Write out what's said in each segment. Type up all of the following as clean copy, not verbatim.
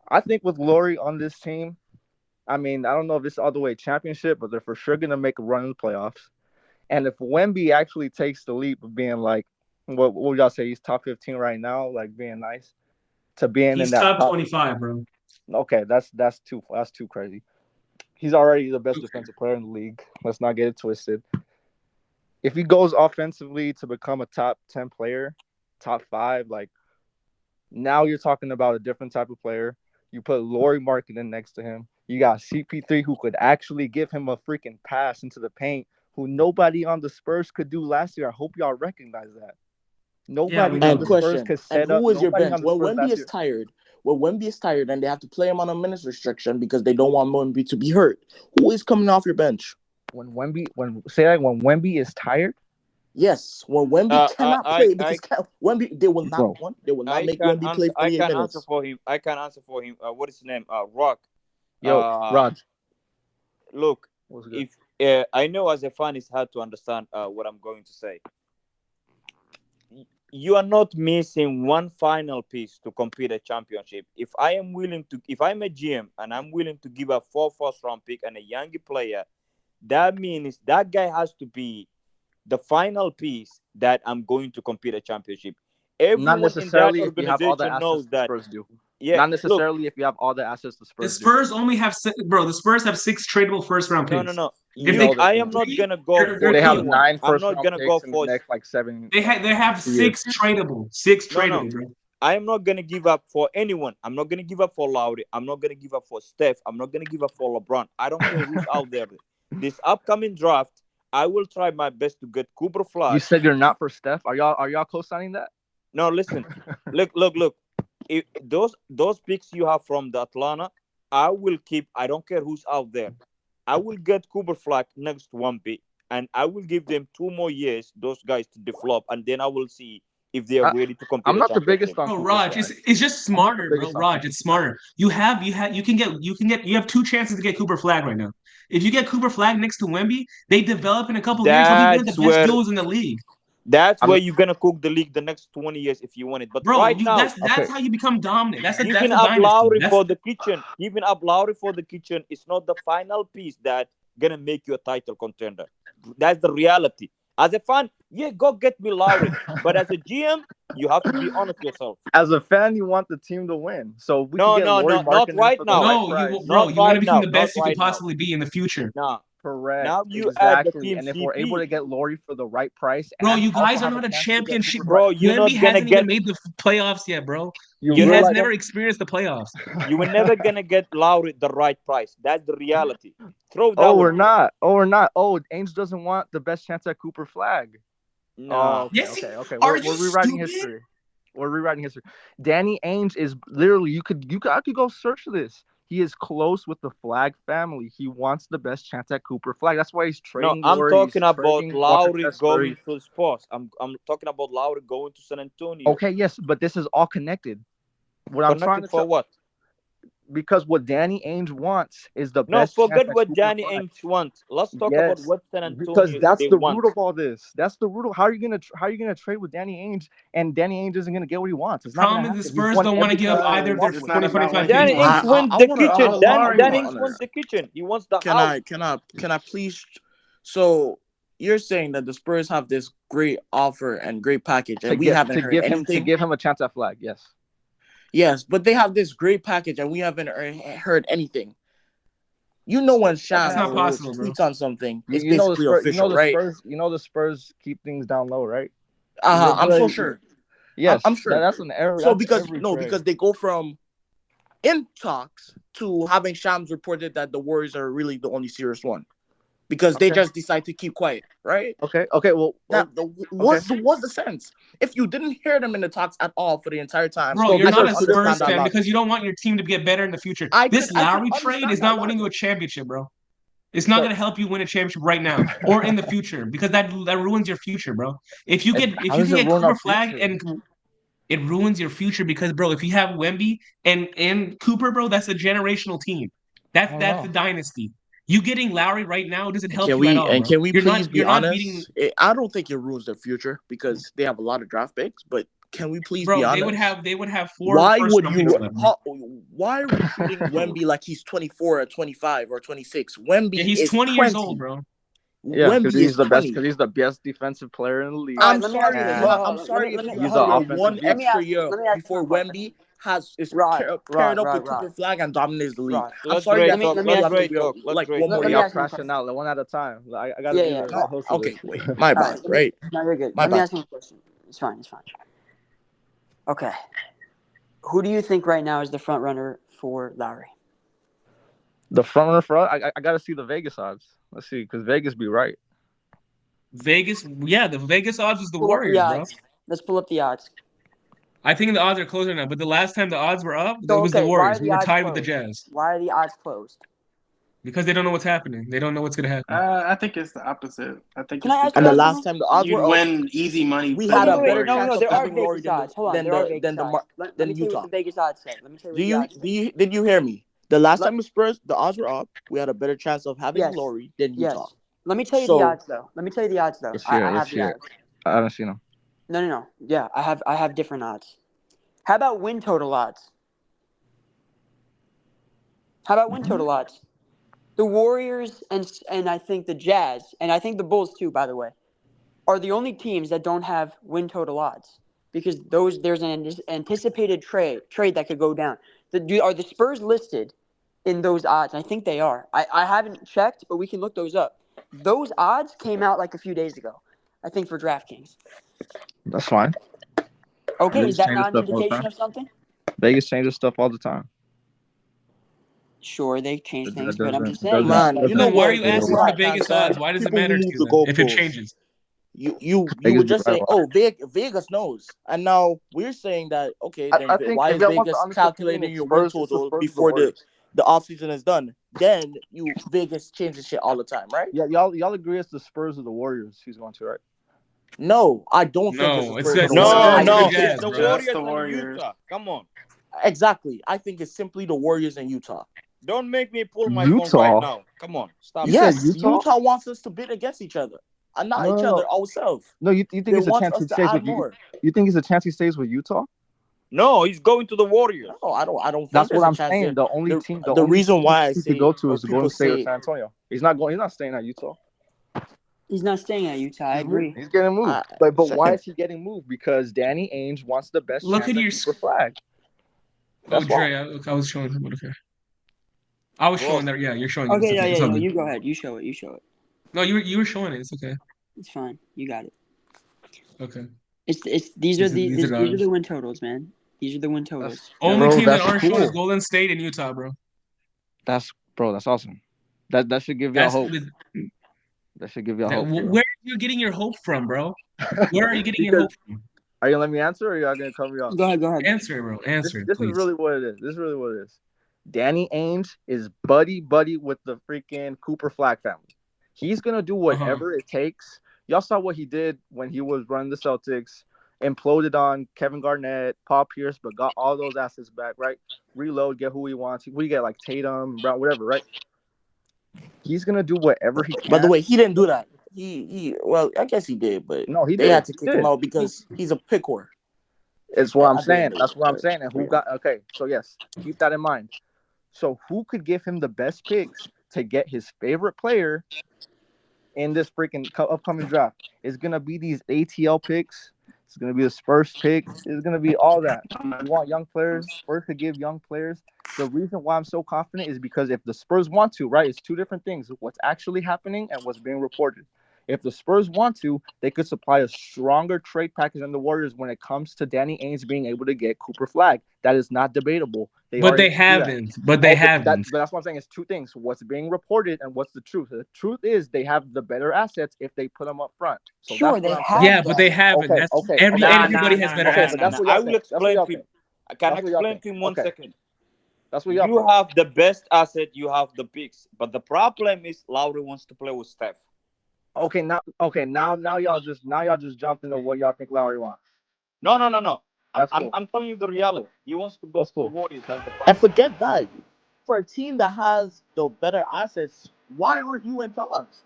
I think with Lauri on this team, I mean, I don't know if it's all the way championship, but they're for sure gonna make a run in the playoffs. And if Wemby actually takes the leap of being like, what would y'all say? He's top 15 right now, like being nice to being in He's that top top. 25, bro. Okay, that's too crazy. He's already the best defensive player in the league. Let's not get it twisted. If he goes offensively to become a top 10 player, top five, like now you're talking about a different type of player. You put Lauri Markkanen next to him. You got CP3 who could actually give him a freaking pass into the paint, who nobody on the Spurs could do last year. I hope y'all recognize that. Yeah, we Nobody on And the know. Spurs question, could and set up. who is your Nobody bench? on the Spurs last year. When Wemby is tired and they have to play him on a minutes restriction because they don't want Wemby to be hurt, who is coming off your bench? When Wemby is tired, Yes, when Wemby cannot play because Wemby bro. they will not I make can Wemby play answer. I 48 can answer minutes. for him. I can answer for him. What is his name? Rock. Yo, Uh, Raj, Look, what's good? if I know as a fan, it's hard to understand what I'm going to say. You are not missing one final piece to compete a championship. If I'm a GM and I'm willing to give up 4 first round pick and a young player, that means that guy has to be the final piece that I'm going to compete a championship. Not Everyone in that necessarily if you have all the organization assets knows the that. Spurs do. Yeah, Not look, necessarily if you have all the assets the The Spurs do. Spurs only have bro. The Spurs have 6 tradable first round no, no, picks. no. If You, they No, they keep I am don't. not three, gonna go for They have good. anyone. nine I'm first not round gonna go picks in the for. next like seven They have 2 years. six No, no. tradable, bro. I am not gonna give up for anyone. I'm not gonna give up for Lauri. I'm not gonna give up for Steph. I'm not gonna give up for LeBron. I don't care who's out there. This upcoming draft, I will try my best to get Cooper You Flagg. said you're not for Steph. Are y'all co-signing that? No, listen, look. Those picks you have from the Atlanta, I will keep. I don't care who's out there. I will get Cooper Flagg next 1 pick, and I will give them 2 more years. Those guys to develop, and then I will see if they are I, ready to compete I'm a not the biggest championship. on Bro, Cooper Raj, Flag. it's just I'm not the smarter, bro. biggest on Raj, Cooper it's Flag. smarter. You have 2 chances to get Cooper Flag right now. If you get Cooper Flag next to Wemby, they develop in a couple of years. He'll be one of the That's best where duos in the league, that's where I'm you're gonna cook the league the next 20 years if you want it. But bro. right You now, that's okay. how you become dominant. giving That's a up dynasty. Lowry That's for the kitchen, giving up Lowry for the kitchen is not the final piece that gonna make you a title contender. That's the reality. As a fan, yeah, go get me Lowry. But as a GM, you have to be honest yourself. As a fan, you want the team to win. So if we could No, get no, Lauri no, not Markkanen right for the now. right no, price. bro. Not You want to right become now. the Not best you could right now. possibly be in the future. Nah. Correct. Now you add the Exactly. team And if we're able CP. to get Lauri for the right price Bro, and you also guys are have a not a chance to get championship. Cooper Flag, Bro, you're Wemby not gonna hasn't even get made the playoffs yet, bro. you you're He not has realize never gonna experienced the playoffs. you were never gonna get Lowry the right price. That's the reality. Throw that oh, one we're away. not. Oh, we're not. Oh, Ainge doesn't want the best chance at Cooper Flag. Oh, Nah. okay, Yes, okay, okay. are We're you rewriting stupid? history. We're rewriting history. Danny Ainge is literally I could go search this. He is close with the Flag family. He wants the best chance at Cooper Flag. That's why he's No, trading I'm Laurie. He's talking about trading Walker Lowry Tessler. going to Spurs. I'm talking about Lowry going to San Antonio. Okay, yes, but this is all connected. What I'm trying Connected to for tell what? because what Danny Ainge wants is the No, best chance forget at what Cooper Danny Flag. Ainge wants. Let's talk about Yes, what San because Antonio that's they the root want. of all this. That's the root of how are you gonna trade with Danny Ainge and Danny Ainge isn't gonna get what he wants. It's not gonna Problem is the happen. He's Spurs won don't want to give everything up he's either ever of their wanted It's with them. not about 2025 what he picks, Danny bro. Ainge wants. wants I the wanna kitchen. I Danny wanna Ainge wants honor. the kitchen. He wants the Can house. I please? So you're saying that the Spurs have this great offer and great package, To and we get haven't heard to anything. give him a chance at Flag. Yes. Yes, but they have this great package, and we haven't heard anything. You know when That can It's Shams not or happen. Woj possible, bro. tweets on something, You it's you know the basically Spurs. official, right? The Spurs keep things down low, right? I'm so Literally, sure. I'm yes. sure. That's an error. So That's because every no, trade. because they go from in talks to having Shams reported that the Warriors are really the only serious one because they Okay. just decide to keep quiet, right? Okay. Okay. That Okay. was the sense. If you didn't hear them in the talks at all for the entire time, Bro, So you're I these not could are a two different Spurs understand that fan trades. because logic. you don't want your team to get better in the future. I could This I could Lowry trade understand is that not winning you a logic. championship, bro. It's not So gonna help you win a championship right now or in the future because that ruins your future, bro. If how you does can it get ruin Cooper our Flag future? and it ruins your future because bro, if you have Wemby and Cooper, bro, that's a generational team. I don't That's the know. dynasty. You getting Lowry right now doesn't help Can you at we all, bro. please be You're not beating honest? I don't think it ruins their future because they have a lot of draft picks, but Can we please be Bro, honest? they would have 4 Why first would round you? picks left, bro. Why are we treating Wemby like he's 24 or 25 or 26? Wemby Yeah, he's is 20 years old, 20. bro. Yeah, because Wemby is he's the best. 20. Because he's the best defensive player in the league. All right, I'm let me ask sorry you this. if And Hold you. on, hold I'm on. sorry if Let you me he's hold an have on. your offensive one Let beast. me extra ask you. year Let me ask you before one question. Wemby is Rod, paired up with Rod. Cooper Flagg and dominates the league. Rod. I'm Let's sorry Dre that Let talk. me you Let's ask have to you. Dre be talk. Let's like Dre one talk. more Let me Y'all year. ask you one crashing question. out one at a time. I gotta Yeah, be yeah. the No, host of okay, this. wait, my All bad, right. right? No, you're good. My Let me bad. ask you a question. It's fine. It's fine. Okay. Who do you think right now is the front runner for Lowry? The front runner for us, I gotta see the Vegas odds. Let's see, because Vegas be right. Vegas, yeah, the Vegas odds was the Pull up the Warriors, bro. odds. Let's pull up the odds. I think the odds are closer now, but the last time the odds were up, it So, was the okay, why are Warriors. We the were odds tied with the closed? Jazz Why are the odds closed? because they don't know what's happening. They don't know what's gonna happen. I think it's the opposite. I think Can it's I ask you And the guys because last something? time the odds you'd were up, win easy money we Wait, had betting wait, a the wait. better No, Warriors. no, chance of there are having Laurie Vegas odds. Hold on, than there are Vegas odds. Let me tell you what Utah. the Vegas odds say. Let me tell you what the odds say. Did you hear me? The last Let, time the Spurs, the odds were up. We had a better chance of having yes, Laurie than Utah. yes. Let me tell you the So odds though. Let me tell you the odds though. Let's hear it. I have Let's the hear it. odds. I haven't seen them. No. Yeah, I have different odds. How about win total odds? How about win total odds? The Warriors and I think the Jazz and I think the Bulls too, by the way, are the only teams that don't have win total odds because there's an anticipated trade that could go down. Are the Spurs listed in those odds? I think they are. I haven't checked, but we can look those up. Those odds came out like a few days ago, I think, for DraftKings. That's fine. Okay, is Vegas that changes not an stuff all the indication time. of something? Vegas changes stuff all the time. Sure, they change It things, but I'm just doesn't. It saying doesn't. that. man, It you know doesn't. Then why are what? you You asking for the Raptors Vegas odds? fans, Why does it people who matter to move you the then if it goalposts. changes? You Vegas were be just right saying, a lot. oh, Vegas knows, and now we're saying that okay, then I think why if is y'all want the Vegas honest opinion, calculating it's your win Spurs. It's the total Spurs of the before Warriors. the offseason is done? Then Vegas changes shit all the time, right? Yeah, y'all agree it's the Spurs of the Warriors. He's going to, right? No, I don't think it's the No, it's Spurs the, of it's the the Warriors. No, I Spurs and the think no, it's it's Jazz, the bro. Just Warriors the and Warriors. Utah. Come on. exactly. I think it's simply the Warriors and Utah. Don't make me pull my phone right Utah. now. Come on. Stop You it. said Yes, Utah? Utah wants us to bid against each other, and not No, each no, other no. ourselves. No, you think They it's a want chance us he to stays add with you? more. You think it's a chance he stays with Utah? No, he's going to the Warriors. No, I don't think That's there's what a I'm chance saying. there. The only The reason why I he could say go to or is Golden people State or say San Antonio. He's not going. He's not staying at Utah. He's not staying at Utah. I agree. He's getting moved. But why same. is he getting moved? Because Danny Ainge wants the best Look chance at at your. Cooper Flag. Oh, That's why. Dre, I was showing him. Okay. I was Bro, showing that. Yeah, you're showing it. It's Okay, okay. It's all no, good. you go ahead. You show it. No, you were showing it. It's okay. It's fine. You got it. Okay. It's these are These are the odds. the win totals, man. These are the win totals. Only Bro, teams that that's aren't shown is cool. Golden State and Utah, bro. That's awesome. That should give y'all That's hope. That should give y'all hope. where are you getting your hope from, bro? Where are you getting your Because hope from? are you gonna let me answer, or are y'all gonna cut me off? Go ahead. Answer it, bro. Answer it, This is please. really what it is. This is really what it is. Danny Ainge is buddy with the freaking Cooper Flag family. He's gonna do whatever it takes. Y'all saw what he did when he was running the Celtics, imploded on Kevin Garnett, Paul Pierce, but got all those assets back, right? Reload, get who he wants. We get like Tatum, Brown, whatever, right? He's gonna do whatever he can. By the way, he didn't do that. He well, I guess he did, but No, he they did. had to kick him out because he's a pick whore. It's what I'm At the saying. end of That's it. what I'm saying. And who got okay? So yes, keep that in mind. So who could give him the best picks to get his favorite player in this freaking upcoming draft? It's gonna be these ATL picks. It's gonna be the Spurs pick. It's gonna be all that. You want young players? Spurs could give young players. The reason why I'm so confident is because if the Spurs want to, right, it's two different things: what's actually happening and what's being reported. If the Spurs want to, they could supply a stronger trade package than the Warriors when it comes to Danny Ainge being able to get Cooper Flag. That is not debatable. But they do that. haven't. But they haven't. But that's what I'm saying. It's two things: what's being reported and what's the truth. The truth is they have the better assets if they put them up front. So Sure, that's they what I'm have saying. Yeah, but they them. haven't. That's everybody has better Okay, but that's assets. what I y'all will think. That's what explain y'all to him. think. I can That's what y'all explain think. to him one Okay, second. that's what y'all You think. have the best asset. You have the picks. But the problem is Lauri wants to play with Steph. Now y'all just jumped into what y'all think Lowry wants. No. That's cool. I'm telling you the reality. He wants to go That's to cool. the Warriors. That's the And problem. forget that. For a team that has the better assets, why aren't you in talks?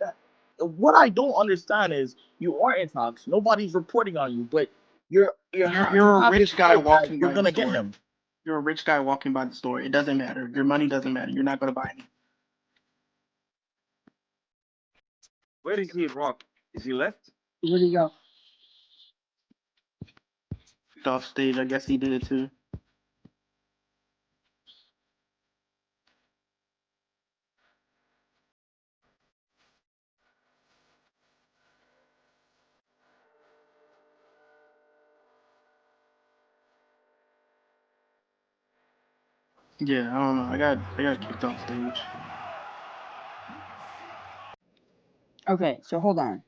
What I don't understand is you are in talks. Nobody's reporting on you, but You're You're a rich guy walking You're by gonna the get store. him. You're a rich guy walking by the store. It doesn't matter. Your money doesn't matter. You're not gonna buy any. Where is he, Rock? Is he left? Where'd he go? Off stage, I guess he did it too. Yeah, I don't know. I got kicked off stage. Okay, so hold on.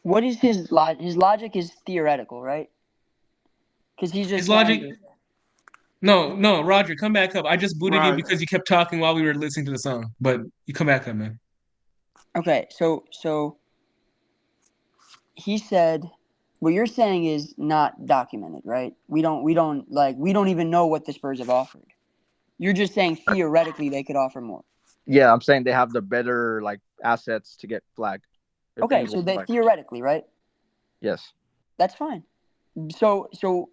What is his logic? His logic is theoretical, right? Because he's just His logic. saying, No, Roger, come back up. I just booted you Rod, because you kept talking while we were listening to the song. But you come back up, man. okay, so he said, what you're saying is not documented, right? We don't even know what the Spurs have offered. You're just saying theoretically they could offer more. Yeah, I'm saying they have the better like assets to get Flagg. if Okay, things so go they right. theoretically, right? Yes. That's fine. So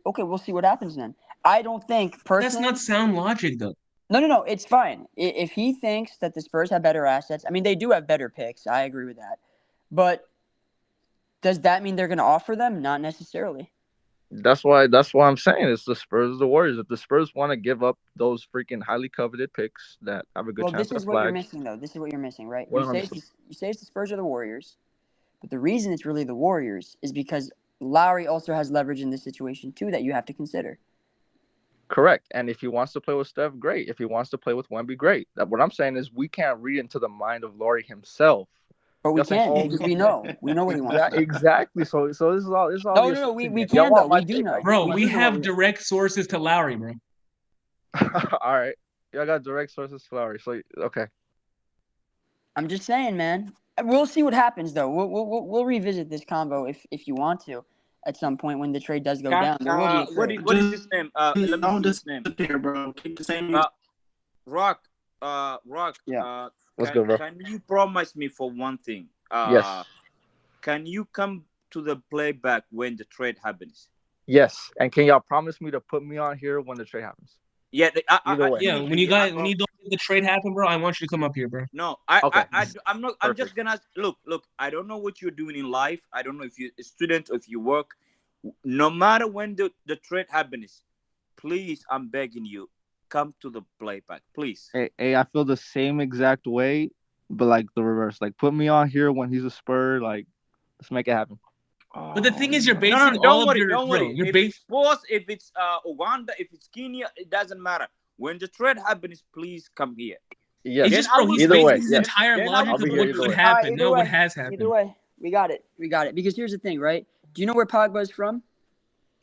okay, we'll see what happens then. I don't think That's personally. not sound logic, though. No, it's fine. If he thinks that the Spurs have better assets, I mean, they do have better picks. I agree with that. But does that mean they're going to offer them? Not necessarily. That's why I'm saying it's the Spurs, the Warriors. If the Spurs want to give up those freaking highly coveted picks that have a good Well, chance this at a is what you're Flagg, missing, though. This is what you're missing, right? what You am I say missing? it's the Spurs or the Warriors, but the reason it's really the Warriors is because Lauri also has leverage in this situation too that you have to consider. Correct. And if he wants to play with Steph, great. If he wants to play with Wemby, great. What I'm saying is we can't read into the mind of Lauri himself. But we Y'all saying, can oh, because we know what he wants. exactly. So this is all the No, we assumption game. Y'all can though. want my We do take? know. Bro, We we do know what have direct sources to Lowry, bro. All right. Y'all got direct sources to Lauri. So okay. I'm just saying, man. We'll see what happens, though. We'll revisit this combo if you want to at some point when the trade does go down. There will be a trade. What is his name? Let me don't see his name. disappear, bro. Keep the same. Rock. Rock. Yeah. Let's go, bro. Can you promise me for one thing? Yes. Can you come to the playback when the trade happens? Yes. And can y'all promise me to put me on here when the trade happens? Yeah. Either way. Yeah, when you don't make the trade happen, bro, I want you to come up here, bro. No, Okay. I'm not. I'm just gonna look. I don't know what you're doing in life. I don't know if you're a student or if you work. No matter when the trade happens, please, I'm begging you, come to the playback, please. Hey, I feel the same exact way, but like the reverse. Like put me on here when he's a Spur. Like let's make it happen. But the thing is, you're no. basing No, all don't of worry, your don't bro. worry. You're If it's Spurs, if it's Uganda, if it's Kenya, it doesn't matter. When the trade happens, please come here. Yes. It's Then just, I bro. will He's Either basing way, his yes. entire Then I logic will I'll be of here what either could way. happen, Either not what way. has happened. Either way, we got it. Because here's the thing, right? Do you know where Pogba's from?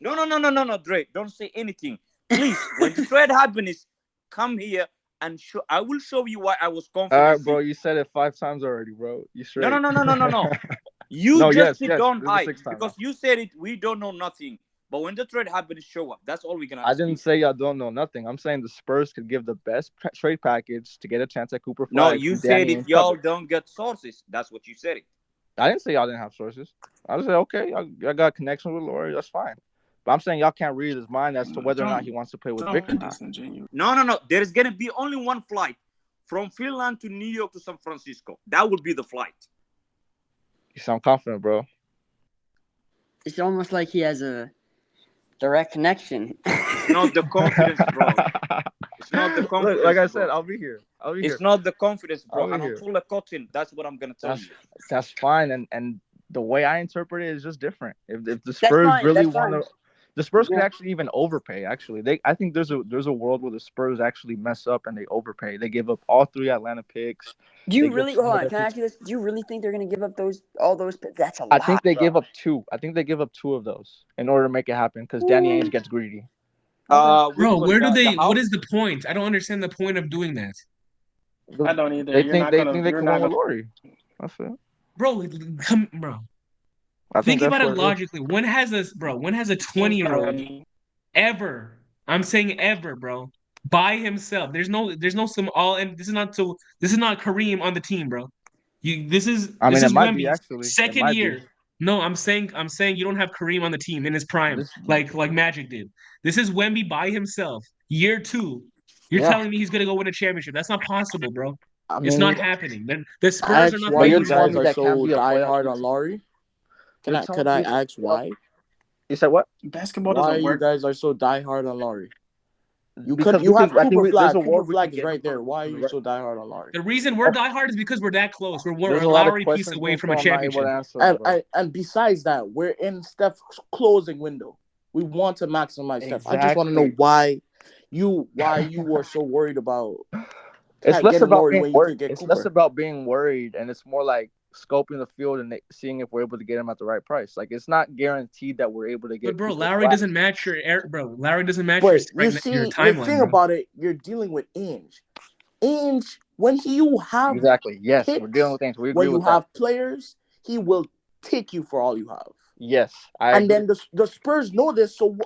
No, Dre. Don't say anything. Please, when the trade happens, come here and show. I will show you why I was All right, confident. bro. You said it 5 times already, bro. You straight. No. You No, just yes. don't This is the hide 6th time because now. you said it. We don't know nothing. But when the trade happens, show up. That's all we're gonna I ask you. didn't say y'all don't know nothing. I'm saying the Spurs could give the best trade package to get a chance at Cooper No, Flagg. you who said Danny it. ain't Y'all covered. don't get sources. That's what you said. It. I didn't say y'all didn't have sources. I just said okay, y'all got connection with Lauri. That's fine. But I'm saying y'all can't read his mind as to whether or not he wants to play with Vic or Don't not. disingenuous. No. There is gonna be only one flight from Finland to New York to San Francisco. That will be the flight. You sound confident, bro. It's almost like he has a direct connection. It's not the confidence, bro. It's not the confidence. Look, like I said, bro. I'll be here. It's not the confidence, bro. I'll be And I'm here. full of cotton. That's what I'm gonna tell you. That's fine, and the way I interpret it is just different. If the That's Spurs fine. really That's want fine. to, the Spurs could Yeah. actually even overpay. Actually, I think there's a world where the Spurs actually mess up and they overpay. They give up all 3 Atlanta picks. Do you They give really some hold of on? their Can I picks. ask you this? Do you really think they're gonna give up all those? That's a I lot. think they bro. give up 2. I think they give up 2 of those in order to make it happen because Danny Ainge gets greedy. Which Bro, one? where do The they? What house? is the point? I don't understand the point of doing that, I don't either. They You're think not they gonna. think they You're can not win with gonna. Lauri. That's it. bro. I think Think that's about it what it is. logically. When has a 20-year-old ever? I'm saying ever, bro. By himself. There's no some all, and this is not Kareem on the team, bro. This is I mean, it might be Wemby's actually. It second might be. year. No, I'm saying you don't have Kareem on the team in his prime, This, like Magic did. This is Wemby by himself, year two. You're yeah. telling me he's gonna go win a championship? That's not possible, bro. I It's not mean, happening. The Spurs are ask not why But you're you favored, telling guys bro. me are that can't so be a die playoff hard on team. Laurie. You're Could telling I me ask why? you said what? Basketball Why doesn't you work. guys are so die hard on Laurie? Because You have I think Cooper there's Flag. a Cooper world we can Flag is get him right there. from Why are the you right. so die hard on Laurie? The reason we're diehard is because we're that close. We're There's a a lot of Lowry piece questions away being from a thrown. I'm not able championship. to answer them, bro. And besides that, we're in Steph's closing window. We want to maximize Steph. I just want to know Exactly. why you were so worried about It's less getting about Laurie being when you worried. could get It's less Cooper. about being worried, and it's more like scoping the field and seeing if we're able to get him at the right price. Like it's not guaranteed that we're able to But get bro, Cooper Lowry Flag. doesn't match your bro. Lowry doesn't match But you your see, the timeline, thing bro. about it, you're dealing with Ainge. Ainge, when you have Exactly. Yes, we're dealing picks, with things. We agree when you with that. have players, he will take you for all you have. Yes, I And agree. then the Spurs know this, so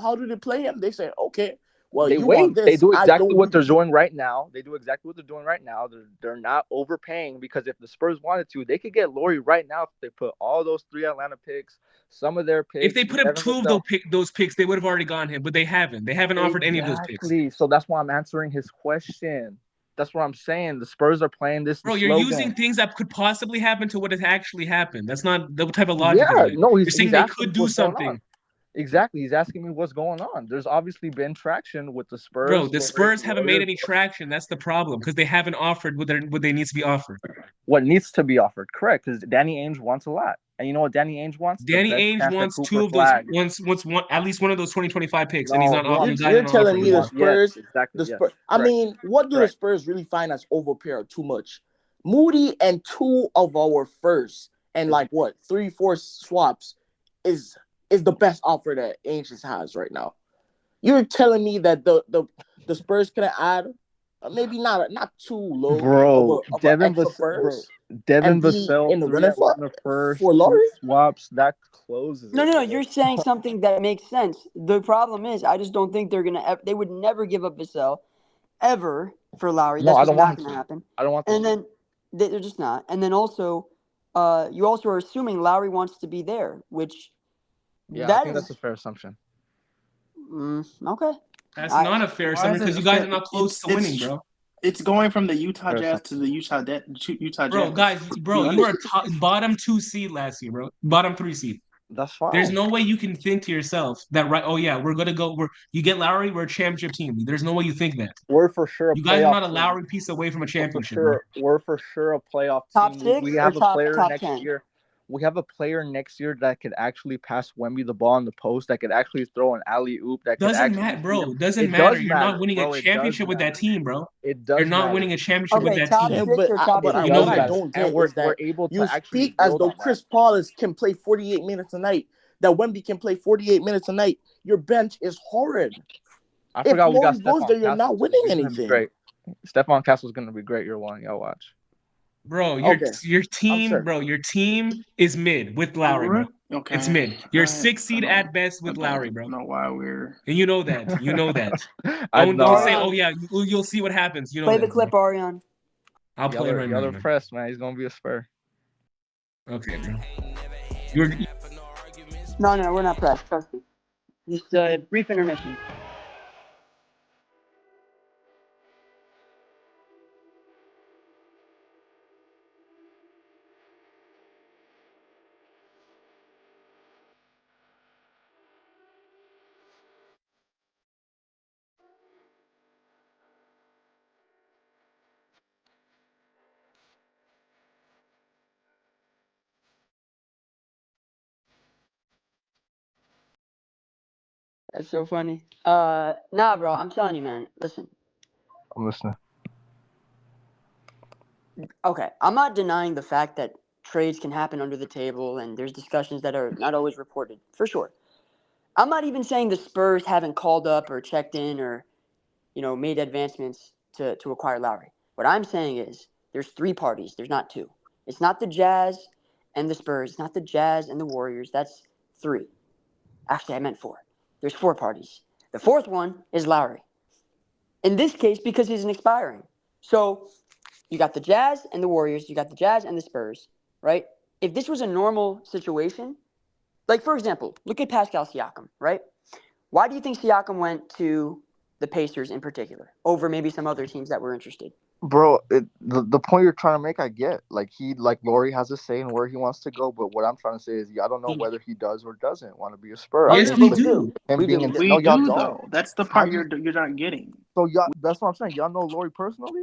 how do they play him? They say, okay, well, They you want wait. They this. do I exactly don't. what they're doing right now. They do exactly what they're doing right now. They're not overpaying because if the Spurs wanted to, they could get Laurie right now if they put all those 3 Atlanta picks, some of their If picks, they put up Devin two of Vassell. those picks, they would have already gone him, but they haven't. They haven't offered any of those picks. Exactly. So that's why I'm answering his question. That's what I'm saying. The Spurs are playing this Bro, you're slogan. using things that could possibly happen to what has actually happened. That's not the type of logic is Yeah, that. no, You're he's saying they asking could me do what's going on. something. Exactly. He's asking me what's going on. There's obviously been traction with the Bro, Spurs, the Spurs haven't made Warriors. any traction. That's the problem because they haven't offered what they need to be offered. What needs to be offered, correct? Because Danny Ainge wants a lot. And you know what Danny Ainge wants? The Danny best Ainge chance at wants Cooper two of those Flag. once one at least one of those 2025 picks, and he's No, not he off. wants The guy You're didn't offer telling it me he yet. the wants yes, Spurs, exactly, yes. I Correct. mean, what do the Correct. Spurs really find as overpaid too much? Moody and two of our first and like what 3-4 swaps is the best offer that Ainge has right now. You're telling me that the Spurs can add maybe not too low Bro, of an extra first and Devin be Vassell, in the three running Atlanta first, for two Laurie? swaps, that closes No, it, no, no. bro. You're saying something that makes sense. The problem is, I just don't think they're gonna. They would never give up Vassell ever for Lowry. No, That's I just don't want not him going to to. happen. I don't want them And to. then they're just not. And then also, you also are assuming Lowry wants to be there, which Yeah, I that think that's is a fair assumption. okay. That's I not a fair Why assumption is it because a you guys fair? are not close to winning, bro. It's going from the Utah Fair Jazz to assumption. the Utah Bro, Jazz. guys, bro, You you were understand? a bottom 2 seed last year, bro. Bottom 3 seed. That's There's fine. no way you can think to yourself that right. Oh yeah, we're gonna go. You get Lowry, we're a championship team. There's no way you think that. We're for sure a You guys are playoff not a team. Lowry piece away from a We're for championship, bro. sure. We're for sure a playoff top team. We 6 or have a player top next 10. year. We have a player next year that could actually pass Wemby the ball in the post. That could actually throw an alley oop. That could Doesn't actually matter, feed him. bro. Doesn't It matter. does You're not matter, winning a bro. It does championship with that matter. team, bro. It You're does not matter. winning a championship with Okay, that top Yeah, team. 6 or top but It You ten. what know does I that. matter, don't and get is we're that able you to actually speak as build though on that. Chris Paul can play 48 minutes a night, that Wemby can play 48 minutes a night. Your bench is horrid. I If forgot we got Laurie goes Stephon there, you're not Castle too. winning He's gonna be anything. great. Stephon Castle's gonna be great. Year one, y'all watch. Bro, Okay, your I'm team, sure. bro, your team is mid with Lowry, bro. It's Okay. mid. You're I 6 seed at best with Lowry, don't bro. know why we're. And you know that. You know that. I Don't say, know. oh Arion, yeah, you'll see what happens. You know play the that, bro. clip, Arion. I'll play it right Y'all now, are man. impressed, man. He's gonna be a Spur. Okay, bro. You're No, we're not pressed. Trust me. Just a brief intermission. That's so funny. Nah, bro. I'm telling you, man. Listen. I'm listening. Okay, I'm not denying the fact that trades can happen under the table and there's discussions that are not always reported, for sure. I'm not even saying the Spurs haven't called up or checked in or, made advancements to acquire Lowry. What I'm saying is there's 3 parties, there's not 2. It's not the Jazz and the Spurs, it's not the Jazz and the Warriors, that's 3. Actually, I meant 4. There's 4 parties. The 4th one is Lowry. In this case, because he's an expiring. So you got the Jazz and the Warriors, you got the Jazz and the Spurs, right? if this was a normal situation, like for example, look at Pascal Siakam, right? Why do you think Siakam went to the Pacers in particular over maybe some other teams that were interested? Bro, the point you're trying to make, I get. Like Lauri has a say in where he wants to go, but what I'm trying to say is, I don't know whether he does or doesn't want to be a Spur. Oh I Yes, yeah, think we but with we do. do. him We do. being We in, do. no, We y'all do don't. though. That's the How part do you? you're not getting. So y'all, that's what I'm saying. Y'all know Lauri personally?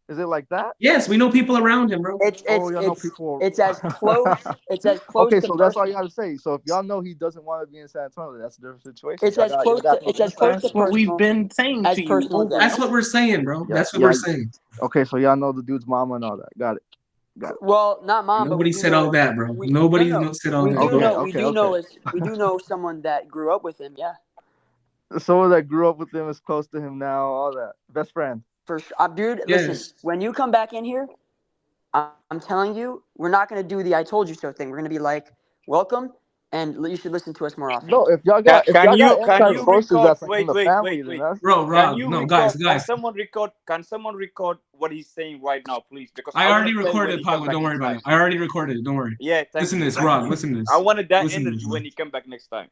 Is it like that? Yes, we know people around him, bro. Oh, y'all know people. It's as close. It's as close Okay, to so that's all you personal. got to say. So if y'all know he doesn't want to be in San Antonio, that's a different situation. It's as close to. No It's as close insight. to That's what we've personal been saying as to you personal over and gets. That's what we're saying, bro. Yeah, That's what yeah. we're saying. Okay, so y'all know the dude's mama and all that. Got it. Well, not mom, but we Nobody do said all know. that, bro. We Nobody no. said all We that, do bro. know. Okay. We do know someone that grew up with him. Yeah, Someone that grew up with him is close to him now. All that. Best friend. for sure. Dude, listen. Yes. When you come back in here, I'm telling you, we're not going to do the "I told you so" thing. We're going to be like, "Welcome," and you should listen to us more often. No, if y'all Can, got can you can inside you sources record? that's like in Wait, the wait, family, wait, then wait. that's Bro, Can Rob. you No, record? Can guys. someone record? Can someone record what he's saying right now, please? Because I I want to already play when recorded, he come Pablo. back Don't worry next about time. it. I already recorded it. Don't worry. Yeah, thank Listen to you, this, thank Rob. you. Listen to I this. wanted that Listen to this, energy bro. when he come back next time.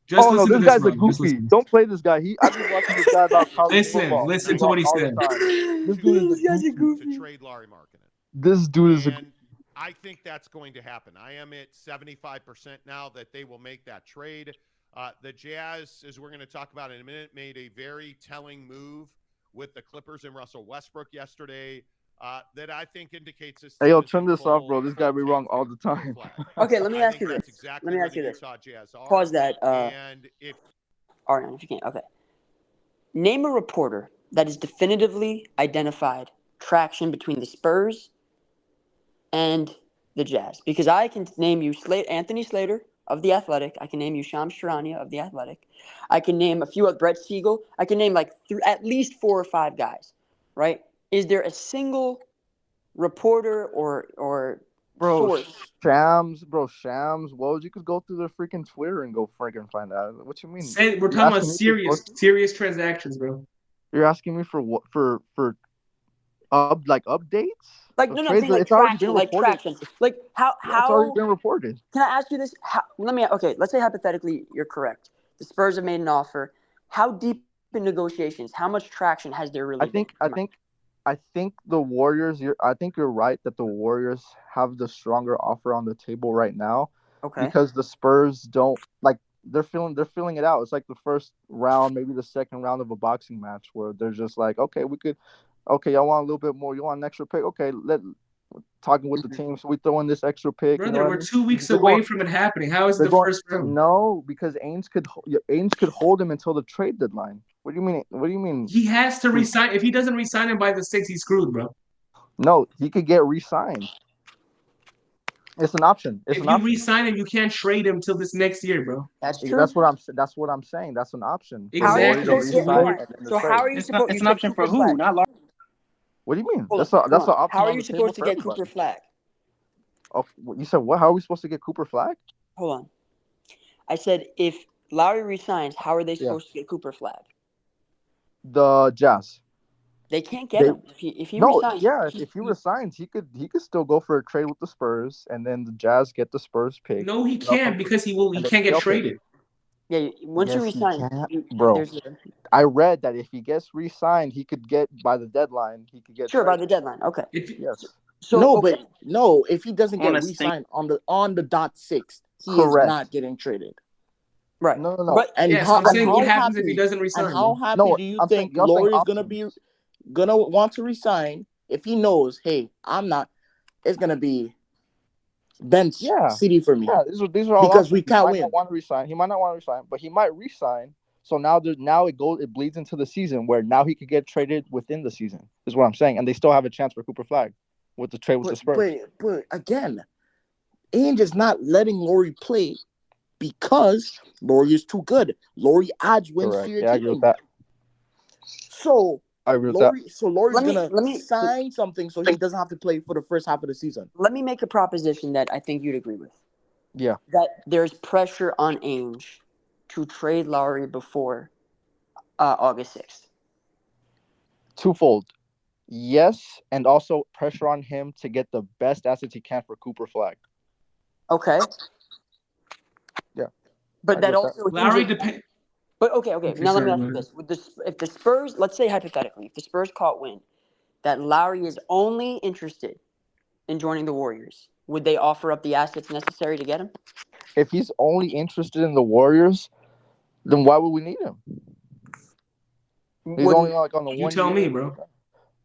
Just Oh no, listen to this this, guy's a Rob. Just goofy. listen. Don't play this guy. I be watching this guy about college Listen. football. Listen He to what talks he all the said. time. This dude is a This guy's a goofy. to goofy. trade Lauri Markkanen. This dude is a. And I think that's going to happen. I am at 75% now that they will make that trade. The Jazz, as we're going to talk about in a minute, made a very telling move with the Clippers and Russell Westbrook yesterday that I think indicates this. Hey, yo, is turn a this off, bro. This guy be wrong all the full time. flag. Okay, let me I ask think you that's this. exactly Let me where ask the you this. Utah Jazz are. Pause that. And if Ariane, if you can. Okay. Name a reporter that has definitively identified traction between the Spurs and the Jazz. Because I can name you Anthony Slater of The Athletic. I can name you Shams Charania of The Athletic. I can name a few of Brett Siegel. I can name like at least 4 or 5 guys, right? Is there a single reporter or Bro, source? Shams. Woj, you could go through their freaking Twitter and go freaking find out. What you mean? We're You're talking about asking me for serious transactions, bro. You're asking me for what? For updates Like of no, I'm trades. saying like It's already been traction, like reported. traction. Like how Yeah, it's already how been reported. can I ask you this? Okay, let's say hypothetically you're correct. The Spurs have made an offer. How deep in negotiations? How much traction has there really I been? think I think I think the Warriors. I think you're right that the Warriors have the stronger offer on the table right now Okay. because the Spurs don't like they're feeling it out. It's like the first round, maybe the second round of a boxing match where they're just like, okay, y'all want a little bit more, you want an extra pick, okay, talking with the Mhm. team, so we throw in this extra pick. You know Brother, what I we're mean? 2 weeks They're going. away from it happening. How is it They're the going. first round? No, because Ainge could hold him until the trade deadline. What do you mean? What do you mean? He has to resign. If he doesn't resign him by the 6th, he's screwed, bro. No, he could get re-signed. It's an option. It's If an you option. resign him, you can't trade him till this next year, bro. That's true. That's what I'm. That's what I'm saying. That's an option for How are you Laurie to Exactly. supposed to get? re-sign Hold on. and then the So how trade. are you it's not. supposed? It's You an said option for Cooper who? Flag. Not Lauri. What do you mean? Hold That's on. a that's an option How are on you the table supposed to for get everybody. Cooper Flag? Oh, you said what? How are we supposed to get Cooper Flag? Hold on. I said if Lowry resigns, how are they Yeah, supposed to get Cooper Flag? the Jazz. They can't get They him. If he no, resigns, yeah. If he resigns, he could still go for a trade with the Spurs, and then the Jazz get the Spurs pick. No, he Y'all come can't because he and they can't get get y'all pick. traded. yeah. Once you Yes, he resign, can, bro. there's a I read that if he gets re-signed, he could get by the deadline. He could get sure by traded. the deadline. Okay. If Yes, So No, okay. but no, if he doesn't On get a stink. re-signed on the dot sixth, he is correct. not getting traded. Right. No. But And yes, I'm and saying what how happens if he happy doesn't resign, how bro? happy No, do you I'm saying think y'all saying Laurie is options. gonna want to resign if he knows, hey, I'm not. It's gonna be bench Yeah, city for me yeah. These are all because options. we can't He might not win. want to resign. He might not want to resign, but he might resign. So now it bleeds into the season where now he could get traded within the season. Is what I'm saying, and they still have a chance for Cooper Flag with the trade with the But Spurs. but again, Ainge is not letting Laurie play because Laurie is too good. Laurie adds wins to Correct. your Yeah, I agree with team. that. So I agree with that. Laurie's let me gonna let me sign something so he doesn't have to play for the first half of the season. let me make a proposition that I think you'd agree with. Yeah. That there's pressure on Ainge to trade Lowry before August 6th. Twofold. Yes, and also pressure on him to get the best assets he can for Cooper Flag. Okay. Yeah. But I that get that. also Lowry hinges. depend. But okay. Okay, Now let me sorry, ask you man. this: if the Spurs, let's say hypothetically, if the Spurs caught wind that Lowry is only interested in joining the Warriors, would they offer up the assets necessary to get him? If he's only interested in the Warriors, then why would we need him? He's only Wouldn't like on the You 1 tell me, year. bro.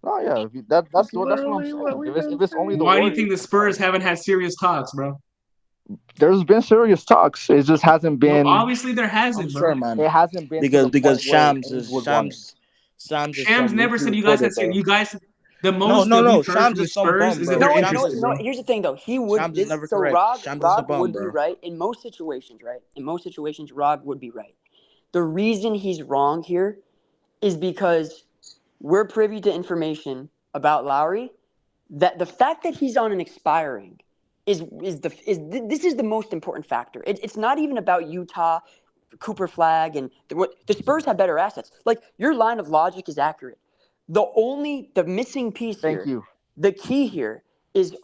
Oh yeah, that's what I'm Literally what saying. we've If been it's only the Why do you Warriors, think the then yeah. Spurs haven't had serious talks, bro? There's been serious talks. It just hasn't No, been. obviously there I'm hasn't, bro. sure, man. It hasn't been to the Because point where Shams Ainge is would want him. Shams some never leaky said you guys reporter, had bro. you guys. The No, most no, that no. we've heard Shams from the is some Spurs bum, is that bro. they're no, Shams no, interested, is no. bro. Here's the thing, though. He would Shams is this. never So correct. Rog, Shams is a Rog bum, would be bro. right in most situations, right? In most situations, Rog would be right. The reason he's wrong here is because we're privy to information about Lowry that the fact that he's on an expiring is this is the most important factor. It's not even about Utah, Cooper Flagg, and the Spurs have better assets. Like your line of logic is accurate. The missing piece Thank here, you. the key here is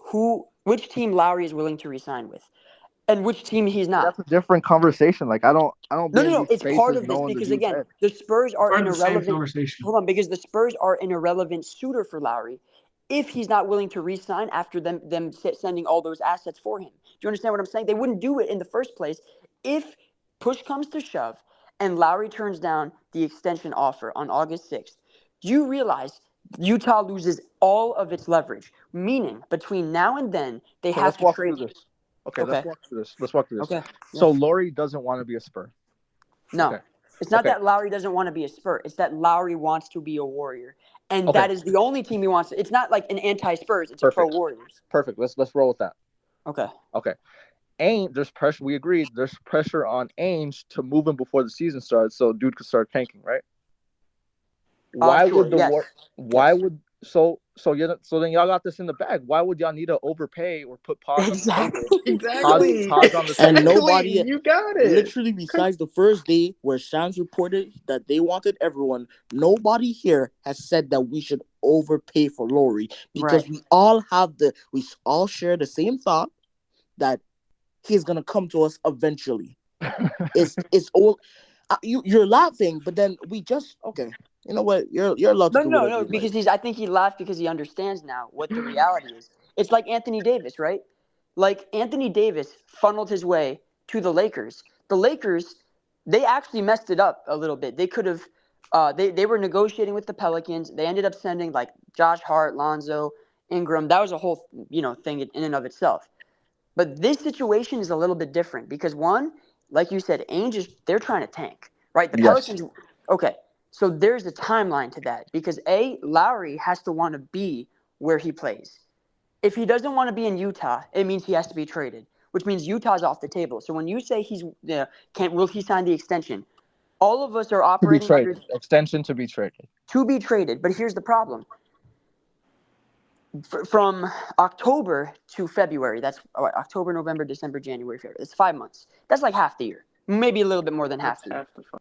which team Lowry is willing to resign with, and which team he's But not. that's a different conversation. Like I don't be No, in no, no. these It's part spaces of this knowing the because dude's again, head. the Spurs are Part an of the same irrelevant. conversation. Hold on, because the Spurs are an irrelevant suitor for Lowry if he's not willing to re-sign after them sending all those assets for him. Do you understand what I'm saying? They wouldn't do it in the first place if push comes to shove and Lowry turns down the extension offer on August 6th. Do you realize Utah loses all of its leverage? Meaning between now and then they So have let's to walk trade. through this. Okay, Okay. Let's walk through this. Okay. So Yeah. Lauri doesn't want to be a Spur. No. Okay. It's not Okay. that Lowry doesn't want to be a Spur. It's that Lowry wants to be a Warrior. And Okay. that is the only team he wants to. It's not like an anti-Spurs. It's a Perfect. pro-Warriors. Perfect. Let's roll with that. Okay. Okay. There's pressure. We agreed. There's pressure on Ainge to move him before the season starts, so dude could start tanking, right? Why Sure. would the Yes. war? Why Yes. would so then y'all got this in the bag. Why would y'all need to overpay or put pause on the table? Exactly. Pause on the And table. nobody, You got it. literally besides the first day where Shams reported that they wanted everyone, nobody here has said that we should overpay for Lauri because Right. we all share the same thought that he's gonna come to us eventually. It's all you're laughing, but then we just okay. You know what? You're allowed to No, do no, whatever no. you like. Because I think he laughed because he understands now what the reality is. It's like Anthony Davis, right? Like Anthony Davis funneled his way to the Lakers. The Lakers, they actually messed it up a little bit. They could have, they were negotiating with the Pelicans. They ended up sending like Josh Hart, Lonzo, Ingram. That was a whole, thing in and of itself. But this situation is a little bit different because one, like you said, they're trying to tank, right? The Yes. Pelicans, okay. So there's a timeline to that because Lowry has to want to be where he plays. If he doesn't want to be in Utah, it means he has to be traded, which means Utah's off the table. So when you say will he sign the extension? All of us are To be operating under traded. Extension to be traded. to be traded. But here's the problem. From October to February, that's October, November, December, January, February. It's 5 months. That's like half the year, maybe a little bit more than half That's the year. half the fun.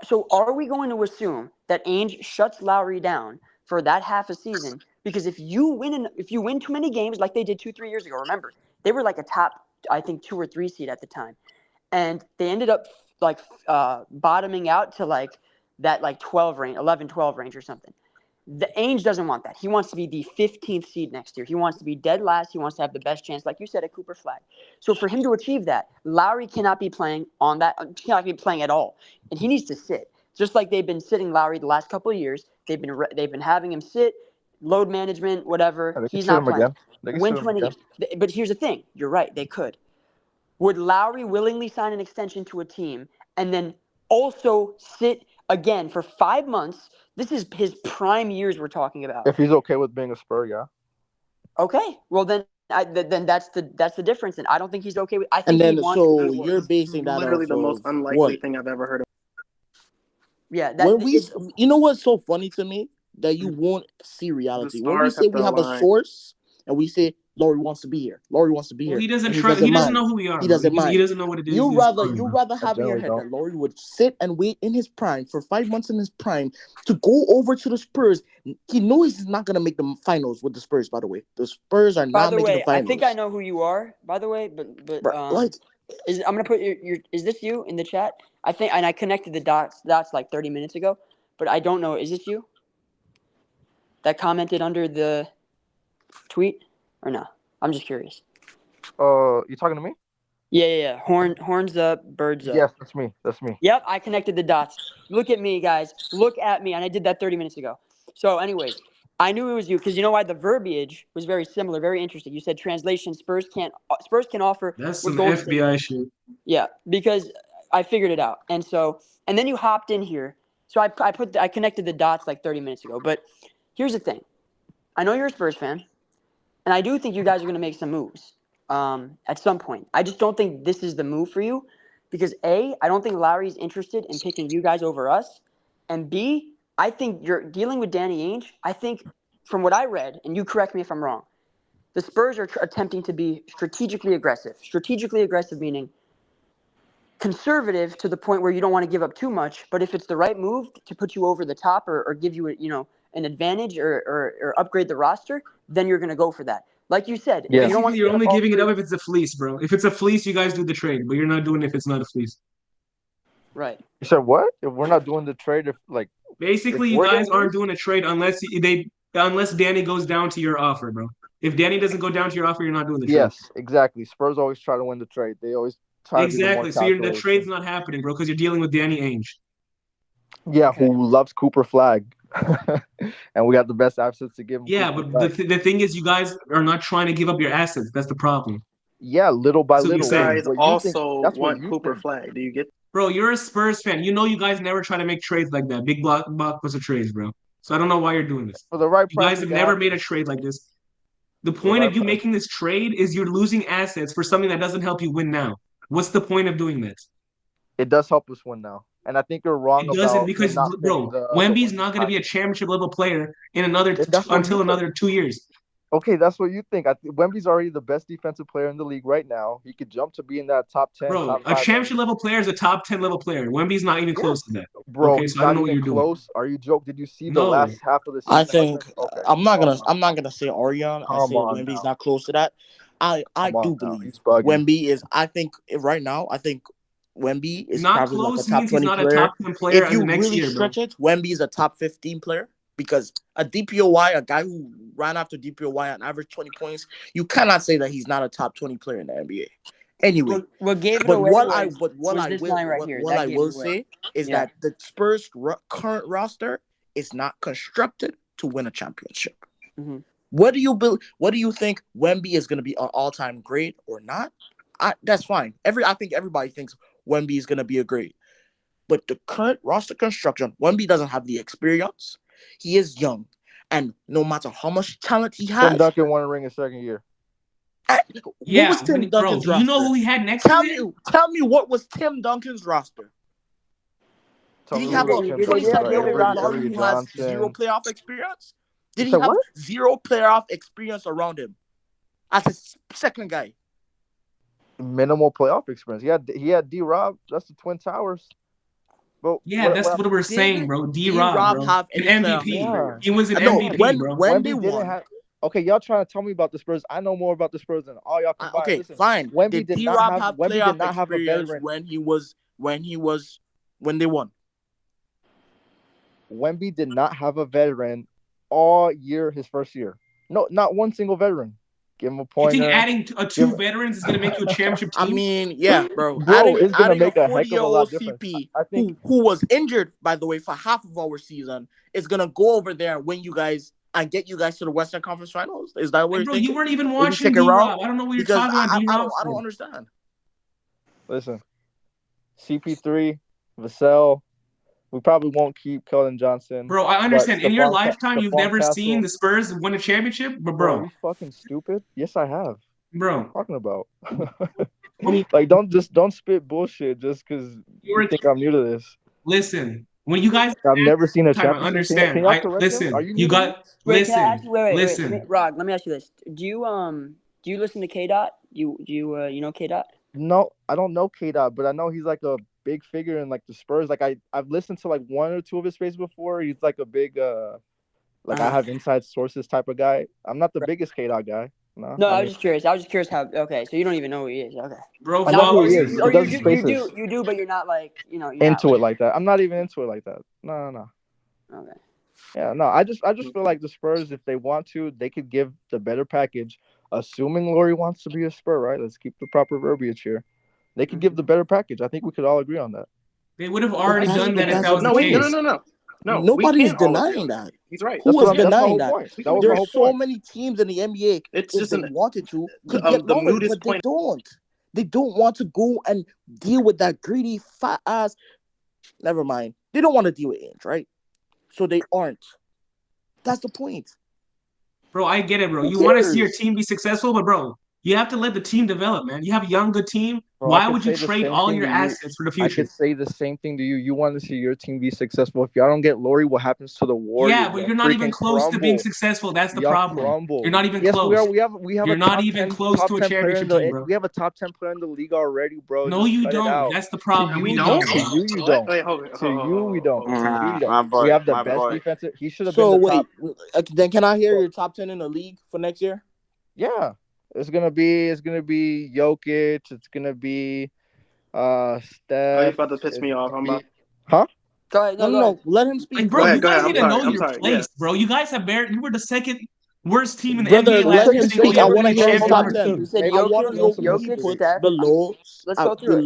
So are we going to assume that Ainge shuts Lowry down for that half a season? Because if you win too many games like they did 2-3 years ago, remember they were like a top, I think 2 or 3 seed at the time, and they ended up like bottoming out to like that like 12 range, 11, 12 range or something. The Ainge doesn't want that. He wants to be the 15th seed next year. He wants to be dead last. He wants to have the best chance, like you said, at Cooper Flagg. So for him to achieve that, Lowry cannot be playing on that. Cannot be playing at all, and he needs to sit. Just like they've been sitting Lowry the last couple of years. They've been having him sit, load management, whatever. They can He's sit not him playing. again. They can Win sit too him many again. games. But here's the thing. You're right. They could. Would Lowry willingly sign an extension to a team and then also sit again for 5 months? This is his prime years we're talking about. If he's okay with being a Spur, yeah. Okay, well then that's the difference. And I don't think he's okay with. I And think he then wants to be so a you're Warrior. basing that Literally off the most of unlikely what? thing I've ever heard of. Yeah, When you know what's so funny to me that you won't see The reality. When we stars say have we to have a align. source and we say Lauri wants to be here. Lauri wants to be Well, here. he doesn't And he trust. doesn't He doesn't mind. know who we are. He Bro. doesn't He mind. doesn't know what it is. You He's rather sorry, you bro. rather I have in your generally head don't. that Lauri would sit and wait in his prime for 5 months in his prime to go over to the Spurs. He knows he's not gonna make the finals with the Spurs. By the way, the Spurs are By not the making the way, I finals. think I know who you are. By the way, but Like, I'm gonna put your is this you in the chat? I think, and I connected the dots like 30 minutes ago, but I don't know. Is this you that commented under the tweet or no? I'm just curious. You talking to me? Yeah. Horns up, birds up. Yes, that's me. That's me. Yep, I connected the dots. Look at me, guys. Look at me, and I did that 30 minutes ago. So, anyways, I knew it was you because you know why? The verbiage was very similar, very interesting. You said translation: Spurs can offer That's what some Golden State. FBI shit. Yeah, because I figured it out, and then you hopped in here. So I connected the dots like 30 minutes ago. But here's the thing: I know you're a Spurs fan, and I do think you guys are going to make some moves at some point. I just don't think this is the move for you because A, I don't think Lowry's interested in picking you guys over us, and B, I think you're dealing with Danny Ainge. I think from what I read, and you correct me if I'm wrong, the Spurs are attempting to be strategically aggressive. Strategically aggressive meaning conservative to the point where you don't want to give up too much, but if it's the right move to put you over the top or give you an advantage or upgrade the roster, then you're going to go for that. Like you said, if you don't want Basically, to you're give up only all giving it three, up if it's a fleece, bro. If it's a fleece, you guys do the trade, but you're not doing it if it's not a fleece. right? You said what? If we're not doing the trade, if Basically, you we're guys doing aren't this, doing a trade unless Danny goes down to your offer, bro. If Danny doesn't go down to your offer, you're not doing the trade. yes, exactly. Spurs always try to win the trade. They always try to be the more Exactly. So the calculated trade's team. not happening, bro, because you're dealing with Danny Ainge. Yeah, Okay. who loves Cooper Flagg, and we got the best assets to give him. Yeah, Cooper but Flagg. the thing is, you guys are not trying to give up your assets. That's the problem. Yeah, little by That's what You you're little. saying. guys What you think? also That's what want you Cooper think. Flagg. Do you get? Bro, you're a Spurs fan. You know you guys never try to make trades like that. Big blockbuster trades, bro. So I don't know why you're doing this. For the right You price, guys we have can never have made a him. trade like this. The For the point right of you price. making this trade is you're losing assets for something that doesn't help you win now. What's the point of doing that? It does help us win now, and I think you're wrong It doesn't about him because, not fitting bro, the Wemby's Wemby not going to be a timeline. championship level player in That's what you until think. another 2 years. Okay, that's what you think. Wemby's already the best defensive player in the league right now. He could jump to be in that top 10, Bro, top a 5 range. championship level player is a top 10 level player. Wemby's not even Yeah, close to that. bro, Okay, he's so I don't not know what even you're doing. close. Are you joking? Did you see the No. last half of the I season? think Okay, I'm not come on. gonna say Orion. I Come say on Wemby's now. not close to that. I Come on do now. believe He's bugging. Wemby is. I think right now. I think Wemby is Not probably like a close top means he's 20 not a player. top 10 player If as the you next really year, bro. stretch it, Wemby is a top 15 player because a DPOY, a guy who ran after DPOY on average 20 points, you cannot say that he's not a top 20 player in the NBA. Anyway, What gave it but away what was I this will line right here. what That I gave it will away. say is Yeah. that the Spurs' current roster is not constructed to win a championship. Mhm. What do you think Wemby is going to be an all-time great or not? That's fine. I think everybody thinks Wemby is going to be a great. But the current roster construction, Wemby doesn't have the experience. He is young. And no matter how much talent he Tim has, Duncan won a ring his second year. what was Yeah, Tim bro, Duncan's do you know roster? who he had next to him? Tell me what was Tim Duncan's roster? Tell Did me he who have was a He Tim did. He did Duncan. have 27 the year only old roster. Laurie Avery who has zero Johnson. playoff experience? You Did he said have what? zero playoff experience around him as his second guy? Minimal playoff experience. He had D-Rob. That's the Twin Towers. But Yeah, that's what what we're saying, Did bro. D-Rob, D-Rob bro. have An any playoff MVP. Yeah. He was an No, MVP, bro. when they Wemby didn't won. have. Okay, y'all trying to tell me about the Spurs. I know more about the Spurs than all y'all combined. Okay, Listen, fine. Wemby Did did not D-Rob have. have Wemby did playoff not have a experience veteran. when they won? Wemby did not have a veteran all year. His first year. No, not one single veteran. Give him a You think pointer. adding Give two veterans is going to make you a championship I team? mean, yeah, bro. bro, it's gonna Adding a make a heck of a lot 40-year-old difference. CP I think. who was injured, by the way, for half of our season is gonna go over there and win you guys and get you guys to the Western Conference Finals. Is that what Hey, you're bro, you thinking? weren't even Maybe watching second round? D-Rob. I don't know what you're Because talking about D-Rob I don't for. understand. Listen, CP3, Vassell. We probably won't keep Keldon Johnson. Bro, I But understand. In your lifetime, you've Stephon never seen Castle. the Spurs win a championship? But, Bro, are bro, you fucking stupid? Yes, I have. bro. What are you talking about? I mean, Like, don't spit bullshit just because you you were, think I'm new to this. listen, when you guys I've never seen a time, I championship. Can understand. y'all correct him? Are Listen, you you new to me? got, Wait, can I ask listen, you? Wait. listen. Rog, let me ask you this. Do you listen to K Dot? You know K Dot? No, I don't know K Dot, but I know he's like a big figure in like the Spurs. Like I've listened to like one or two of his spaces before. He's like a big like I have inside sources type of guy. I'm not the biggest K Dot guy. No, No, I I was mean, just curious. I was just curious how. Okay, so you don't even know who he is. Okay. Bro I know who follows he his is. Or He does you spaces do, but you're not like you're not into like, it like that. I'm not even into it like that. No. Okay. Yeah, no. I just feel like the Spurs, if they want to, they could give the better package. Assuming Lauri wants to be a Spur, right? Let's keep the proper verbiage here. They could give the better package. I think we could all agree on that. They would have But already that's done but that if that's that the was the No, point. case. no. We Nobody's can't all agree denying on that. He's right. Who is That's my denying whole that? point. We That can was do my There's whole so point. many teams in the NBA, It's if just they an wanted to, could get the Lillard, mood is but they point. don't. They don't want to go and deal with that greedy fat ass. Never mind. They don't want to deal with Ainge, right? So they aren't. That's the point. Bro, I get it, bro. Who You want to see your cares? team be successful, but bro, you have to let the team develop, man. You have a young, good team. Bro, I Why could would you say the trade same all thing your to you. assets for the I future? could say the same thing to you. You want to see your team be successful. If y'all don't get Lauri, what happens to the Warriors? Yeah, but Y'all you're not even freaking close to being crumble. successful. That's the Y'all problem. crumble. You're not even Yes, we are. close. We have You're a not top even 10 close to a player in championship the team, bro. we have a top 10 player in the league already, bro. No, Just you cut it don't. out. That's the To problem. We you, You no. don't. don't. To you, you What? don't. Wait, hold To you, we don't. on. To you, you don't. My boy, We have the my best boy. defensive. He should have been So the wait, top. then can I hear your top 10 in the league for next year? Yeah, it's gonna be Jokic. It's gonna be Oh, he's Steph. about to piss It's me off. gonna I'm be about. huh? Go ahead. No, go ahead. No. Let him speak. Like, Go bro, you ahead. guys I'm need to sorry. know your Yeah. place, bro. You guys have barely. You were the second worst team in the Brother, NBA last let year, him saying, "Oh speak. yeah, I we're want gonna to be hear his Hold top on. champions." 10. He said Maybe I we want can to throw know some who he Jokic, puts history. Steph. below Let's go through it.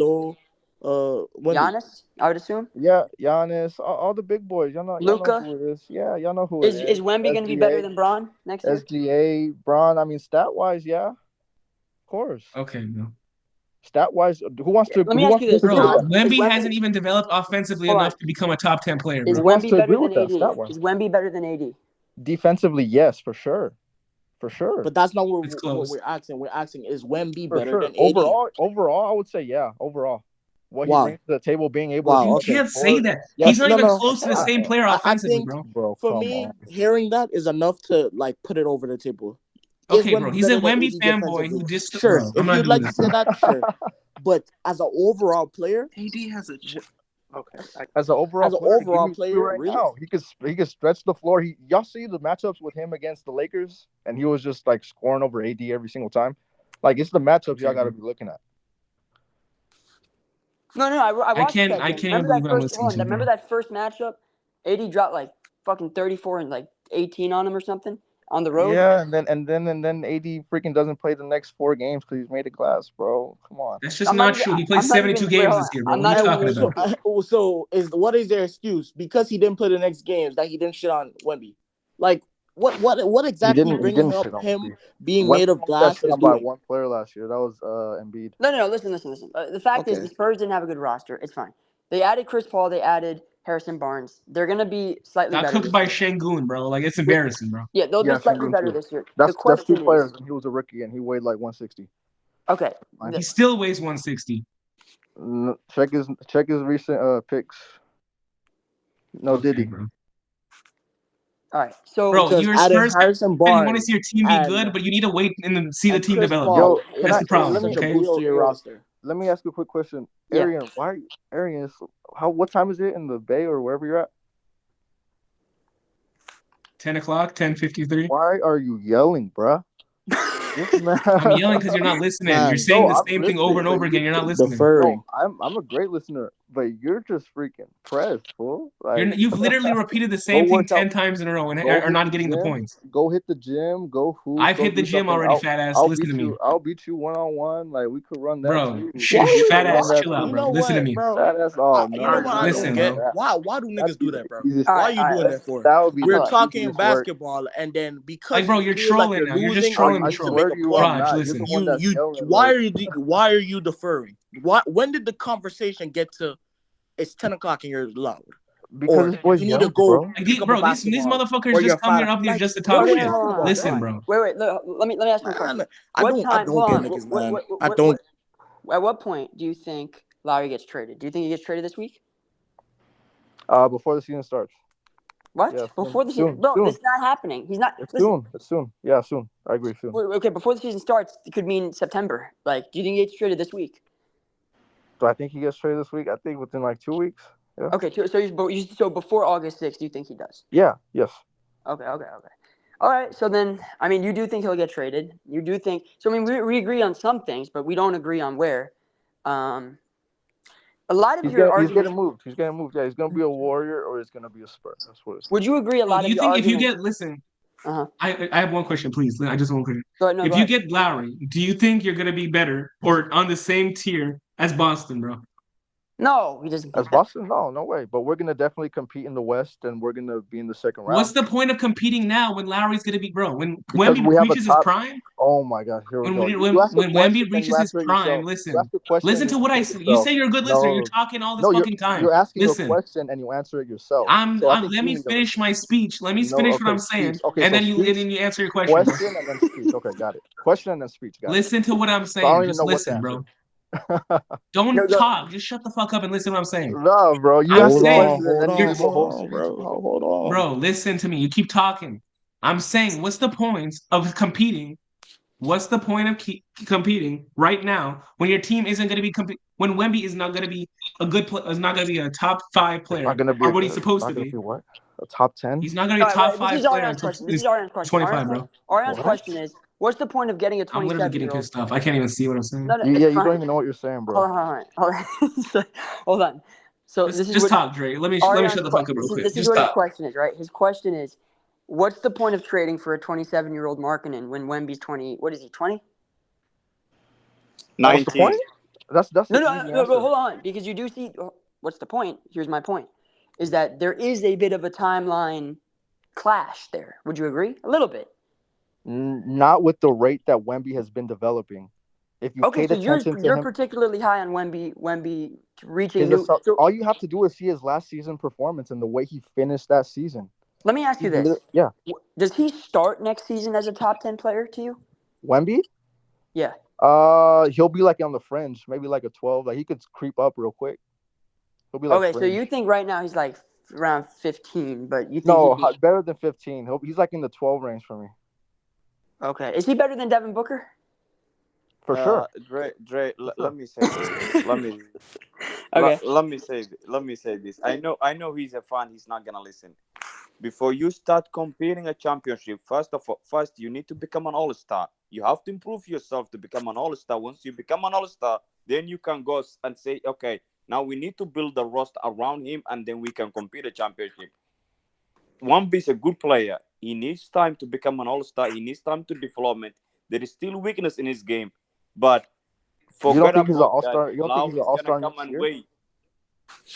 Wemby. Giannis, I would assume. Yeah, Giannis, all the big boys. Y'all know Luka. who it is. Yeah, y'all know who it Is is. Wemby going to be better than Braun next year? SGA, Braun. I mean, stat wise, yeah, of course. Okay, bro. Stat wise, Let me ask you this. disagree with Bro, that? Is Wemby Wemby? hasn't even developed offensively Hold enough on. to become a top 10 player, Is bro. Who wants Wemby to agree better with than that AD? stat wise? Is Wemby better than AD? Defensively, yes, for sure, for sure, But that's not It's what close. we're asking. We're asking, is Wemby for better sure. than AD? Overall, I would say yeah. Overall, what he Wow. brings to the table, being able to Wow. You stretch the Okay. can't say floor. that. He's Yes, not No, even no. close to the same player I offensively, think bro. bro, for come me, on. hearing that is enough to like put it over the table. Is Okay, bro. Wemby He's a better than Wemby AD fanboy defensively? who just, Sure. bro. I'm If not you'd doing like to that, say bro. that, sure. But as an overall player, AD has a. Okay. As an overall as an player, give overall me two player, right really? now. He could stretch the floor. Y'all see the matchups with him against the Lakers, and he was just like scoring over AD every single time. Like it's the matchups y'all got to be looking at. No, I watched that I game. can't even believe what I'm listening to, Remember bro. that first matchup? AD dropped like fucking 34 and like 18 on him or something on the road. Yeah, and then AD freaking doesn't play the next 4 games because he's made of glass, bro. Come on. That's just I'm not not even. true. He played I'm not 72 even. Wait, games hold this on. year, bro. I'm What are not you even. talking about? So is what is their excuse? Because he didn't play the next games that he didn't shit on Wemby. Like what exactly He bringing didn't up shit on him Wemby. being Wemby made of only got glass shit is on by doing? one player last year. That was Embiid. No. Listen. The fact is, Okay. the Spurs didn't have a good roster. It's fine. They added Chris Paul. They added Harrison Barnes. They're gonna be slightly Got better cooked this by year. Shengun, bro. Like, it's embarrassing, bro. Yeah, they'll be Yeah, slightly Sengun better too. this year. The That's two question players, is, and he was a rookie, and he weighed like 160. okay, He still weighs 160. Check his recent picks. No, did Okay, he? bro. all right. So Bro, Because you're a adding Spurs Harrison fan. You want to see Barnes your team be and good, but you need to wait and see the team Chris develop, bro. Paul Can That's I the is problem, such a okay? boost to your roster. Let me ask you a quick question, Yeah. Arian. Arian? What time is it in the Bay or wherever you're at? 10 o'clock, 10:53. Why are you yelling, bruh? This man. I'm yelling because you're not listening. You're Man, saying No, the I'm same thing over listening, and but over again. You're not you listening. deferring. no, I'm a great listener, but you're just freaking pressed, fool. Like You've literally repeated the go same thing work out, 10 times in a row and go are hit the not getting the gym, points. go hit the gym, go hoop, I've go hit the do gym something. already, fat ass. I'll Listen to beat me. you. I'll beat you 1-on-1. Like we could run that Bro, too. Why fat Run ass, that chill out, you too. bro. know Listen to what, me. bro? Fat ass. Oh You know no, what you're I not don't Listen, doing get? bro. that. Why do That'd niggas be do the that, bro? easiest. all Why right, are you doing that for? That would be We're the talking easiest work. basketball, and then Like, because bro, you you're feel like trolling you're now. You're just losing or trolling you the I need to troll. make swear a to you, I'm point, Raj, not. You're the listen. one that's you yelling. why are you deferring? When did the conversation get to it's 10 o'clock and you're loud? Because Or this boy's you need to young, go bro. Like, pick up a these basketball motherfuckers or you're just come fat. here up here Like, just to what talk are we okay, shit. talking hold about, on, Listen, man? bro. Wait. Look, let me ask you a question. Man, I What don't time? Hold get on. niggas, man. I What, don't. at what point do you think Lauri gets traded? Do you think he gets traded this week? Before the season starts. What? Yeah, Before the season? soon, Bro, soon. this is not happening. He's not. It's Listen, soon. It's soon. Yeah, soon. I agree. Soon. okay, before the season starts, it could mean September. Like, do you think he gets traded this week? Do I think he gets traded this week? I think within like 2 weeks. Yeah. Okay, so before August 6th, do you think he does? Yeah. Yes. Okay. All right, so then, I mean, you do think he'll get traded. You do think so. I mean, we agree on some things, but we don't agree on where. A lot of He's your getting. He's arguments. getting moved. He's getting moved. Yeah. He's gonna be a Warrior or he's gonna be a Spur. That's what it's. Would you agree? A Bro, lot do of you your think if you arguments. get listen? Uh-huh. I have one question, please. I just want one question. Go ahead. No, If go you ahead. get Lowry, do you think you're gonna be better or on the same tier as Boston, bro? No, he doesn't As get that. Boston, no way. But we're gonna definitely compete in the West, and we're gonna be in the second What's round the point of competing now when Lowry's gonna be bro? When because we Wemby have a reaches his top. prime, Oh my God, here we when go. when You ask a when question, Wemby then you reaches his answer it prime, yourself. You ask listen, a question and listen you to what I answer it say. You yourself. say you're a good listener. You're No, talking all this no, fucking time. you're asking a Listen, question and you answer it yourself. So I think let you me need to finish listen. my speech. Let me No, finish what okay, I'm speech. saying, Okay, and so then speech, you answer your question, bro. question, and then speech. Okay, got it. Question and then speech. Got it. Listen to what I'm So I don't saying. even Just know what to listen, answer. bro. Don't talk. Just shut the fuck up and listen to what I'm saying. No, bro, you I'm ask Hold a on, saying question and hold then you you're on, give a hold whole on, speech. bro. Hold on. bro, listen to me. You keep talking. I'm saying, what's the point of competing? What's the point of competing right now when your team isn't going to be when Wemby is not going to be a is not going to be a top 5 It's not player gonna be or a what he's good. It's supposed not to gonna be? be what a top 10. He's not going to All be a right, top wait, this 5 is player Ariana's until question. This he's is Ariana's question. 25, bro. Ariana's What? question is, what's the point of getting a I'm literally getting 27-year-old? pissed off. I can't even see what I'm saying. No, Yeah, it's you don't fine. even know what you're saying, bro. Hold on. Hold on. So this is Just what talk, Dre. Let me Ariana's shut the fuck up real this is quick. this is Just what his talk. question is, right? His question is, what's the point of trading for a 27-year-old Markkanen when Wemby's 20? What is he, 20? What's the 19. point? That's the easy answer. Hold on, because you do see. What's the point? Here's my point: is that there is a bit of a timeline clash there. Would you agree? A little bit. Not with the rate that Wemby has been developing. If you Okay, paid so attention to you're him, particularly high on Wemby reaching new. So all you have to do is see his last season performance and the way he finished that season. let me ask you this: Yeah, does he start next season as a top 10 player to you? Wemby. Yeah. He'll be like on the fringe, maybe like a 12. Like he could creep up real quick. He'll be like Okay, so fringe. you think right now he's like around 15, but you think No, he'd be better than 15. He's like in the 12 range for me, okay? Is he better than Devin Booker? for sure. Dre, For let sure. me say this. Okay. Let me say this. I know he's a fan. He's not gonna listen. Before you start competing a championship, first you need to become an all-star. You have to improve yourself to become an all-star. Once you become an all-star, then you can go and say, okay, now we need to build the roster around him, and then we can compete a championship. One is a good player. He needs time to become an all-star. He needs time to development. There is still weakness in his game, but You don't forget think he's an about all that. star? You don't think he's an Lowry is all gonna star come next and year? wait.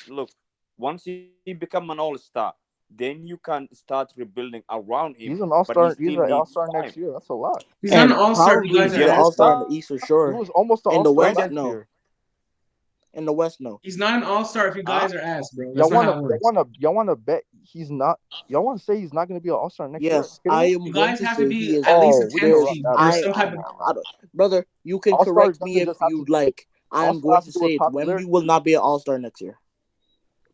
Look, once he become an all-star, then you can start rebuilding around him. He's an all But he star. He's still an all needs star time. next year. That's a lot. He's not an And all-star if you probably guys be are an Yes, all asking. star in but the East for He sure. was almost an In all the star West, last no. year. In the West, no. He's not an all-star if you huh? guys are asked, bro. Y'all That's not wanna how it works. y'all wanna bet he's not. Y'all wanna say he's not gonna be an all star next year? Are Yes, you kidding I me? am You going guys to have to say he be is. at least a Oh, we 10 can There's run seed that or back. I, some I, type of. I don't, brother. You can All star correct me doesn't if just have to. you'd like. I All am star going has to to do with say it. Wemby popularity. will not be an all star next year.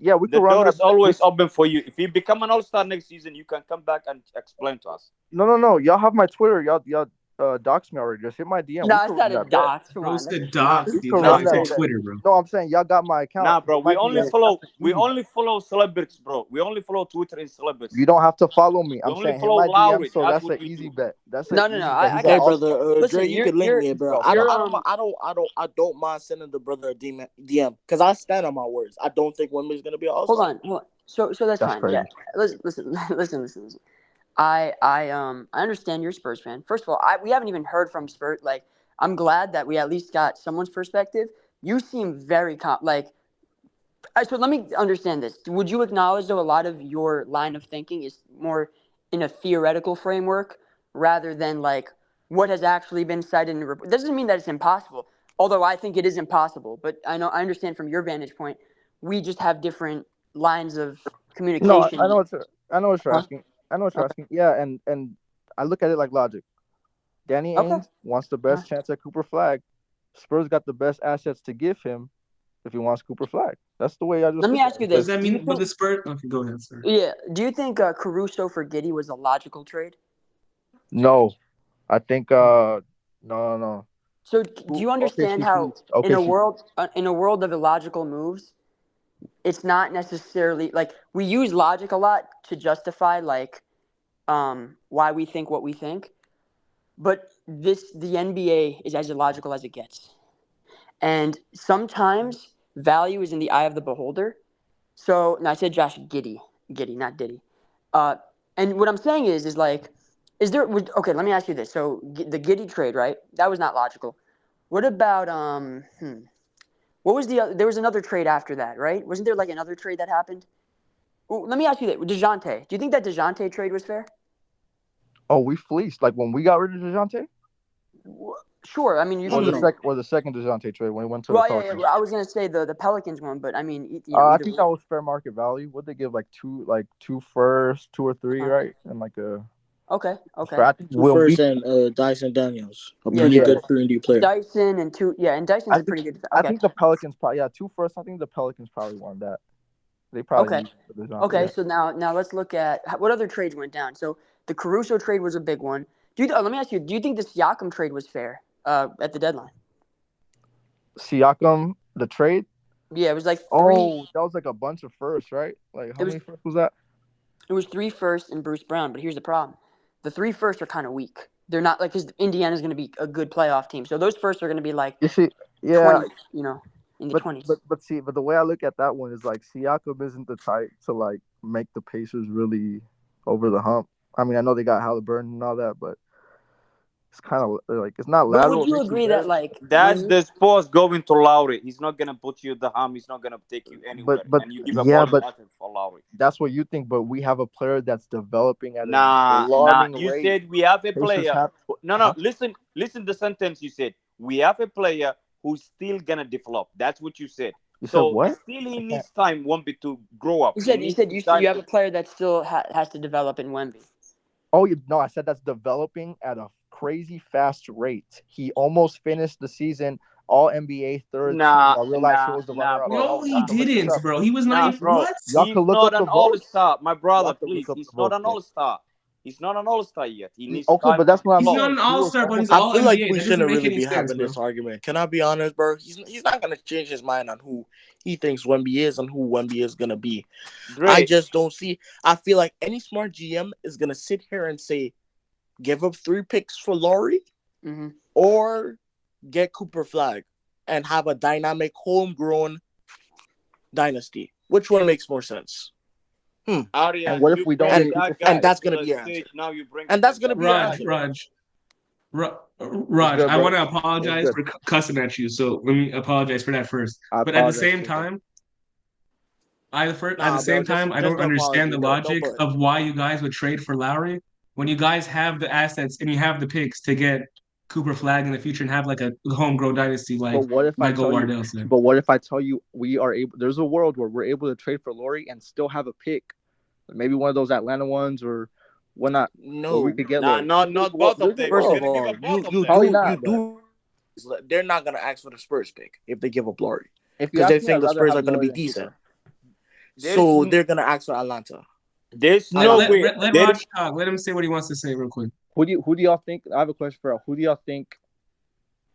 Yeah, we The could run door that is back. always open for you. If you become an all-star next season, you can come back and explain to us. No. Y'all have my Twitter. Y'all dox me already. Just hit my DM. We No, could it's run not a that bet. dox. Come Bro on, said that's docs, We dude. could He thought run you that said bet. Twitter, bro. No, I'm saying y'all got my account. Nah, bro. Hit my DM. That's an We easy only follow celebrities, bro. We only follow Twitter and celebrities. You don't have to follow me. We I'm only saying hit follow my DM. Lowry. So That's that's what an we easy do. bet. That's an no. easy bet. He's an I Hey, all got brother, star. Dre, listen. you can link me, bro. I You're I don't mind sending the brother a DM because I stand on my words. I don't think Wemby's gonna be an all hold star. on, hold on. So that's That's fine. Yeah. crazy. Listen. I understand you're a Spurs fan. First of all, we haven't even heard from Spurs. Like, I'm glad that we at least got someone's perspective. You seem very so let me understand this. Would you acknowledge though a lot of your line of thinking is more in a theoretical framework rather than like what has actually been cited in the report? Doesn't mean that it's impossible. Although I think it is impossible, but I understand from your vantage point, we just have different lines of No, communication. I know what you're Huh? asking. I know what you're Okay. asking. Yeah, and I look at it like logic. Danny Okay. Ainge wants the best chance at Cooper Flagg. Spurs got the best assets to give him. if he wants Cooper Flagg. That's the way I just Let me look at ask you it. Does this: that Do you mean? But think? the Spurs. Okay, go ahead, sir. Yeah. Do you think Caruso for Giddy was a logical trade? No, I think no. So do you understand OKC, how please. OKC, please. in a world of illogical moves, it's not necessarily like we use logic a lot to justify like why we think what we think, but the NBA is as illogical as it gets, and sometimes value is in the eye of the beholder. So, and I said Josh Giddy, not Diddy. Uh, and what I'm saying is like, okay? Let me ask you this. So the Giddy trade, right? That was not logical. What about What was there was another trade after that, right? Wasn't there like another trade that happened? Well, let me ask you that. DeJounte. Do you think that DeJounte trade was fair? Oh, we fleeced. Like when we got rid of Dejounte, Sure. I mean, you No, or can. no, the no. second Dejounte trade when he went to the Well, yeah, Pelicans. yeah. I was gonna say the Pelicans one, but I mean, I either think way. that was fair market value. Would they give like two first, two or three, Uh, right? And like a okay, okay. for I think Two when we first and Dyson Daniels, a Yeah, pretty yeah, good 3-and-D player. Dyson and two. Yeah, and Dyson's I a think pretty good. I Okay, think the Pelicans probably two first. I think the Pelicans probably won that. They probably okay, used it for Dejounte. okay. Yeah. So now let's look at what other trades went down. So the Caruso trade was a big one. Let me ask you: Do you think the Siakam trade was fair at the deadline? Siakam, the trade. Yeah, it was like three. Oh, that was like a bunch of firsts, right? Like It how was many firsts was that? It was three firsts and Bruce Brown, but here's the problem: the three firsts are kind of weak. They're not like because Indiana's going to be a good playoff team, so those firsts are going to be like You see, yeah, 20, in the but 20s. but the way I look at that one is like Siakam isn't the type to like make the Pacers really over the hump. I mean, I know they got Halliburton and all that, but it's kind of like it's not But would lateral. It you makes you agree that better, like That's the Spurs going to Lauri. He's not gonna put you the harm. He's not gonna take you anywhere, but and you give up yeah, all your but assets for Lauri. that's what you think. But we have a player that's developing at an Nah. alarming You rate. said we have a Pacers player. have, No. huh? Listen. The sentence you said. We have a player who's still gonna develop. That's what you said. You said So what? still, he I can't. needs time, Wemby, to grow up. you He said you needs said his you time you have to. a player that still has to develop in Wemby. Oh, no, I said that's developing at a crazy fast rate. He almost finished the season all NBA third team. I realized he was the runner up. No, Bro. he Y'all can look this didn't, up. bro. He was not Nah, even bro. what? Y'all He's can look not up the an all votes. star, my brother. Y'all can Please, look up the he's not votes, an bro. all star. He's not an all star yet. He needs Okay, time but to that's what I'm He's not develop. saying. an He all was star, but he's almost. I all feel like NBA. we That doesn't shouldn't make really any be sense, having bro. this argument. Can I be honest, bro? He's not gonna change his mind on who he thinks Wemby is and who Wemby is gonna be. I Great. just don't see. I feel like any smart GM is gonna sit here and say, give up 3 picks for Laurie Mm-hmm. or get Cooper Flagg and have a dynamic homegrown dynasty. Which one makes more sense? And Arian, what if you we don't bring get And Cooper that and guy Flag? that's into gonna the be your answer. stage. Now you bring And it to that's gonna be your Raj, answer. Dejounte. Raj, What's Raj. good, I bro? want to What's apologize good? for cussing at you. So let me apologize for that first. I But at the apologize same too, bro. time, at the Nah, bro, same time, I just don't the understand apology. the Don't logic put. of why you guys would trade for Lowry when you guys have the assets and you have the picks to get Cooper Flag in the future and have like a homegrown dynasty, like But what if I Michael tell you? Wardell said. But what if I tell you we are able? There's a world where we're able to trade for Laurie and still have a pick, maybe one of those Atlanta ones or whatnot, where we No. could get Nah, Laurie. not both of There's a them. First He's of world. gonna give all, up both of them. Probably you not, but do. They're not gonna ask for the Spurs pick if they give up Laurie if you because they ask me, I'd think the rather Spurs have are gonna Laurie be than decent. Cooper. There's So they're gonna ask for Atlanta. there's I no got way. Let There Raj talk. Let him say what he wants to say real quick. Who do y'all think? I have a question for y'all. Who do y'all think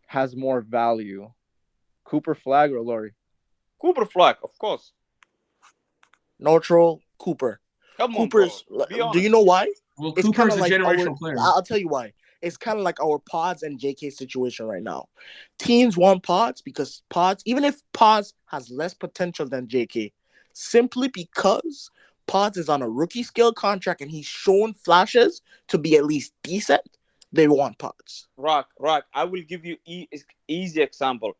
has more value, Cooper Flag or Laurie? Cooper Flag, of course. Neutral Cooper. Come on, bro. Cooper's. Be Do you honest. know why? Well, It's Cooper kind is of a like our. generational player. I'll tell you why. It's kind of like our Pods and JK situation right now. Teams want Pods because Pods, even if Pods has less potential than JK, simply because Pods is on a rookie scale contract and he's shown flashes to be at least decent, they want Pods. Rock. I will give you easy example.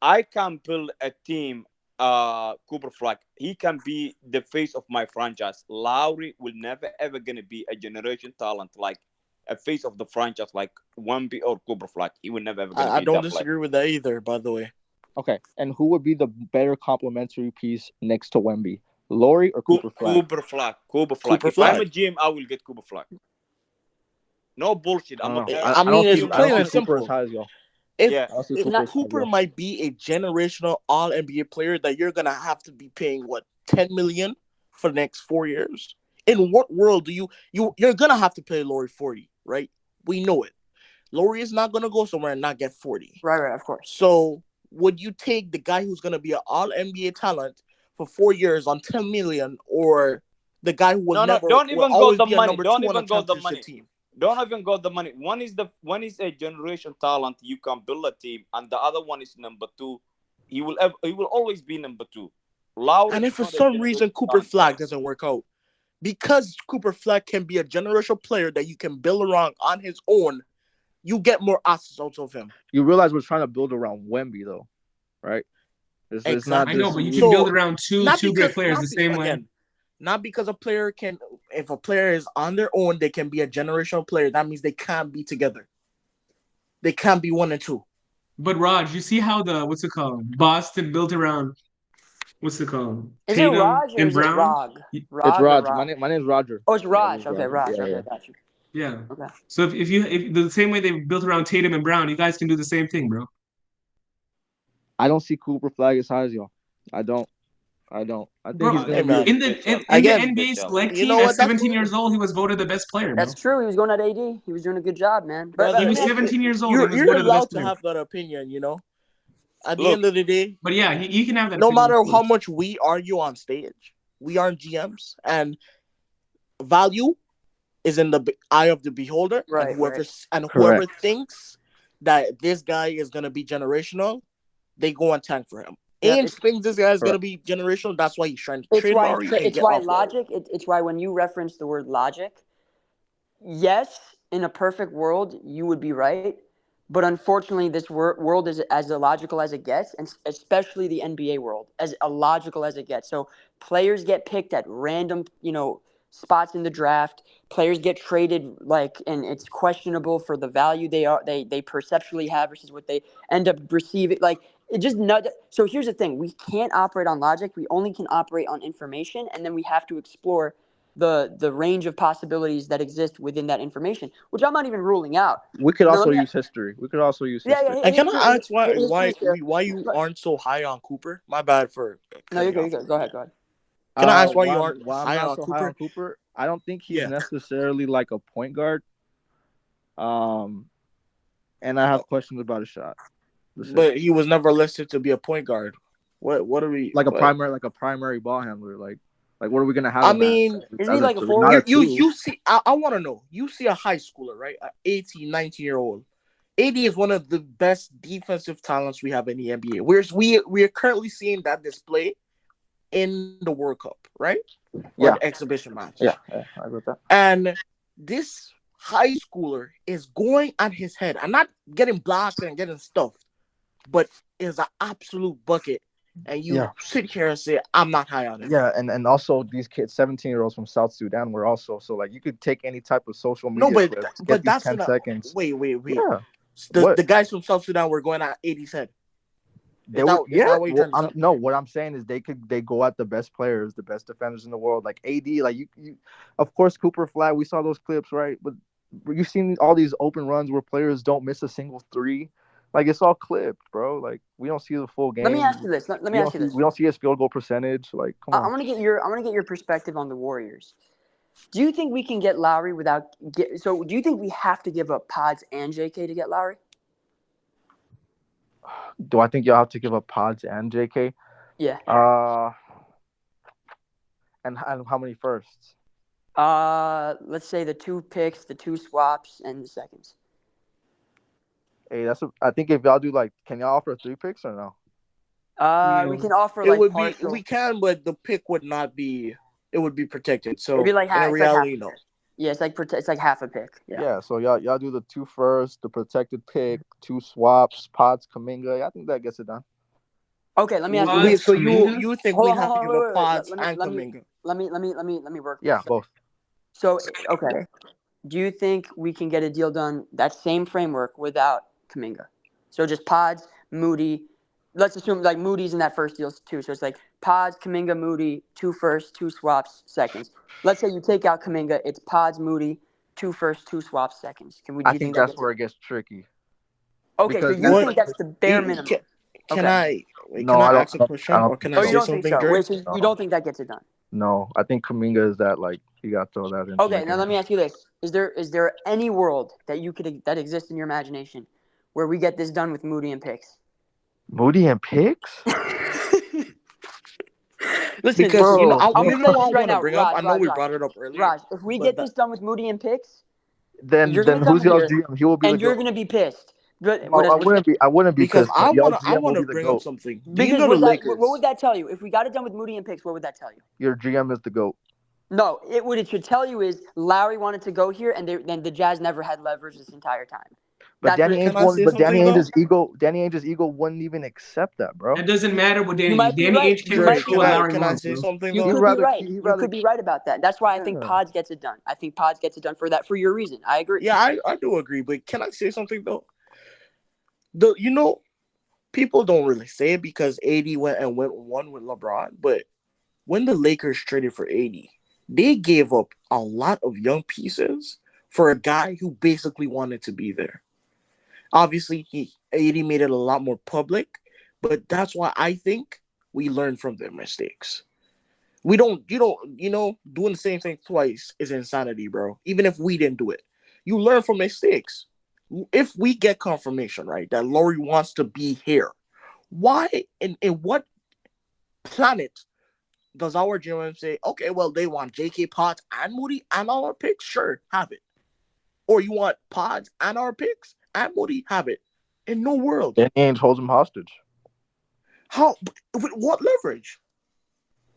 I can build a team. Cooper Flag. He can be the face of my franchise. Lowry will never ever gonna be a generation talent like a face of the franchise like Wemby or Cooper Flag. He will never ever gonna I be don't that player. disagree with that either, by the way. Okay, and who would be the better complementary piece next to Wemby, Laurie or Cooper Flag? Cooper Flag. Cooper If I'm a Flag. GM, I will get Cooper Flag. No bullshit. I I'm don't a know. player. I I mean, don't it's see. I don't plain Human. see and Cooper as simple. high as y'all. if Yeah. I'll see if Cooper. Cooper might be a generational All NBA player that you're gonna have to be paying what 10 million for the next 4 years. In what world do you're gonna have to pay Lauri 40, right? We know it. Lauri is not gonna go somewhere and not get 40. Right, of course. So would you take the guy who's gonna be an All NBA talent for 4 years on 10 million, or the guy who will No, never don't will even go always the be a money. number Don't two on a even go the championship money. team? Don't even go the money. One is a generation talent. You can build a team, and the other one is number two. He will always be number two. Lowry And is if for not a some reason generation Cooper talent. Flagg doesn't work out, because Cooper Flagg can be a generational player that you can build around on his own, you get more assets out of him. You realize we're trying to build around Wemby though, right? It's not I Exactly. know, just but you can build So around not two great because players the same way. not because a player can, if a player is on their own, they can be a generational player. That means they can't be together. They can't be one and two. But Raj, you see how the what's it called? Boston built around what's it called? Is it Tatum Raj or and is it Brown. Rog? it's Rog or Raj. Rog? My name's Roger. Oh, it's Raj. It's Okay, Roger. Raj. Yeah, Okay, yeah. got you. Yeah. Okay. So if the same way they built around Tatum and Brown, you guys can do the same thing, bro. I don't see Cooper Flag as high as y'all. I don't. I think he's Bro, Hey gonna be. man, in the in, in the again, NBA select you team know at what? That's 17 years old, he was voted the best player, bro. That's true. He was going at AD. He was doing a good job, man. But brother. He let was me ask you 17 this. years old and was You're voted the best allowed to player. have that opinion. You know, at the Look, end of the day, But yeah, you can have that no opinion, matter of how course. much we argue on stage, we aren't GMs, and value is in the eye of the beholder. Right. And whoever Correct. thinks that this guy is gonna be generational, they go and tank for him. Yep. Ainge thinks this guy is gonna Correct. be generational. That's why he's trying to It's trade why Laurie and it's get why off Laurie. logic. It's why when you reference the word logic, yes, in a perfect world, you would be right. But unfortunately, this world is as illogical as it gets, and especially the NBA world, as illogical as it gets. So players get picked at random, spots in the draft. Players get traded and it's questionable for the value they perceptually have versus what they end up receiving. Like it just not. So here's the thing: we can't operate on logic. We only can operate on information, and then we have to explore the range of possibilities that exist within that information, which I'm not even ruling out. We could Now, also use history. We could also use yeah, history. And can history, I ask history is fair. why you aren't so high on Cooper? My bad for No, you're cutting good. off. You're good. Go ahead. Go ahead. Can I ask why you aren't Why I'm high not on so high on Cooper? Cooper? I don't think he's Yeah. necessarily like a point guard. And I have questions about his shot. But he was never listed to be a point guard. What are we? Like a What? primary ball handler. Like what are we gonna have I him as? mean, Isn't As he like a not a forward? two. you see. I want to know. You see a high schooler, right? An 18, 19-year-old. AD is one of the best defensive talents we have in the NBA. We are currently seeing that display in the World Cup, right? Or Yeah. the exhibition match. Yeah, I agree with that. And this high schooler is going at his head and not getting blocked and getting stuffed, but is an absolute bucket. And you Yeah. sit here and say, I'm not high on him. Yeah, and also these kids, 17-year-olds from South Sudan, were also so like you could take any type of social media No, but clip, but get these that's 10 seconds. wait. Yeah. The What? the guys from South Sudan were going at 80's head. They Is were, that what you're trying to say? no, what I'm saying is they go at the best players, the best defenders in the world, like AD, like you of course Cooper Flag, we saw those clips, right? But you've seen all these open runs where players don't miss a single three. Like it's all clipped, bro. Like we don't see the full game. Let me ask you this. Let me ask you this. We don't see his field goal percentage. Like, come I on. want to get your perspective on the Warriors. Do you think we can get Lowry so do you think we have to give up Pods and JK to get Lowry? Do I think y'all have to give up Pods and JK? Yeah. And how many firsts? Let's say the 2 picks, the 2 swaps, and the seconds. Hey, I think if y'all do can y'all offer 3 picks or no? We can offer It would partial. we can, but the pick would not be. It would be protected. So It'd be like in reality, no. Yeah, it's like half a pick. Yeah, so y'all do the 2 firsts, the protected pick, 2 swaps, Pods, Kaminga. I think that gets it done. Okay, let me ask you this. So Kaminga? you think Hold we'd on, have to give up Pods and let Kaminga? me work. Yeah, this. both. So okay, do you think we can get a deal done that same framework without Kaminga? So just Pods, Moody. Let's assume Moody's in that first deal too. So it's like Pods, Kaminga, Moody, 2 firsts, 2 swaps, seconds. Let's say you take out Kaminga, it's Pods, Moody, 2 firsts, 2 swaps, seconds. Do I you think that that's gets where it gets tricky. Okay, so because you What? think that's the bare minimum? Can Okay. no, I I ask a don't. I question don't or think can Oh, I you so. say don't think something, so? Dre? Wait, so you don't think that gets it done? No, I think Kaminga is that like he got thrown that into the Okay, now game. let me ask you this: Is there any world that exists in your imagination where we get this done with Moody and Picks? Moody and picks, Listen, Because listen. bro. I'm you gonna know say what this I right want to now, bring up. I know we Raj. brought it up earlier, Raj, if we but get this done with Moody and Picks, Then you're gonna come who's y'all's here GM? He will be the and you're goat. gonna be pissed. But No, I wouldn't be. I wouldn't be because pissed. But y'all's I GM will wanna be the bring up goat. something. Do you because know the what Lakers? would that tell you? If we got it done with Moody and Picks, what would that tell you? Your GM is the goat. No, what it should tell you is Lowry wanted to go here, and then the Jazz never had leverage this entire time. But That's what Danny it Ainge Can should I tell won't. say you. But Danny something though? Ainge's ego. Danny Ainge's ego wouldn't even accept that, bro. It doesn't matter what You Danny. might be Danny right. Ainge You can Dre, might be control what right. Lowry can I wants, say bro. something You though? could be right. You could be right about that. That's why I think Yeah. Pods gets it done. I think Pods gets it done for your reason. I agree. Yeah, I do agree, but can I say something though? People don't really say it because AD went one with LeBron, but when the Lakers traded for AD, they gave up a lot of young pieces for a guy who basically wanted to be there. Obviously, AD made it a lot more public, but that's why I think we learn from their mistakes. We don't, doing the same thing twice is insanity, bro. Even if we didn't do it, you learn from mistakes. If we get confirmation, right, that Lauri wants to be here, why in what planet does our GM say, okay, well, they want JK Potts and Moody and our picks? Sure, have it. Or you want Pods and our picks and Moody? Have it. In no world. Danny Ainge holds him hostage. How? With what leverage?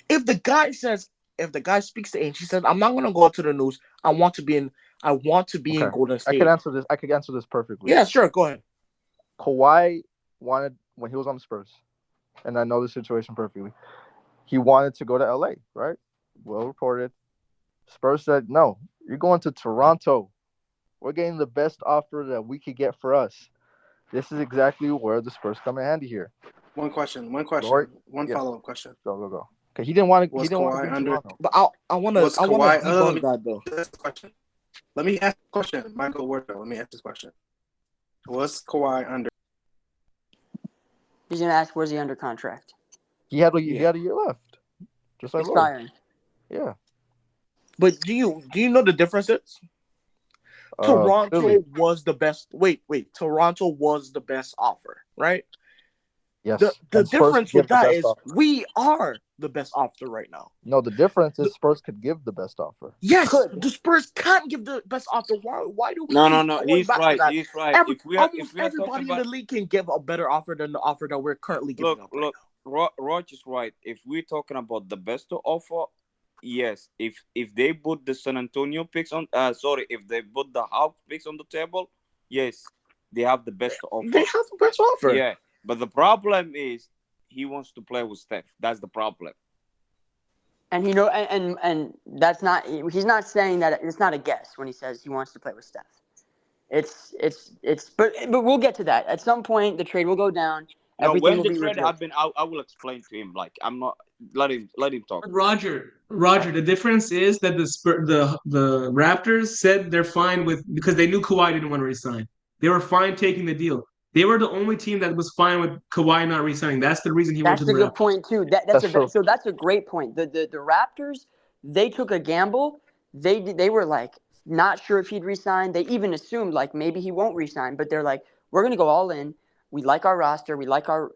If the guy speaks to Ainge, he says, I'm not going to go to the news. I want to be in Okay, Golden I could State. answer this. I could answer this perfectly. Yeah, sure, go ahead. Kawhi wanted when he was on the Spurs, and I know the situation perfectly. He wanted to go to LA, right? Well reported. Spurs said, no, you're going to Toronto. We're getting the best offer that we could get for us. This is exactly where the Spurs come in handy here. One question. Lord, One yes, follow up question. go. Okay, he didn't want to. He Was didn't want to be Kawhi in under? Toronto. But I want Was to Kawhi? Let debunk me that though. ask this question. Let me ask a question. Michael Wardo. Let me ask this question. Was Kawhi under? He's gonna ask, where's he under contract? He had a year left, just like Lord. Expiring. Yeah. But do you know the differences? Toronto Clearly. was the best. Wait. Toronto was the best offer, right? Yes. The And Spurs difference could give with the that best is offer. we are the best offer right now. No, the difference is Spurs could give the best offer. Yes, Could. the Spurs can't give the best offer. Why do we No, keep no, no. going He's back to right. that? He's right. Almost if we are talking everybody in about the league can give a better offer than the offer that we're currently giving up right now. Roach is right. If we're talking about the best to offer, yes. If they put the San Antonio picks on, if they put the Hawks picks on the table, yes, they have the best to offer. They have the best offer. Yeah, but the problem is he wants to play with Steph. That's the problem. And and that's not. He's not saying that. It's not a guess when he says he wants to play with Steph. But we'll get to that. At some point, the trade will go down. No, Everything when will the be trade revealed. happened, I will explain to him. Like I'm not let him talk. But Roger, the difference is that the Raptors said they're fine with because they knew Kawhi didn't want to resign. They were fine taking the deal. They were the only team that was fine with Kawhi not resigning. That's the reason he went to That's the a good Raptors. point too. That's true. So that's a great point. The Raptors, they took a gamble. They were like not sure if he'd resign. They even assumed like maybe he won't resign. But they're like, we're gonna go all in. We like our roster. We like our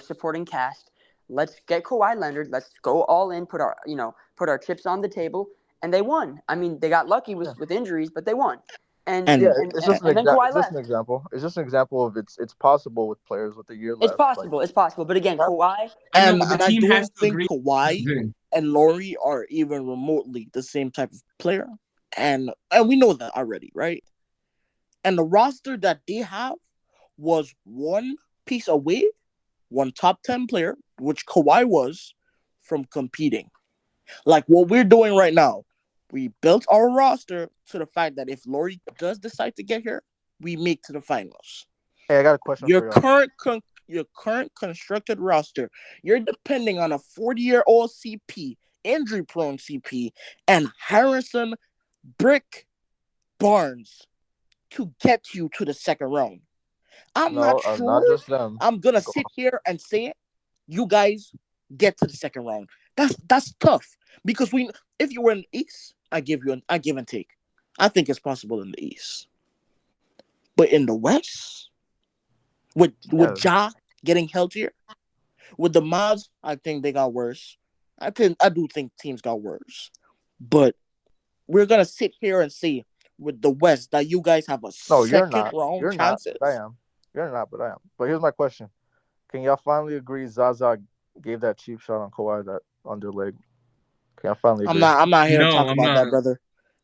supporting cast. Let's get Kawhi Leonard. Let's go all in. Put our chips on the table. And they won. I mean, they got lucky with injuries, but they won. And And Yeah, and, it's and, just an and then example. Kawhi It's just left. an example. It's just an example of it's possible with players with a year It's left. possible. It's possible. But again, Kawhi. I know, and but the and I team has don't to think agree. Kawhi and Laurie are even remotely the same type of player. And we know that already, right? And the roster that they have was one piece away, one top 10 player, which Kawhi was, from competing. Like what we're doing right now. We built our roster to the fact that if Laurie does decide to get here, we make to the finals. Hey, I got a question Your for y'all. current constructed roster, you're depending on a 40-year-old CP, injury-prone CP, and Harrison Brick Barnes to get you to the second round. I'm not No, not sure. just them. I'm gonna Go sit here and say you guys get to the second round. That's tough because if you were in the East, I give and take. I think it's possible in the East, but in the West, with Yeah. Ja getting healthier, with the mods, I think they got worse. I do think teams got worse, but we're gonna sit here and see with the West that you guys have a No, you're second not. round You're not, but I chances. am. You're not, but I am. But here's my question: can y'all finally agree Zaza gave that cheap shot on Kawhi that under leg? Can y'all finally agree? I'm not here to No, talk I'm about that, not. brother.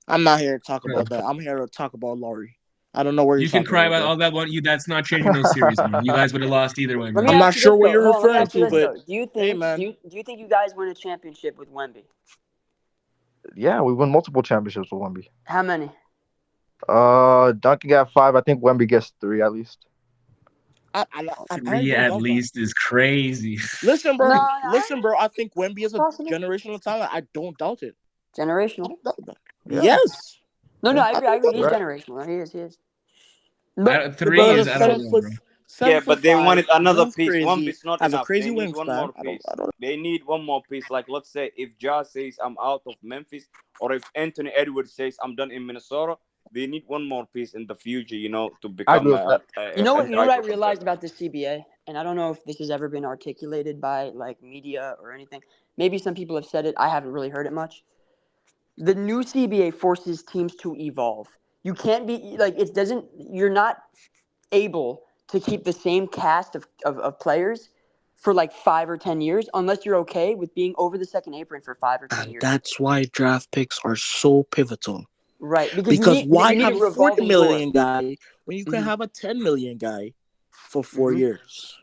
I'm not here to talk Bro. about that. I'm here to talk about Lauri. I don't know where you're You can talking cry about, about bro. all that one. That's not changing no series, man. You guys would have lost either way, Let me I'm man. not ask you this sure what though. you're Hold on, let me referring ask you to, this but though. Do you hey, think man. do you think you guys win a championship with Wemby? Yeah, we won multiple championships with Wemby. How many? Duncan got 5. I think Wemby gets 3 at least. I Three don't at doubt that. least is crazy. Listen, No, bro. Listen, bro. I think Wemby is a possible. generational talent. I don't doubt it. I Generational. don't doubt that. Yeah, Yes, No, yeah, I I agree. I don't agree. doubt He's that. right. generational. He is. He is. But The Three brother is is I don't know, bro. 7 Yeah, foot but they five, wanted another runs piece. One crazy, piece not has a enough. They crazy need one wingspan. more piece. They need one more piece. Like let's say if Ja says I'm out of Memphis, or if Anthony Edwards says I'm done in Minnesota, they need one more piece in the future. To I become agree with that. you know what I title realized contender. about this CBA, and I don't know if this has ever been articulated by like media or anything. Maybe some people have said it. I haven't really heard it much. The new CBA forces teams to evolve. You can't be like it doesn't. You're not able to keep the same cast of players for like 5 or 10 years unless you're okay with being over the second apron for 5 or 10 And years. that's why draft picks are so pivotal. Right, because Because you why need a have a 40 revolving door. million guy when you can Hmm. have a 10 million guy for 4 Hmm. years?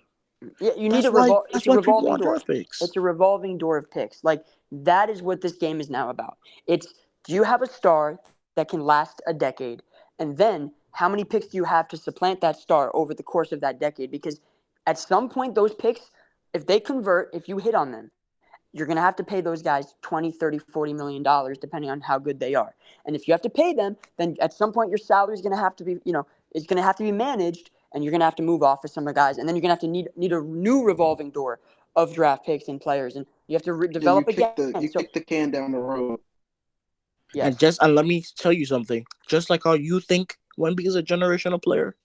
Yeah, you need That's a why It's that's a why people revolving want door. draft picks. It's a revolving door of picks. Like that is what this game is now about. It's do you have a star that can last a decade, and then how many picks do you have to supplant that star over the course of that decade? Because at some point, those picks, if they convert, if you hit on them, you're going to have to pay those guys 20, 30, 40 million dollars depending on how good they are. And if you have to pay them, then at some point your salary is going to have to be, it's going to have to be managed and you're going to have to move off of some of the guys. And then you're going to have to need a new revolving door of draft picks and players. And you have to Yeah, you develop kick again. the So, you kick the can down the road. yes. And let me tell you something. Just like how you think Wemby is a generational player,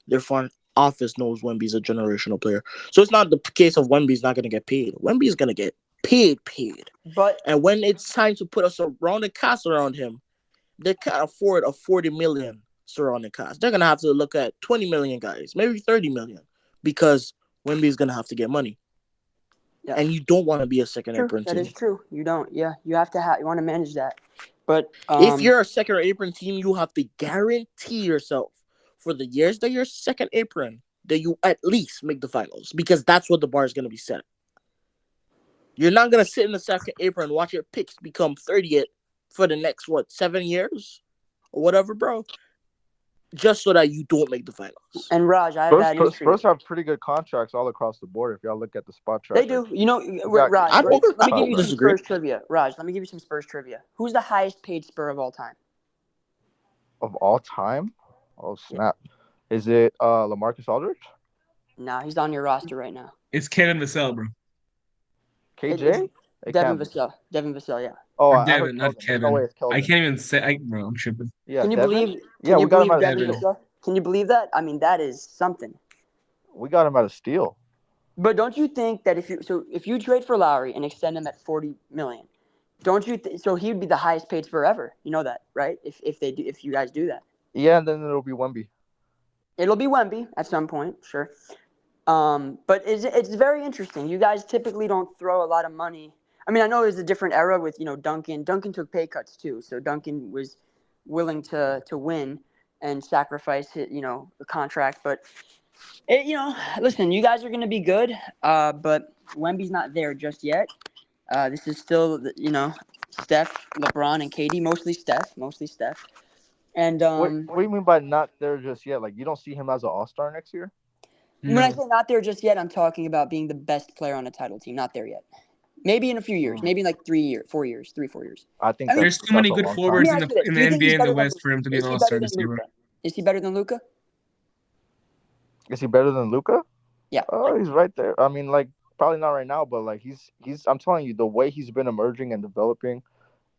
their front office knows Wemby's a generational player. So it's not the case of Wemby's not going to get paid. Wemby's going to get paid. But And when it's time to put a surrounding cast around him, they can't afford a 40 million surrounding cast. They're going to have to look at 20 million guys, maybe 30 million, because Wemby's going to have to get money. yeah, And you don't want to be a second true. apron That is team. true. You don't. Yeah, you have to you want to manage that. But If you're a second apron team, you have to guarantee yourself for the years that you're second apron that you at least make the finals, because that's what the bar is going to be set. You're not going to sit in the second apron and watch your picks become 30th for the next 7 years or whatever, bro, just so that you don't make the finals. and Raj, I have bad news for you. Spurs have pretty good contracts all across the board. If y'all look at the spot They tracker, do. You know, got Raj, I great let me give don't you some contracts. disagree. Spurs trivia. Raj, let me give you some Spurs trivia. Who's the highest paid Spur of all time? Of all time. Oh Yeah. snap! Is it LaMarcus Aldridge? No, he's on your roster right now. It's Kevin Vassell, bro. It's KJ? It Devin can't be. Vassell. Devin Vassell, yeah. Oh, Or I heard Devin, not Kelvin. There's no way Kevin. it's I Kelvin. can't even say. Bro, I'm tripping. Yeah, Can you Devin. believe? Yeah, Can you we got him believe out of Devin steal. Vassell? Can you believe that? I mean, that is something. We got him out of steal. But don't you think that if you trade for Lowry and extend him at 40 million, don't you? So he would be the highest paid Spur ever. You know that, right? If you guys do that, Yeah, and then it'll be Wemby. it'll be Wemby at some point, sure. But it's very interesting. You guys typically don't throw a lot of money. I mean, I know there's a different era with Duncan. Duncan took pay cuts too, so Duncan was willing to win and sacrifice the contract. But listen, you guys are going to be good. But Wemby's not there just yet. This is still Steph, LeBron, and KD. Mostly Steph. And What do you mean by not there just yet? Like you don't see him as an All-Star next year? when I No. say not there just yet, I'm talking about being the best player on a title team. Not there yet. Maybe in a few years. Maybe in like 4 years. 4 years. I think I mean, There's too that's many a good long let me forwards time. in ask the you this: in Do the you think NBA he's and the better than West for him to be Is an he All-Star better than this year, bro. Luka? Is he better than Luka? Is he better than Luca? Yeah. Oh, he's right there. I mean, like probably not right now, but like he's. I'm telling you, the way he's been emerging and developing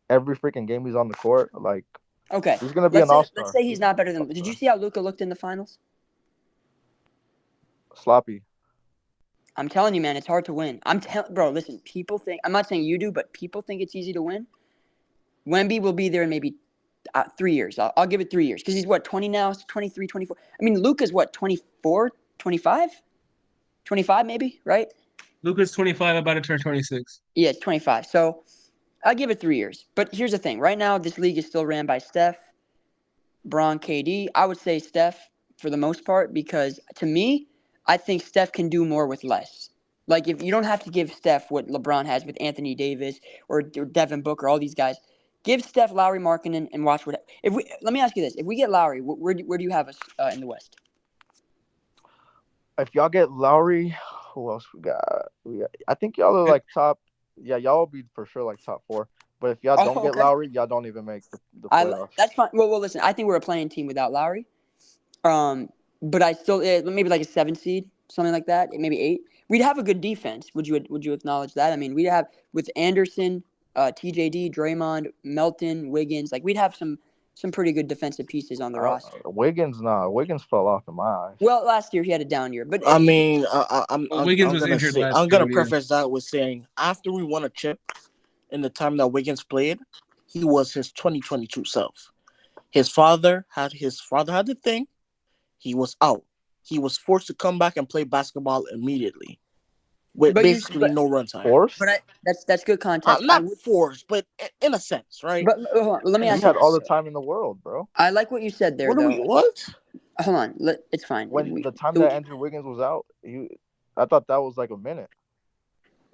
every freaking game he's on the court, like Okay. he's gonna be Let's an say all let's star. say he's not better than. Did you see how Luca looked in the finals? Sloppy. I'm telling you, man, it's hard to win. Bro, listen, people think, I'm not saying you do, but people think it's easy to win. Wemby will be there in maybe 3 years. I'll give it 3 years because he's what, 20 now, 23, 24. I mean, Luka's what, 24, 25? 25 maybe, right? Luka's 25, about to turn 26. Yeah, it's 25. So I'll give it 3 years. But here's the thing. Right now, this league is still ran by Steph, Bron, KD. I would say Steph for the most part because to me, I think Steph can do more with less. Like if you don't have to give Steph what LeBron has with Anthony Davis or Devin Booker, all these guys, give Steph Lauri Markkanen and watch what. If we let me ask you this: if we get Lauri, where do you have us in the West? If y'all get Lowry, who else we got? I think y'all are like top. Yeah, y'all will be for sure like top 4. But if y'all Oh, don't get okay. Lowry, y'all don't even make the playoffs. That's fine. Well, listen. I think we're a playing team without Lauri. But I still maybe like a 7 seed, something like that, maybe 8. We'd have a good defense. Would you acknowledge that? I mean, we'd have with Anderson, TJD, Draymond, Melton, Wiggins. Like we'd have some pretty good defensive pieces on the roster. Wiggins fell off in my eyes. Well, last year he had a down year, but I mean, Well, Wiggins was gonna injured say last I'm gonna year, yeah. preface that with saying after we won a chip, in the time that Wiggins played, he was his 2022 self. His father had the thing. He was out. He was forced to come back and play basketball immediately, with basically no runtime. Forced? But that's good context. Not forced, but in a sense, right? But hold on, let me He ask you had all this. the time in the world, bro. I like what you said there, What do though. we what? Hold on, it's fine. When the time that Andrew Wiggins was out, I thought that was like a minute.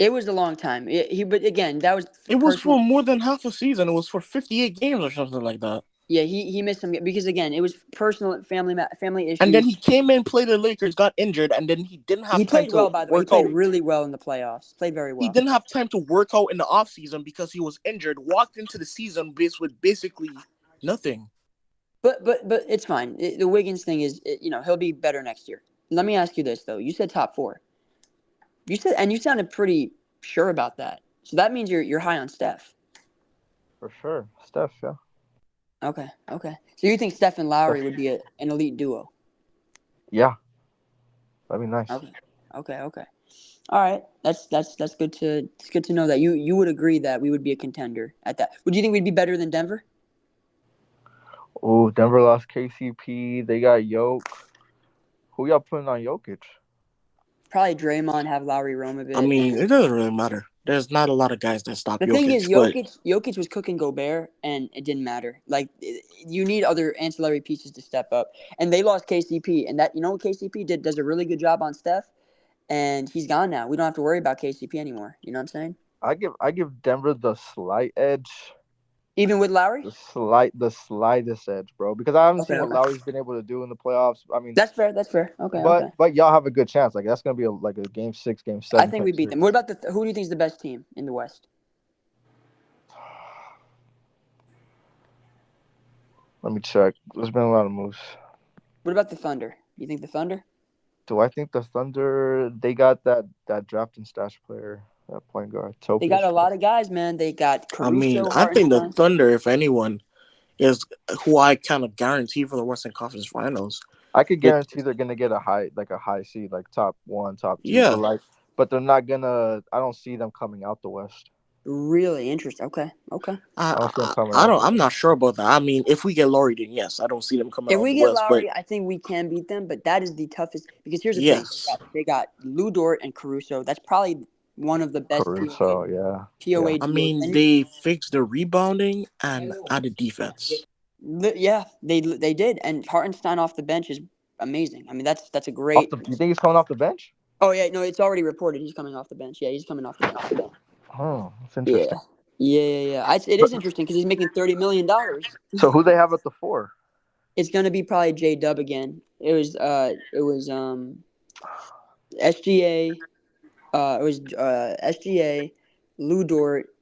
It was a long time. But again, that was. It was for more than half a season. It was for 58 games or something like that. Yeah, he missed some because again, it was personal family issues. And then he came in, played the Lakers, got injured, and then he didn't have He time played to well, by the way. He work played out. really well in the playoffs. Played very well. He didn't have time to work out in the offseason because he was injured. Walked into the season with basically nothing. But it's fine. The Wiggins thing is, he'll be better next year. Let me ask you this though. You said top 4. You sounded pretty sure about that. So that means you're high on Steph. For sure, Steph. Yeah. Okay. So you think Steph and Lowry would be an elite duo? Yeah. That'd be nice. Okay. All right. That's good to know that you would agree that we would be a contender at that. Would you think we'd be better than Denver? Oh, Denver lost KCP. They got Jokic. Who y'all putting on Jokic? Probably Draymond, have Lowry roam a bit. I mean, it doesn't really matter. There's not a lot of guys that stop Jokic. The thing is, Jokic was cooking Gobert, and it didn't matter. Like, you need other ancillary pieces to step up. And they lost KCP, and that what KCP does a really good job on Steph, and he's gone now. We don't have to worry about KCP anymore. You know what I'm saying? I give Denver the slight edge. Even with Lowry? The slightest edge, bro. Because I haven't seen what Lowry's been able to do in the playoffs. I mean, that's fair. But y'all have a good chance. Like that's gonna be a game 6, game 7. I think we beat them. What about who do you think is the best team in the West? Let me check. There's been a lot of moves. What about the Thunder? You think the Thunder? Do I think the Thunder? They got that draft and stash player, that point guard. Topic. They got a lot of guys, man. They got Caruso. I mean, I think the Thunder, if anyone, is who I kind of guarantee for the Western Conference Finals. I could guarantee they're gonna get a high seed, like top 1, top 2. Yeah. But they're not gonna. I don't see them coming out the West. Really interesting. Okay. I'm not sure about that. I mean, if we get Lauri, then yes, I don't see them coming out the West. If we get Lauri, I think we can beat them. But that is the toughest because here's the thing: they got Lou Dort and Caruso. That's probably one of the best. Caruso, POA. I mean, they fixed the rebounding and added defense. Yeah, they did, and Hartenstein off the bench is amazing. I mean, that's a great. You think he's coming off the bench? Oh yeah, no, it's already reported he's coming off the bench. Yeah, he's coming off the bench. Oh, that's interesting. Yeah. It is interesting because he's making $30 million. So who they have at the 4? It's gonna be probably J-Dub again. It was SGA. It was SGA, Lou Dort,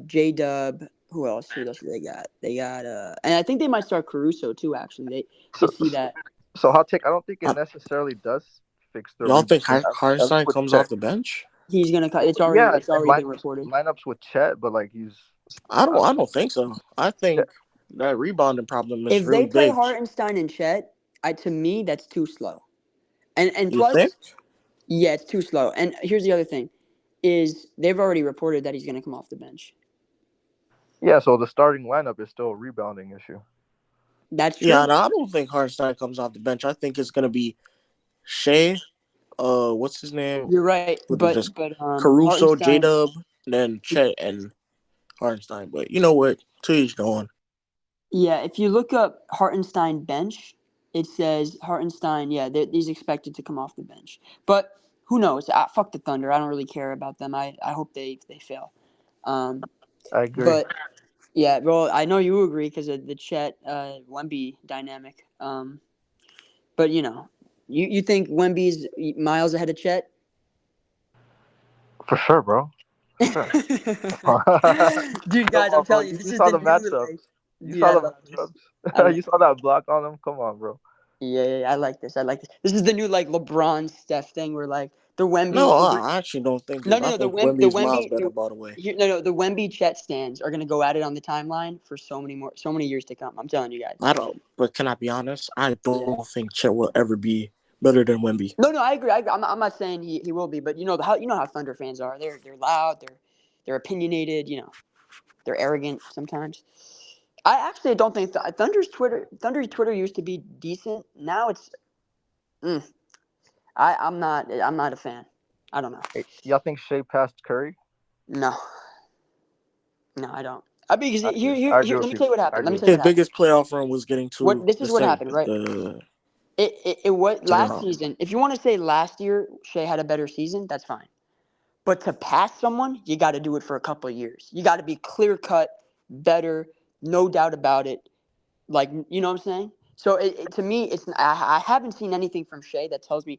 J-Dub. Who else do they got? They got and I think they might start Caruso too. Actually, they see that. So hot take. I don't think it I- necessarily does fix the Y'all think rebounding. That's Hartenstein with comes Chet. off the bench? He's gonna cut. It's Yeah, already been lineups reported. lineups with Chet, but like he's. I don't think so. I think that rebounding problem is If they really play big. Hartenstein and Chet, to me that's too slow. And You think? plus, yeah, it's too slow. And here's the other thing: is they've already reported that he's gonna come off the bench. Yeah, so the starting lineup is still a rebounding issue. That's true. Yeah, and I don't think Hartenstein comes off the bench. I think it's gonna be Shea. What's his name? You're right, With the just but Caruso, J Hartenstein. Dub, then Chet and Hartenstein. But you know what? To each their own. Yeah, if you look up Hartenstein bench, it says Hartenstein. Yeah, he's expected to come off the bench, but who knows? Fuck the Thunder. I don't really care about them. I hope they fail. Um, I agree. but yeah, well, I know you agree because of the Chet Wemby dynamic. But you think Wemby's miles ahead of Chet? For sure, bro. For sure. Dude, Come guys, I'm on, bro. telling you, this You is saw the the new matchups. like. You Dude, saw I the love this. matchups. You saw that block on him. Come on, bro. Yeah, I like this. I like this. This is the new like LeBron Steph thing where like the No, Wemby. I actually don't think No, this. no, I no. The think Wem, the Wemby's miles Wemby. better, by the way. The Wemby Chet stands are gonna go at it on the timeline for so many years to come. I'm telling you guys. I don't. But can I be honest? I Yeah. don't think Chet will ever be better than Wemby. No, I agree. I'm not saying he will be, but you know how Thunder fans are. They're loud. They're opinionated. They're arrogant sometimes. I actually don't think Thunder's Twitter used to be decent. Now it's. I'm not a fan. I don't know. Hey, y'all think Shea passed Curry? No, no, I don't. Because I agree. here, I agree here. Let with me you. tell you what I happened. Let agree me with tell you His what happened. biggest playoff run was getting What to this the is what second. happened, right? The It was second last round. season. If you want to say last year Shea had a better season, that's fine. But to pass someone, you got to do it for a couple of years. You got to be clear cut, better, no doubt about it. Like you know what I'm saying? So to me, it's I haven't seen anything from Shea that tells me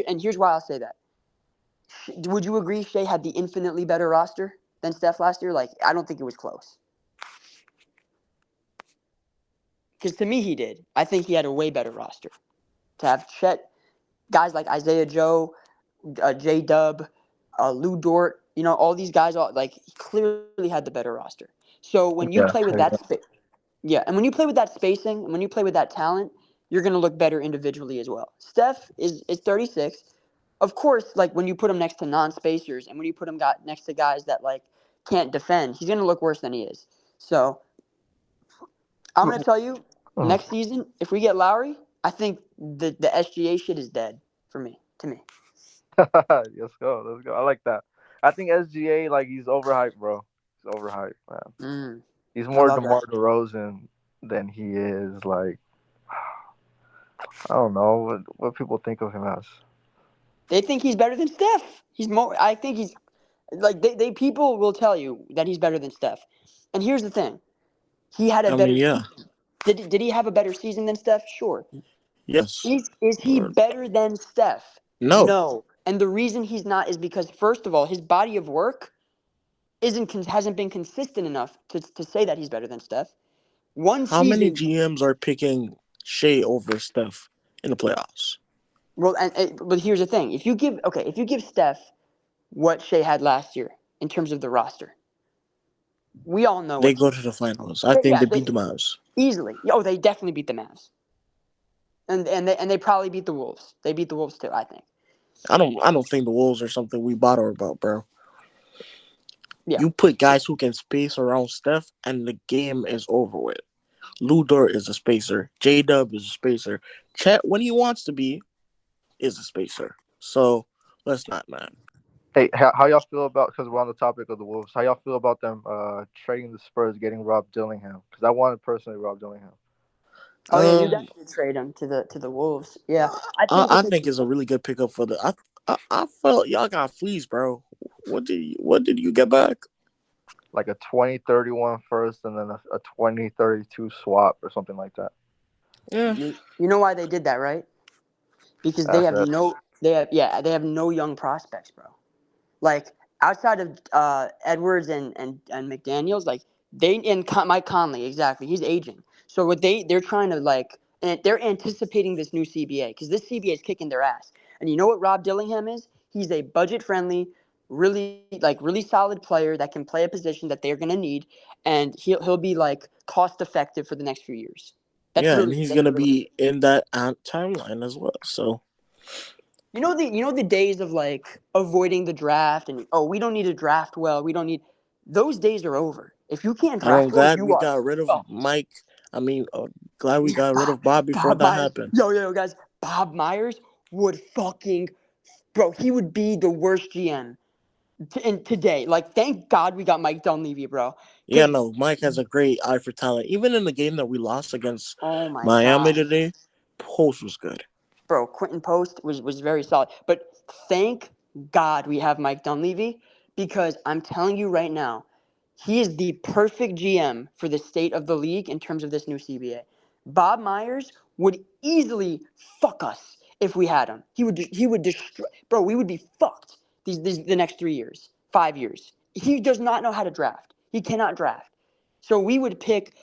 and here's why I'll say that. Would you agree Shea had the infinitely better roster than Steph last year? Like I don't think it was close. Because to me, he did. I think he had a way better roster. To have Chet, guys like Isaiah Joe, J Dub, Lou Dort, all these guys, he clearly had the better roster. So when you play Yeah. with Yeah. yeah, and when you play with that spacing, and when you play with that talent, you're gonna look better individually as well. Steph is 36. Of course, like when you put him next to non-spacers, and when you put him next to guys that like can't defend, he's gonna look worse than he is. So I'm gonna tell you, Mhm. next season, if we get Lowry, I think the SGA shit is dead for me. To me, Let's go. Let's go. I like that. I think SGA like he's overhyped, bro. He's overhyped, man. He's I more love that. DeMar DeRozan than he is like I don't know what people think of him as. They think he's better than Steph. He's more. I think he's like they people will tell you that he's better than Steph. And here's the thing: he had a I mean, better yeah, season. Did he have a better season than Steph? Sure. yes. Is he better than Steph? No. No. And the reason he's not is because first of all, his body of work hasn't been consistent enough to say that he's better than Steph. One How many season. GMs are picking Shea over Steph in the playoffs? Well, but here's the thing: if you give Steph what Shea had last year in terms of the roster, we all know They what. go to the finals. I Yeah, think yeah, they beat the Mavs. easily. Oh, they definitely beat the Mavs, and they probably beat the Wolves. They beat the Wolves too, I think. I don't think the Wolves are something we bother about, bro. Yeah. You put guys who can space around Steph, and the game is over with. Lou Dort is a spacer. J Dub is a spacer. Chet, when he wants to be, is a spacer. So let's not, man. Hey, how y'all feel about because we're on the topic of the Wolves? How y'all feel about them trading the Spurs, getting Rob Dillingham? Because I wanted personally Rob Dillingham. Oh yeah, you Um, definitely trade him to the Wolves. Yeah, I I, think I it's think it's a really good pickup for the. I felt y'all got fleas, bro. What did you get back? Like a 2031 first and then a 2032 swap or something like that. Yeah, you know why they did that, right? Because Assets. they have no young prospects, bro. Like outside of Edwards and McDaniels, like Mike Conley, exactly. He's aging. So they're trying to like and they're anticipating this new CBA because this CBA is kicking their ass. And you know what Rob Dillingham is? He's a budget-friendly, really solid player that can play a position that they're gonna need, and he'll be like cost-effective for the next few years. And he's gonna be in that timeline as well. So you know the days of like avoiding the draft and we don't need to draft well. We don't need those days are over. If you can't I'm draft well, glad you we are got rid of fucked. Mike. I mean, glad we got rid of Bob before Bob that Myers. happened. Yo, guys. Bob Myers would fucking bro. He would be the worst GM today. Like, thank God we got Mike Dunleavy, bro. Yeah, no, Mike has a great eye for talent. Even in the game that we lost against Oh my Miami God, today, Post was good. bro. Quentin Post was very solid. But thank God we have Mike Dunleavy because I'm telling you right now, he is the perfect GM for the state of the league in terms of this new CBA. Bob Myers would easily fuck us if we had him. He would destroy. Bro, we would be fucked the next 3 years, 5 years. He does not know how to draft. He cannot draft. So we would pick.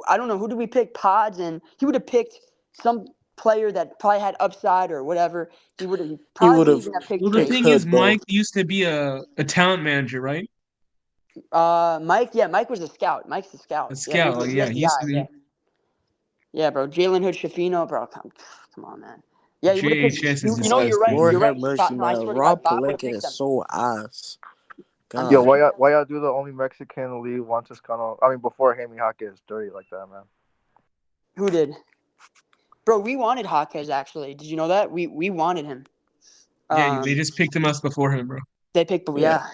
I don't know who did we pick. Pods, and he would have picked some player that probably had upside or whatever. He would have probably have even have picked Well, the Trace. thing is, Hood though. Mike used to be a talent manager, right? Mike was a scout. Mike's a scout. A Yeah, scout. Like, he yeah, was he the used guy. to Yeah. be. Yeah, bro. Jalen Hood Shafino, bro. Come on, man. Yeah, you would have picked. JHS is You know, you're right. disgusting. Lord You're have right. mercy, No, I man. swear to God, Rob Bob would have Palenka picked is them. so ass. I'm God. Yo, why y'all do the only Mexican in the league want us kind of? I mean, before Jaime Jaquez is dirty like that, man. Who did? Bro, we wanted Jaquez, actually. Did you know that? We wanted him. Yeah, they just picked him us before him, bro. They picked, Yeah.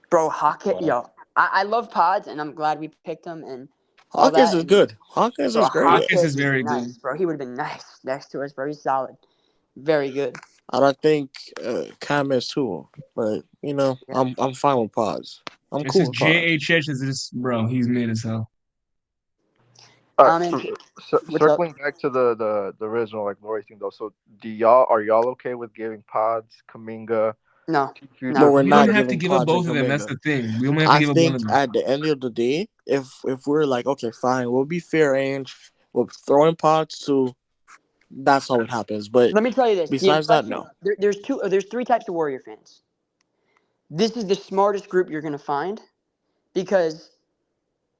Bro, Jaquez, Wow. yo. I love Pods, and I'm glad we picked him and all Hawkins that. is And, good. Hawkins bro, is great. Hawkins is Jaquez is very nice, good. bro. He would have been nice next to us, bro. He's solid. Very good. And I think Cam is too. But Yeah. I'm fine with Pods. I'm It's cool just with Pods. JHS is just, bro, he's mid as hell. All right, And what's up? circling back to the original like Lauri thing though. So are y'all okay with giving Pods, Kaminga, No. Future? But No. we're We don't not have to giving give up Pods and both of them. That's Kaminga. the thing. We only have to I give up one think of them. at the end of the day, if we're like, okay, fine, we'll be fair, Ange, we'll throw in Pods too. That's how it happens. But Let me tell you this. The besides that, impression no. there's three types of Warrior fans. This is the smartest group you're gonna find because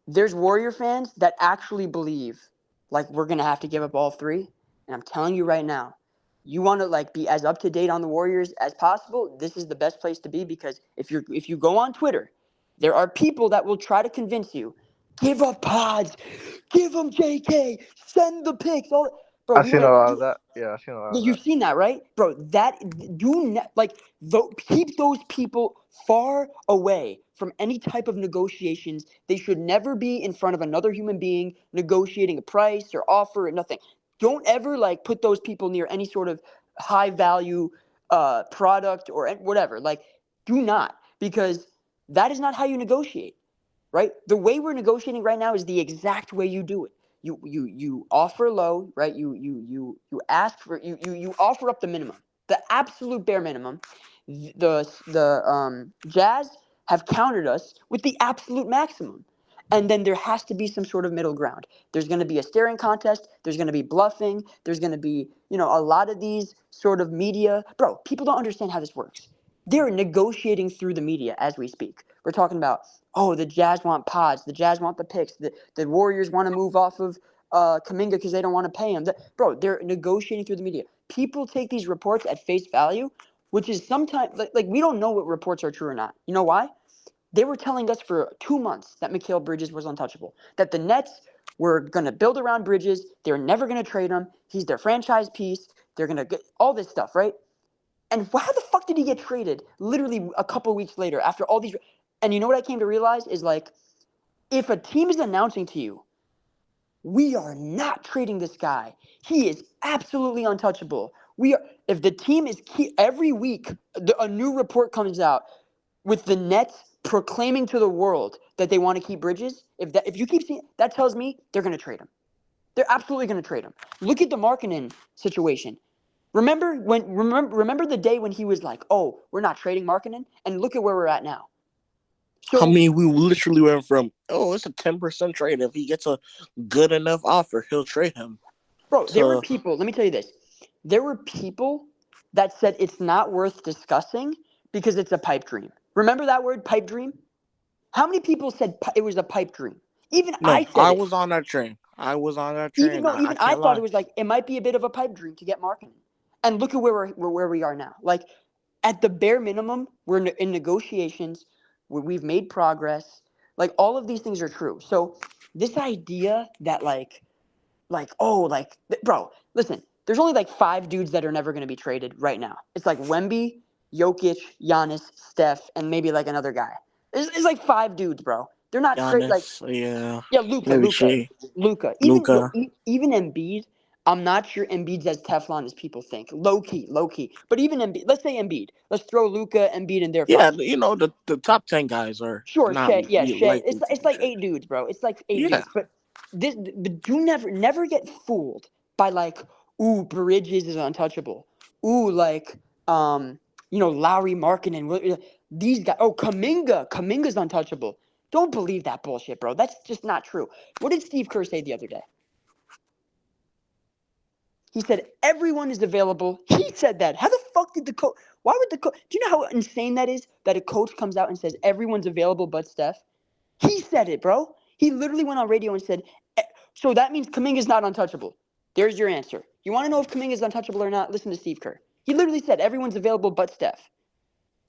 there's Warrior fans that actually believe like we're gonna have to give up all three. And I'm telling you right now, you want to like be as up to date on the Warriors as possible. This is the best place to be because if you go on Twitter, there are people that will try to convince you, give up Pods, give them JK, send the picks. All bro, I've we seen a are. lot of that. Yeah, I've seen a lot Yeah, of that. you've seen that, right, bro? That do not like keep those people far away from any type of negotiations. They should never be in front of another human being negotiating a price or offer or nothing. Don't ever like put those people near any sort of high value product or whatever. Like, do not because that is not how you negotiate, right? The way we're negotiating right now is the exact way you do it. You offer low, right? You ask for you offer up the minimum, the absolute bare minimum. The Jazz have countered us with the absolute maximum, and then there has to be some sort of middle ground. There's going to be a staring contest. There's going to be bluffing. There's going to be a lot of these sort of media. Bro, people don't understand how this works. They're negotiating through the media as we speak. We're talking about, oh, the Jazz want Pods, the Jazz want the picks, the Warriors want to move off of Kaminga because they don't want to pay him. Bro, they're negotiating through the media. People take these reports at face value, which is sometimes like we don't know what reports are true or not. You know why? They were telling us for 2 months that Mikal Bridges was untouchable, that the Nets were going to build around Bridges. They're never going to trade him. He's their franchise piece. They're going to get all this stuff, right? And how the fuck did he get traded literally a couple weeks later after all these? And you know what I came to realize is like, if a team is announcing to you, we are not trading this guy. He is absolutely untouchable. If the team is every week, a new report comes out with the Nets proclaiming to the world that they want to keep Bridges. If you keep seeing that, tells me they're going to trade him. They're absolutely going to trade him. Look at the Markkanen situation. Remember the day when he was like, "Oh, we're not trading Markkanen," and look at where we're at now. I So mean, we literally went from, it's a 10% trade. If he gets a good enough offer, he'll trade him. Bro, there were So people, let me tell you this. There were people that said it's not worth discussing because it's a pipe dream. Remember that word, pipe dream? How many people said it was a pipe dream? Even I no, said I it. was on that train. I was on that Even train. though I even I can't thought lie. it was like it might be a bit of a pipe dream to get Markkanen. And look at where we are now. Like at the bare minimum, we're in negotiations where we've made progress. Like all of these things are true. So this idea that bro, listen, there's only like 5 dudes that are never going to be traded right now. It's like Wemby, Jokic, Giannis, Steph, and maybe like another guy. It's like 5 dudes, bro. They're not trade like Giannis, yeah, yeah, Luca, maybe Luca, Shea, Luca. Luca. Even Embiid. I'm not sure Embiid's as Teflon as people think. Low key, low key. But even Embiid, let's say Embiid. Let's throw Luca, Embiid in there. Fine. Yeah, the top 10 guys are Sure, not Shea. Yeah, Shea. likely to It's be like traded. 8 dudes, bro. It's like eight Yeah, dudes. But do never get fooled by like, ooh, Bridges is untouchable. Ooh, like Lauri Markkanen. These guys. Oh, Kaminga's untouchable. Don't believe that bullshit, bro. That's just not true. What did Steve Kerr say the other day? He said everyone is available. He said that. How the fuck did the coach? Why would the coach? Do you know how insane that is? That a coach comes out and says everyone's available but Steph. He said it, bro. He literally went on radio and said, so that means Kuminga's not untouchable. There's your answer. You want to know if Kuminga's untouchable or not? Listen to Steve Kerr. He literally said everyone's available but Steph.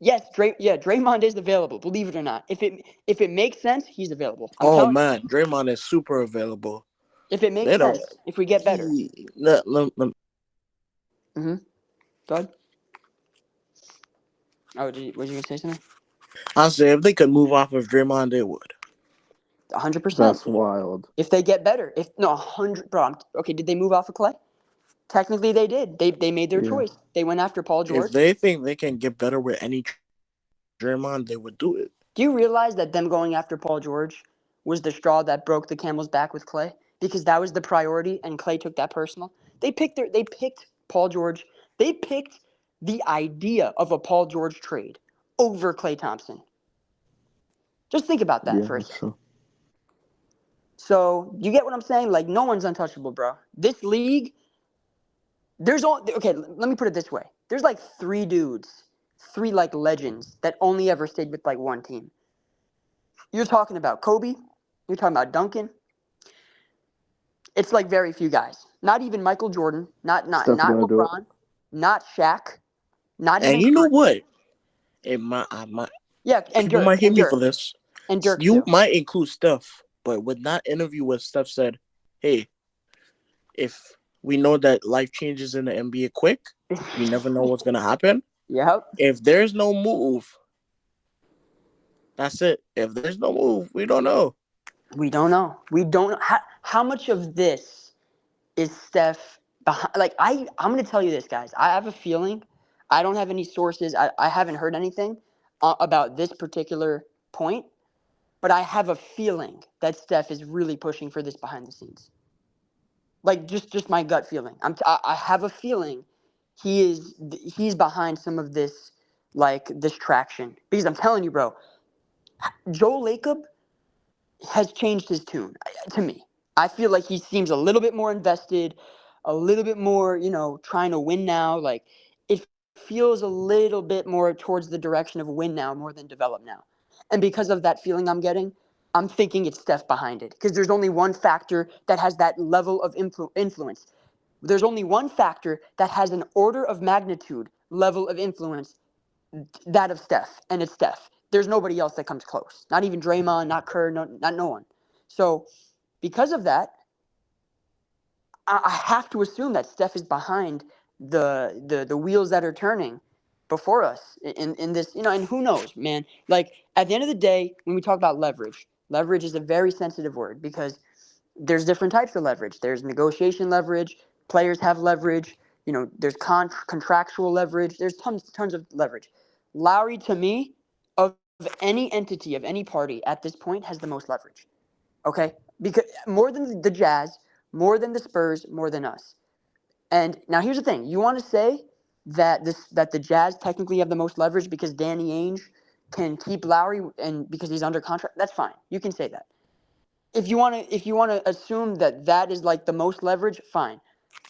Yes, Draymond is available. Believe it or not. If it makes sense, he's available. I'm oh telling you. man, Draymond is super available. If it makes They don't. sense, if we get better. Mm-hmm. Go ahead. Oh, was you gonna say something? I say if they could move off of Draymond, they would. 100%. That's wild. If they get better, 100, bro. Okay, did they move off of Clay? Technically, they did. They made their Yeah. choice. They went after Paul If George. they think they can get better with any Draymond, they would do it. Do you realize that them going after Paul George was the straw that broke the camel's back with Clay? Because that was the priority, and Clay took that personal. They picked Paul George. They picked the idea of a Paul George trade over Klay Thompson. Just think about that Yeah, for a that's second. true. So you get what I'm saying? Like no one's untouchable, bro. This league, okay. Let me put it this way: there's like 3 like legends that only ever stayed with like one team. You're talking about Kobe. You're talking about Duncan. It's like very few guys. Not even Michael Jordan. Not Steph's gonna do it. LeBron. Not Shaq. Not And even you know Curry. what? I might Yeah, and people Dirk might hate me for this. and Dirk You too. might include Steph, but with that interview where Steph said, "Hey, if we know that life changes in the NBA quick, you never know what's gonna happen. Yep. If there's no move, that's it. If there's no move, we don't know." We don't know. We don't know how much of this is Steph behind. Like I'm going to tell you this, guys. I have a feeling. I don't have any sources. I haven't heard anything about this particular point, but I have a feeling that Steph is really pushing for this behind the scenes. Like just my gut feeling. I have a feeling he's behind some of this this traction because I'm telling you, bro. Joe Lacob has changed his tune to me. I feel like he seems a little bit more invested, a little bit more, trying to win now. Like it feels a little bit more towards the direction of win now more than develop now. And because of that feeling I'm getting, I'm thinking it's Steph behind it because there's only one factor that has that level of influence. There's only one factor that has an order of magnitude level of influence, that of Steph, and it's Steph. There's nobody else that comes close. Not even Draymond, not Kerr, not no one. So because of that, I have to assume that Steph is behind the wheels that are turning before us in this, and who knows, man. Like at the end of the day, when we talk about leverage is a very sensitive word because there's different types of leverage. There's negotiation leverage. Players have leverage. There's contractual leverage. There's tons of leverage. Lowry, to me, of any entity, of any party at this point, has the most leverage. Okay? Because more than the Jazz, more than the Spurs, more than us. And now here's the thing. You want to say that the Jazz technically have the most leverage because Danny Ainge can keep Lowry and because he's under contract? That's fine. You can say that. If you want to assume that is like the most leverage, fine.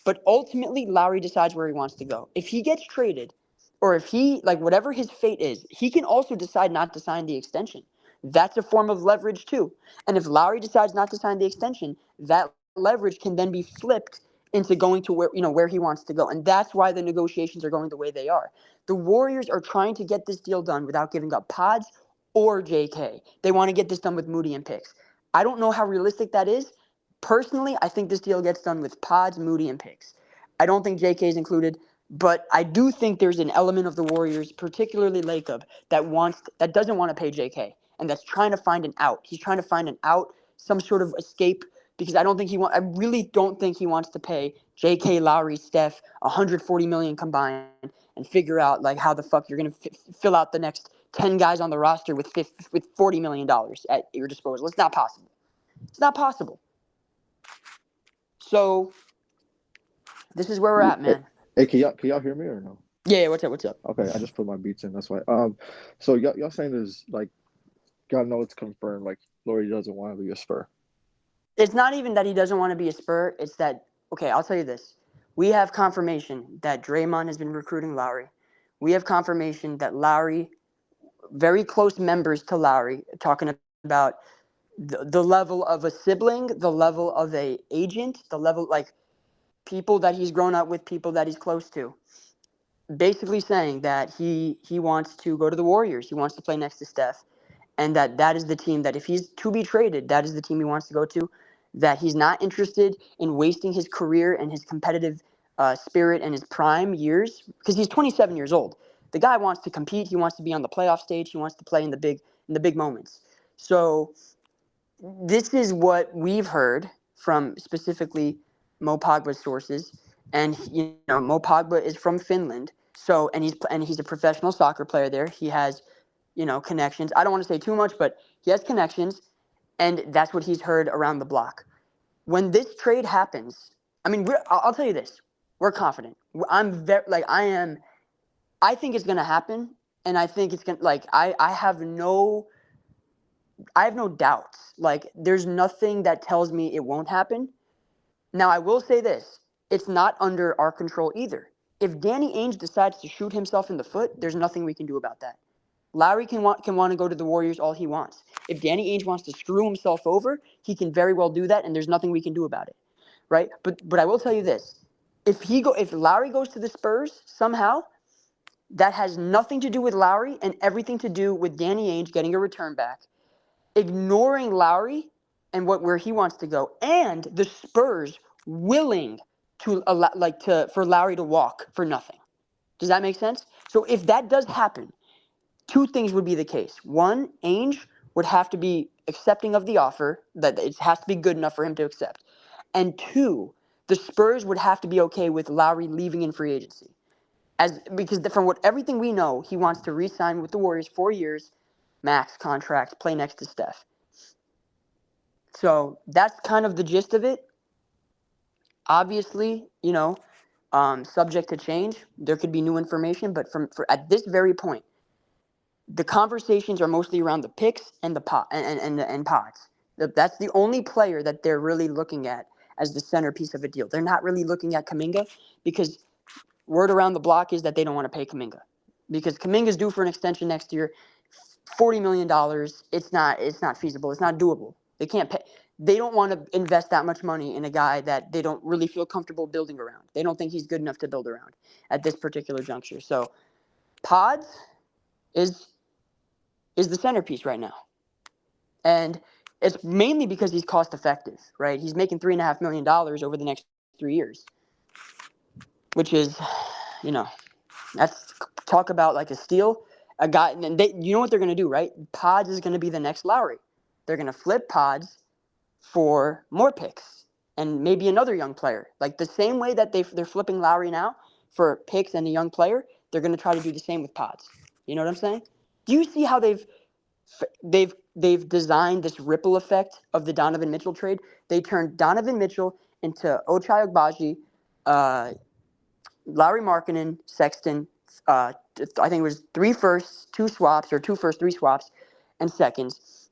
But ultimately, Lauri decides where he wants to go. If he gets traded, or if he, like, whatever his fate is, he can also decide not to sign the extension. That's a form of leverage too. And if Lauri decides not to sign the extension, that leverage can then be flipped into going to where he wants to go. And that's why the negotiations are going the way they are. The Warriors are trying to get this deal done without giving up Pods or JK. They want to get this done with Moody and picks. I don't know how realistic that is. Personally, I think this deal gets done with Pods, Moody, and picks. I don't think JK is included, but I do think there's an element of the Warriors, particularly Lacob, that doesn't want to pay JK and that's trying to find an out. He's trying to find an out, some sort of escape, because I really don't think he wants to pay JK, Lowry, Steph $140 million combined and figure out like how the fuck you're gonna fill out the next 10 guys on the roster with $40 million at your disposal. It's not possible. It's not possible. So this is where we're at, man. Hey, can y'all hear me or no? Yeah, what's up? Okay, I just put my beats in. That's why. So y'all saying there's like, y'all know it's confirmed. Like, Lauri doesn't want to be a Spur. It's not even that he doesn't want to be a Spur. It's that, okay, I'll tell you this. We have confirmation that Draymond has been recruiting Lauri. We have confirmation that Lauri, very close members to Lauri, talking about the level of a sibling, the level of a agent, the level, like, people that he's grown up with, people that he's close to. Basically saying that he wants to go to the Warriors. He wants to play next to Steph. And that is the team that if he's to be traded, that is the team he wants to go to. That he's not interested in wasting his career and his competitive spirit and his prime years, because he's 27 years old. The guy wants to compete. He wants to be on the playoff stage. He wants to play in the big moments. So this is what we've heard from specifically Mo Pogba's sources, and Mo Pogba is from Finland. So and he's a professional soccer player there. He has connections. I don't want to say too much, but he has connections, and that's what he's heard around the block. When this trade happens, I mean, I'll tell you this: we're confident. I think it's gonna happen, and I think it's gonna I have no doubts. Like, there's nothing that tells me it won't happen. Now, I will say this: it's not under our control either. If Danny Ainge decides to shoot himself in the foot, there's nothing we can do about that. Lauri can want to go to the Warriors all he wants. If Danny Ainge wants to screw himself over, he can very well do that, and there's nothing we can do about it, right? But I will tell you this: if Lauri goes to the Spurs somehow, that has nothing to do with Lauri and everything to do with Danny Ainge getting a return back, ignoring Lauri and where he wants to go, and the Spurs willing to for Lauri to walk for nothing. Does that make sense? So if that does happen, two things would be the case. One, Ainge would have to be accepting of the offer, that it has to be good enough for him to accept. And two, the Spurs would have to be okay with Lauri leaving in free agency. Because from everything we know, he wants to re-sign with the Warriors 4 years, max contract, play next to Steph. So that's kind of the gist of it. Obviously, subject to change. There could be new information, but at this very point, the conversations are mostly around the picks and the pods. That's the only player that they're really looking at as the centerpiece of a deal. They're not really looking at Kuminga, because word around the block is that they don't want to pay Kuminga, because Kuminga's due for an extension next year, $40 million. It's not feasible. It's not doable. They can't pay. They don't want to invest that much money in a guy that they don't really feel comfortable building around. They don't think he's good enough to build around at this particular juncture. So pods is the centerpiece right now. And it's mainly because he's cost effective, right? He's making $3.5 million over the next 3 years, which is, that's talk about like a steal. A guy, and you know what they're going to do, right? Pods is going to be the next Lauri. They're going to flip Pods for more picks and maybe another young player. Like the same way that they're flipping Lauri now for picks and a young player, they're going to try to do the same with Pods. You know what I'm saying? Do you see how they've designed this ripple effect of the Donovan Mitchell trade? They turned Donovan Mitchell into Ochai Agbaji, Lauri Markkanen, Sexton. I think it was 3 firsts, 2 swaps, or 2 firsts, 3 swaps, and seconds.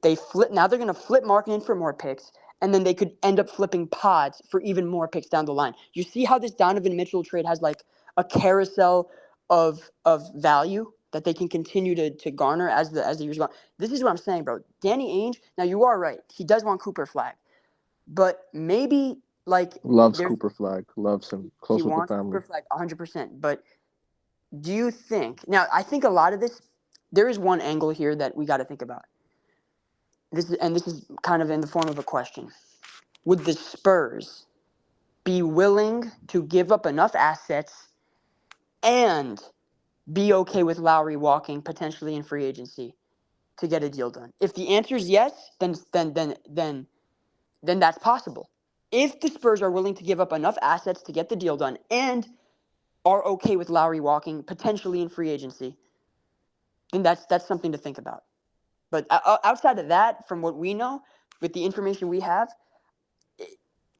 Now they're going to flip Markkanen for more picks, and then they could end up flipping pods for even more picks down the line. You see how this Donovan Mitchell trade has like a carousel of value that they can continue to garner as the years go on. This is what I'm saying, bro. Danny Ainge, now you are right. He does want Cooper Flagg. But maybe like Loves Cooper Flagg. Loves him. he Close with the wants family. Cooper Flagg 100%. But do you think now? I think a lot of this. There is one angle here that we got to think about. This is kind of in the form of a question. Would the Spurs be willing to give up enough assets and be okay with Lauri walking potentially in free agency to get a deal done? If the answer is yes, then that's possible. If the Spurs are willing to give up enough assets to get the deal done and are okay with Lauri walking potentially in free agency, then that's something to think about. But outside of that, from what we know, with the information we have,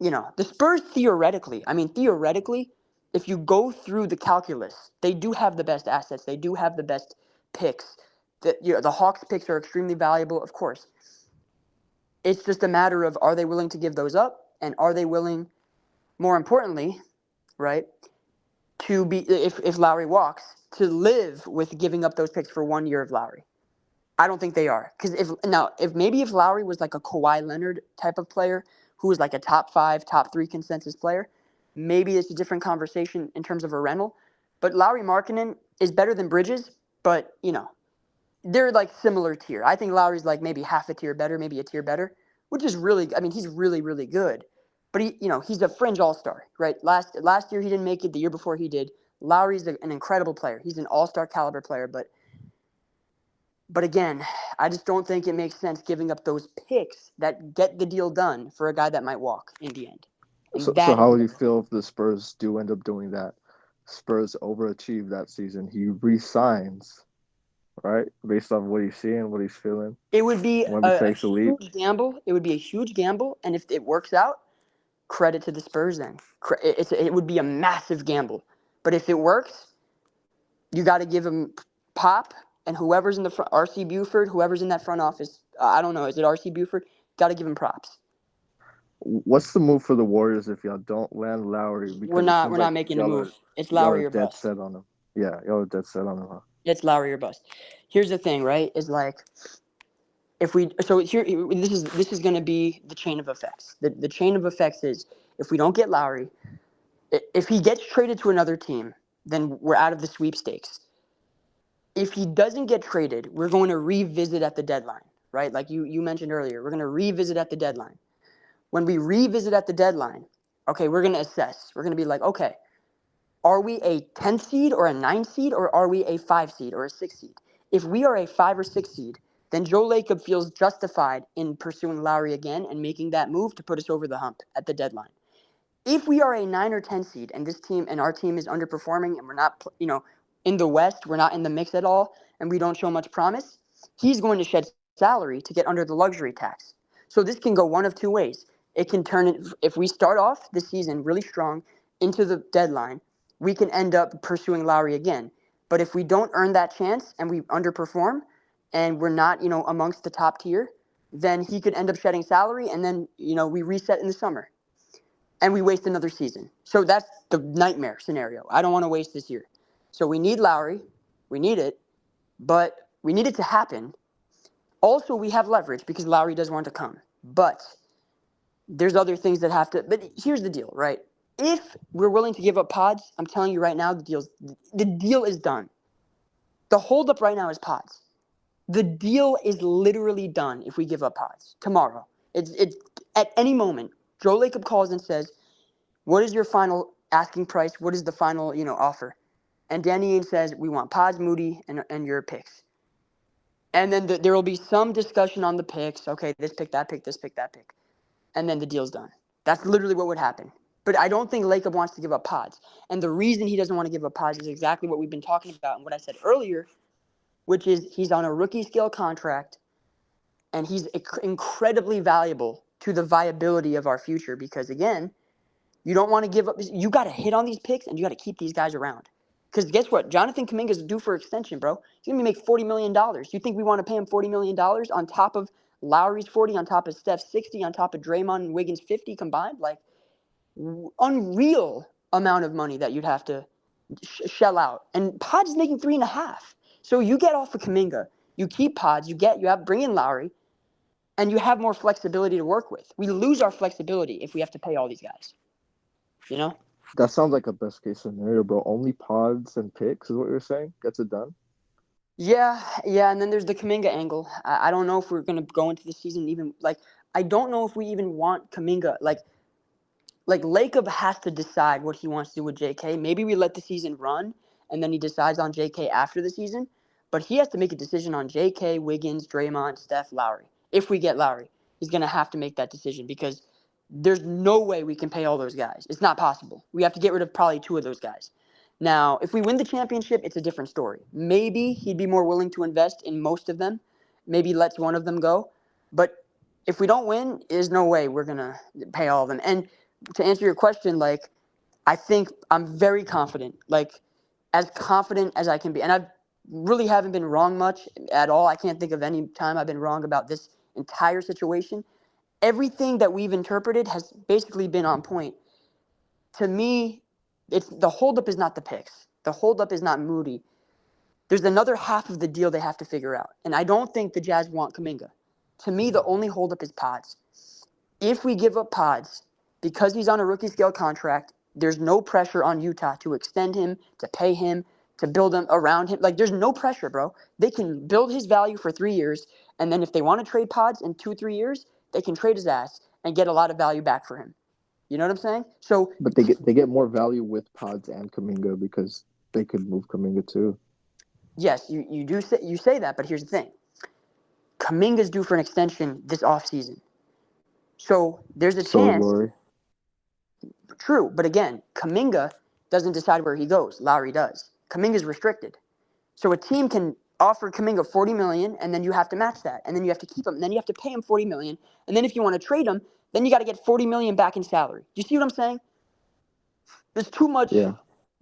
the Spurs theoretically, if you go through the calculus, they do have the best assets. They do have the best picks. The Hawks picks are extremely valuable, of course. It's just a matter of, are they willing to give those up? And are they willing, more importantly, right, to be, if Lauri walks, to live with giving up those picks for 1 year of Lauri? I don't think they are. Because if Lauri was like a Kawhi Leonard type of player who was like a top 5, top 3 consensus player, maybe it's a different conversation in terms of a rental. But Lauri Markkanen is better than Bridges, but, they're like similar tier. I think Lauri's like maybe half a tier better, maybe a tier better, which is really, he's really, really good. But he's a fringe all-star, right? Last year he didn't make it. The year before he did. Lauri's an incredible player. He's an all-star caliber player, but again, I just don't think it makes sense giving up those picks that get the deal done for a guy that might walk in the end. So how would you feel if the Spurs do end up doing that? Spurs overachieve that season. He resigns, right? Based on what he's seeing, what he's feeling. It would be a leap. huge gamble. It would be a huge gamble, and if it works out, credit to the Spurs then. It would be a massive gamble. But if it works, you got to give him pop, and whoever's in the front, RC Buford, whoever's in that front office, I don't know, is it RC Buford? Got to give him props. What's the move for the Warriors if y'all don't land Lauri? We're not making a move. It's Lauri or dead bust. set on him. Yeah, y'all are dead set on him. Huh? It's Lauri or bust. Here's the thing, right? Is like this is going to be the chain of effects. The chain of effects is if we don't get Lauri, if he gets traded to another team, then we're out of the sweepstakes. If he doesn't get traded, we're going to revisit at the deadline, right? Like you mentioned earlier, we're going to revisit at the deadline. When we revisit at the deadline, okay, we're going to assess. We're going to be like, okay, are we a 10 seed or a 9 seed, or are we a 5 seed or a 6 seed? If we are a 5 or 6 seed, then Joe Lacob feels justified in pursuing Lauri again and making that move to put us over the hump at the deadline. If we are a 9 or 10 seed and our team is underperforming and we're not, in the West, we're not in the mix at all, and we don't show much promise, he's going to shed salary to get under the luxury tax. So this can go one of two ways. It can turn, if we start off the season really strong into the deadline, we can end up pursuing Lauri again. But if we don't earn that chance and we underperform and we're not, amongst the top tier, then he could end up shedding salary, and then, we reset in the summer and we waste another season. So that's the nightmare scenario. I don't want to waste this year. So we need Lauri. We need it, but we need it to happen. Also, we have leverage because Lauri does want to come. But there's other things that have to – but here's the deal, right? If we're willing to give up pods, I'm telling you right now, the deal is done. The holdup right now is pods. The deal is literally done if we give up pods tomorrow. It's at any moment, Joe Lacob calls and says, what is your final asking price? What is the final, offer? And Danny Ainge says, we want pods, Moody, and your picks. And then there will be some discussion on the picks. Okay, this pick, that pick, this pick, that pick. And then the deal's done. That's literally what would happen. But I don't think Lacob wants to give up pods. And the reason he doesn't want to give up pods is exactly what we've been talking about and what I said earlier, which is he's on a rookie scale contract, and he's incredibly valuable to the viability of our future because, again, you don't want to give up. You got to hit on these picks, and you got to keep these guys around. Because guess what? Jonathan Kuminga is due for extension, bro. He's going to make $40 million. You think we want to pay him $40 million on top of Lowry's 40 on top of Steph, 60 on top of Draymond and Wiggins, 50 combined. Like, unreal amount of money that you'd have to shell out. And Pods is making 3.5. So you get off of Kuminga, you keep Pods, you bring in Lowry, and you have more flexibility to work with. We lose our flexibility if we have to pay all these guys. You know? That sounds like a best case scenario, bro. Only pods and picks is what you're saying? Gets it done? Yeah, and then there's the Kuminga angle. I don't know if we're gonna go into the season even like I don't know if we even want Kuminga. Like Lacob has to decide what he wants to do with JK. Maybe we let the season run and then he decides on JK after the season. But he has to make a decision on JK, Wiggins, Draymond, Steph, Lowry. If we get Lowry, he's gonna have to make that decision because there's no way we can pay all those guys. It's not possible. We have to get rid of probably 2 of those guys. Now, if we win the championship, it's a different story. Maybe he'd be more willing to invest in most of them. Maybe lets one of them go. But if we don't win, there's no way we're going to pay all of them. And to answer your question, like, I think I'm very confident, like, as confident as I can be. And I really haven't been wrong much at all. I can't think of any time I've been wrong about this entire situation. Everything that we've interpreted has basically been on point. To me, it's the holdup is not the picks. The holdup is not Moody. There's another half of the deal they have to figure out. And I don't think the Jazz want Kuminga. To me, the only holdup is Pods. If we give up Pods, because he's on a rookie scale contract, there's no pressure on Utah to extend him, to pay him, to build him around him. Like, there's no pressure, bro. They can build his value for 3 years, and then if they want to trade Pods in 2-3 years, they can trade his ass and get a lot of value back for him. You know what I'm saying? So, But they get more value with Pods and Kuminga because they could move Kuminga too. yes, you say that, but here's the thing. Kuminga's due for an extension this offseason. So there's a So is chance. Lauri. True, but again, Kuminga doesn't decide where he goes. Lowry does. Kuminga's restricted. So a team can offer Kuminga $40 million, and then you have to match that, and then you have to keep him, and then you have to pay him $40 million, and then if you want to trade him, then you got to get $40 million back in salary. Do you see what I'm saying? There's Yeah.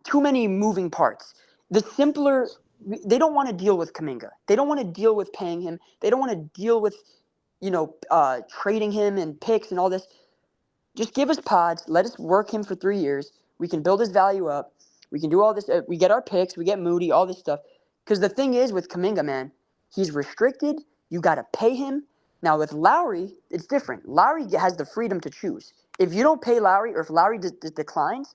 too many moving parts. The simpler, they don't want to deal with Kuminga. They don't want to deal with paying him. They don't want to deal with, trading him and picks and all this. Just give us Pods. Let us work him for 3 years. We can build his value up. We can do all this. We get our picks. We get Moody, all this stuff. Because the thing is with Kuminga, man, he's restricted. You got to pay him. Now with Lowry, it's different. Lowry has the freedom to choose. If you don't pay Lowry or if Lowry declines,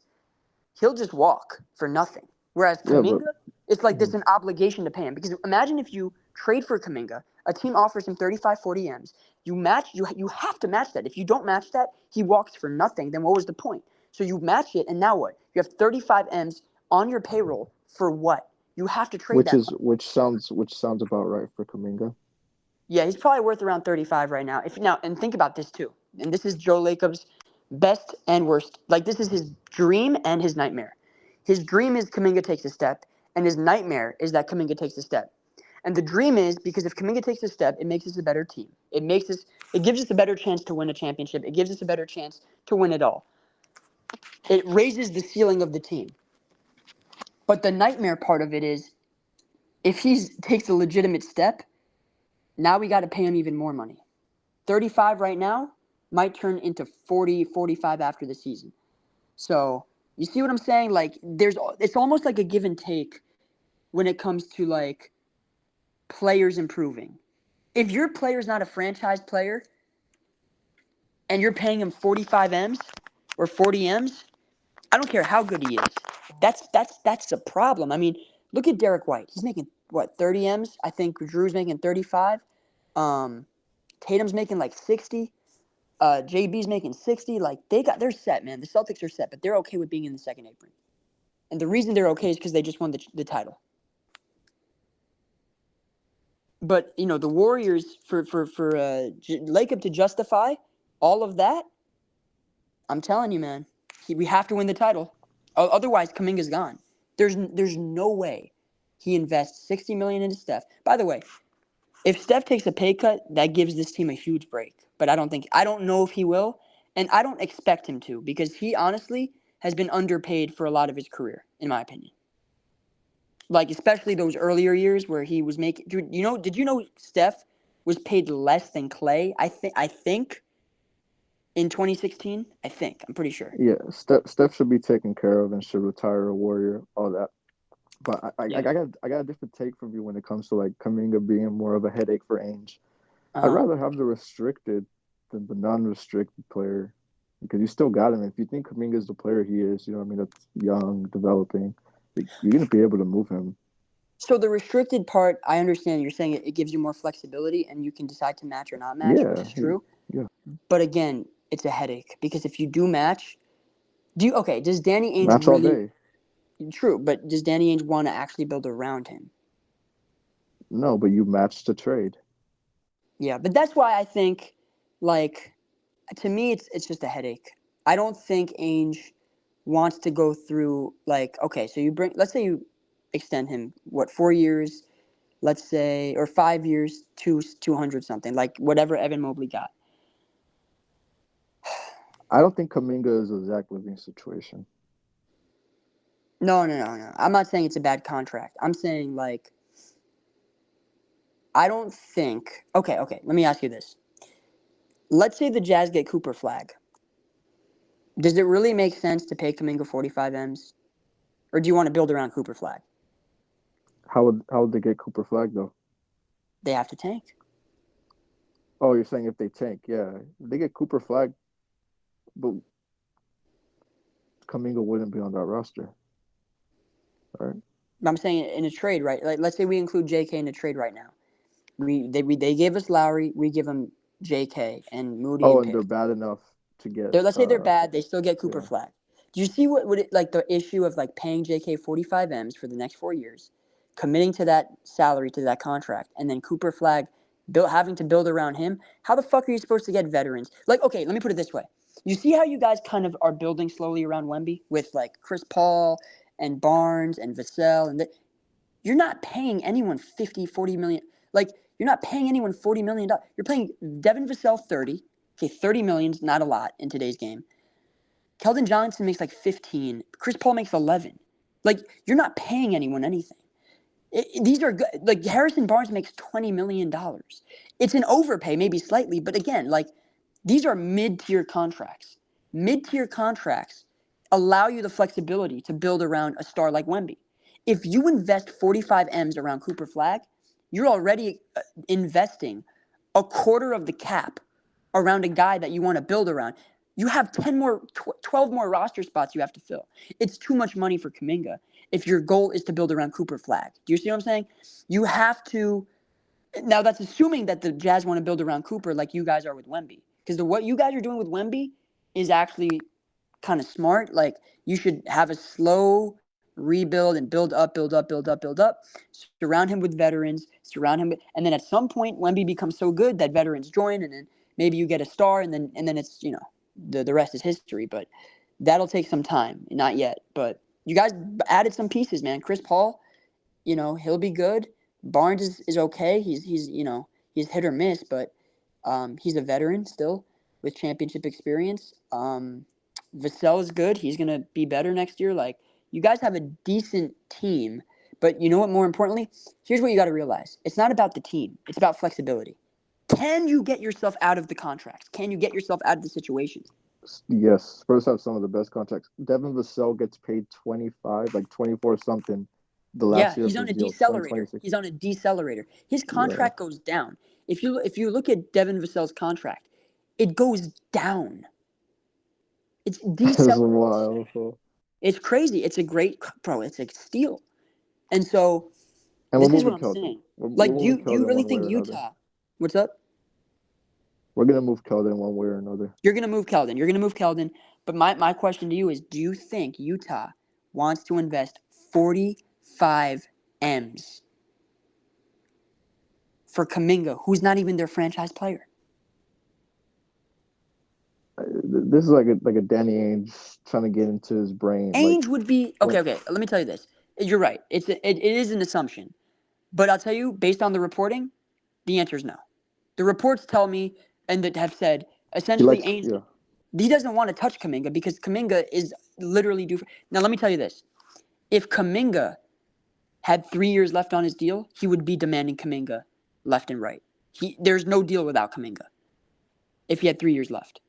he'll just walk for nothing. Whereas Yeah, but Kuminga, it's like there's an obligation to pay him. Because imagine if you trade for Kuminga, a team offers him 35, 40 M's. You have to match that. If you don't match that, he walks for nothing. Then what was the point? So you match it, and now what? You have 35 M's on your payroll for what? You have to trade that. which sounds about right for Kuminga. Yeah, he's probably worth around 35 right now. And think about this too. And this is Joe Lacob's best and worst. Like, this is his dream and his nightmare. His dream is Kuminga takes a step, and his nightmare is that Kuminga takes a step. And the dream is because if Kuminga takes a step, it makes us a better team. It gives us a better chance to win a championship. It gives us a better chance to win it all. It raises the ceiling of the team. But the nightmare part of it is if he takes a legitimate step, now we got to pay him even more money. 35 right now might turn into 40, 45 after the season. So you see what I'm saying? Like, it's almost like a give and take when it comes to like players improving. If your player's not a franchise player and you're paying him 45 M's or 40 M's, I don't care how good he is. That's a problem. I mean, look at Derek White. He's making, 30 M's? I think Drew's making 35. Tatum's making like 60. JB's making 60. Like, they're set, man. The Celtics are set, but they're okay with being in the second apron. And the reason they're okay is because they just won the title. But, the Warriors, for Lacob to justify all of that, I'm telling you, man, we have to win the title. Otherwise, Kuminga's gone. There's no way he invests $60 million into Steph. By the way, if Steph takes a pay cut, that gives this team a huge break. But I don't know if he will, and I don't expect him to because he honestly has been underpaid for a lot of his career, in my opinion. Like, especially those earlier years where he was making. Dude, did you know Steph was paid less than Clay. I think in 2016. I'm pretty sure. Yeah, Steph should be taken care of and should retire a Warrior, all that. But I got a different take from you when it comes to like Kuminga being more of a headache for Ainge. I'd rather have the restricted than the non-restricted player because you still got him. If you think Kuminga is the player he is, you know what I mean, that's young, developing, you're gonna be able to move him. So the restricted part, I understand you're saying it gives you more flexibility and you can decide to match or not match, which is true. Yeah. But again, it's a headache because if you do match, does Danny Ainge Match really? all day. True, but does Danny Ainge want to actually build around him? No, but you matched the trade. Yeah, but that's why I think, like, to me, it's just a headache. I don't think Ainge wants to go through like, okay, so let's say you extend him 4 years, let's say, or 5 years, 200 something, like whatever Evan Mobley got. I don't think Kuminga is a Zach LaVine situation. No. I'm not saying it's a bad contract. I'm saying like, I don't think. Okay. Let me ask you this. Let's say the Jazz get Cooper Flagg. Does it really make sense to pay Kuminga 45 M's, or do you want to build around Cooper Flagg? How would they get Cooper Flagg though? They have to tank. Oh, you're saying if they tank, yeah, if they get Cooper Flagg, but Kuminga wouldn't be on that roster, right? I'm saying in a trade, right? Like, let's say we include JK in a trade right now. They gave us Lauri, we give them JK and Moody and And pick. they're bad enough to get. Let's say they're bad, they still get Cooper Flagg. Do you see what would it like the issue of like paying JK 45 M's for the next 4 years, committing to that salary to that contract, and then Cooper Flagg having to build around him? How the fuck are you supposed to get veterans? Like, okay, let me put it this way. You see how you guys kind of are building slowly around Wemby with like Chris Paul and Barnes and Vassell and you're not paying anyone 50, 40 million. Like, you're not paying anyone $40 million. You're paying Devin Vassell 30. Okay, 30 million is not a lot in today's game. Keldon Johnson makes like 15. Chris Paul makes 11. Like, you're not paying anyone anything. These are good. Like, Harrison Barnes makes $20 million. It's an overpay, maybe slightly, but again, like, these are mid-tier contracts. Mid-tier contracts allow you the flexibility to build around a star like Wemby. If you invest 45 M's around Cooper Flagg, you're already investing a quarter of the cap around a guy that you want to build around. You have 12 more roster spots you have to fill. It's too much money for Kuminga if your goal is to build around Cooper Flagg. Do you see what I'm saying? You have to. Now, that's assuming that the Jazz want to build around Cooper like you guys are with Wemby. Because what you guys are doing with Wemby is actually kind of smart. Like, you should have a slow rebuild and build up. Surround him with veterans. And then at some point, Wemby becomes so good that veterans join, and then maybe you get a star, and then it's the rest is history. But that'll take some time. Not yet, but you guys added some pieces, man. Chris Paul, he'll be good. Barnes is okay. He's hit or miss, but he's a veteran still with championship experience. Vassell is good. He's gonna be better next year. Like, you guys have a decent team, but you know what? More importantly, here's what you got to realize: it's not about the team. It's about flexibility. Can you get yourself out of the contracts? Can you get yourself out of the situations? Yes, Spurs have some of the best contracts. Devin Vassell gets paid 25, like 24 something. The last year He's of on his a deal, decelerator. 2026. He's on a decelerator. His contract goes down. If you look at Devin Vassell's contract, it goes down. It's This is decelerating. wild. It's crazy. It's a great It's a steal. And so And this we're is what moving I'm Keldon. saying. We're Like, do moving you Keldon really one way think or another. Utah? What's up? We're gonna move Keldon one way or another. You're gonna move Keldon. But my question to you is: do you think Utah wants to invest 45 M's for Kuminga, who's not even their franchise player? This is like a Danny Ainge trying to get into his brain. Ainge would be okay. Let me tell you this. You're right. It is an assumption, but I'll tell you, based on the reporting, the answer is no. The reports tell me and that have said essentially Ainge he doesn't want to touch Kuminga because Kuminga is literally due. Now let me tell you this: if Kuminga had 3 years left on his deal, he would be demanding Kuminga left and right. There's no deal without Kuminga if he had 3 years left.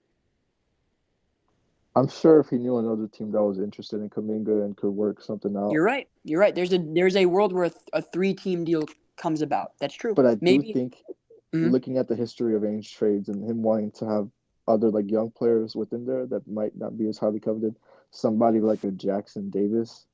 I'm sure if he knew another team that was interested in Kuminga and could work something out. You're right. There's a world where a 3-team deal comes about. That's true. But I Maybe. do think, Mhm. looking at the history of Ainge trades and him wanting to have other like young players within there that might not be as highly coveted, somebody like a Jackson Davis,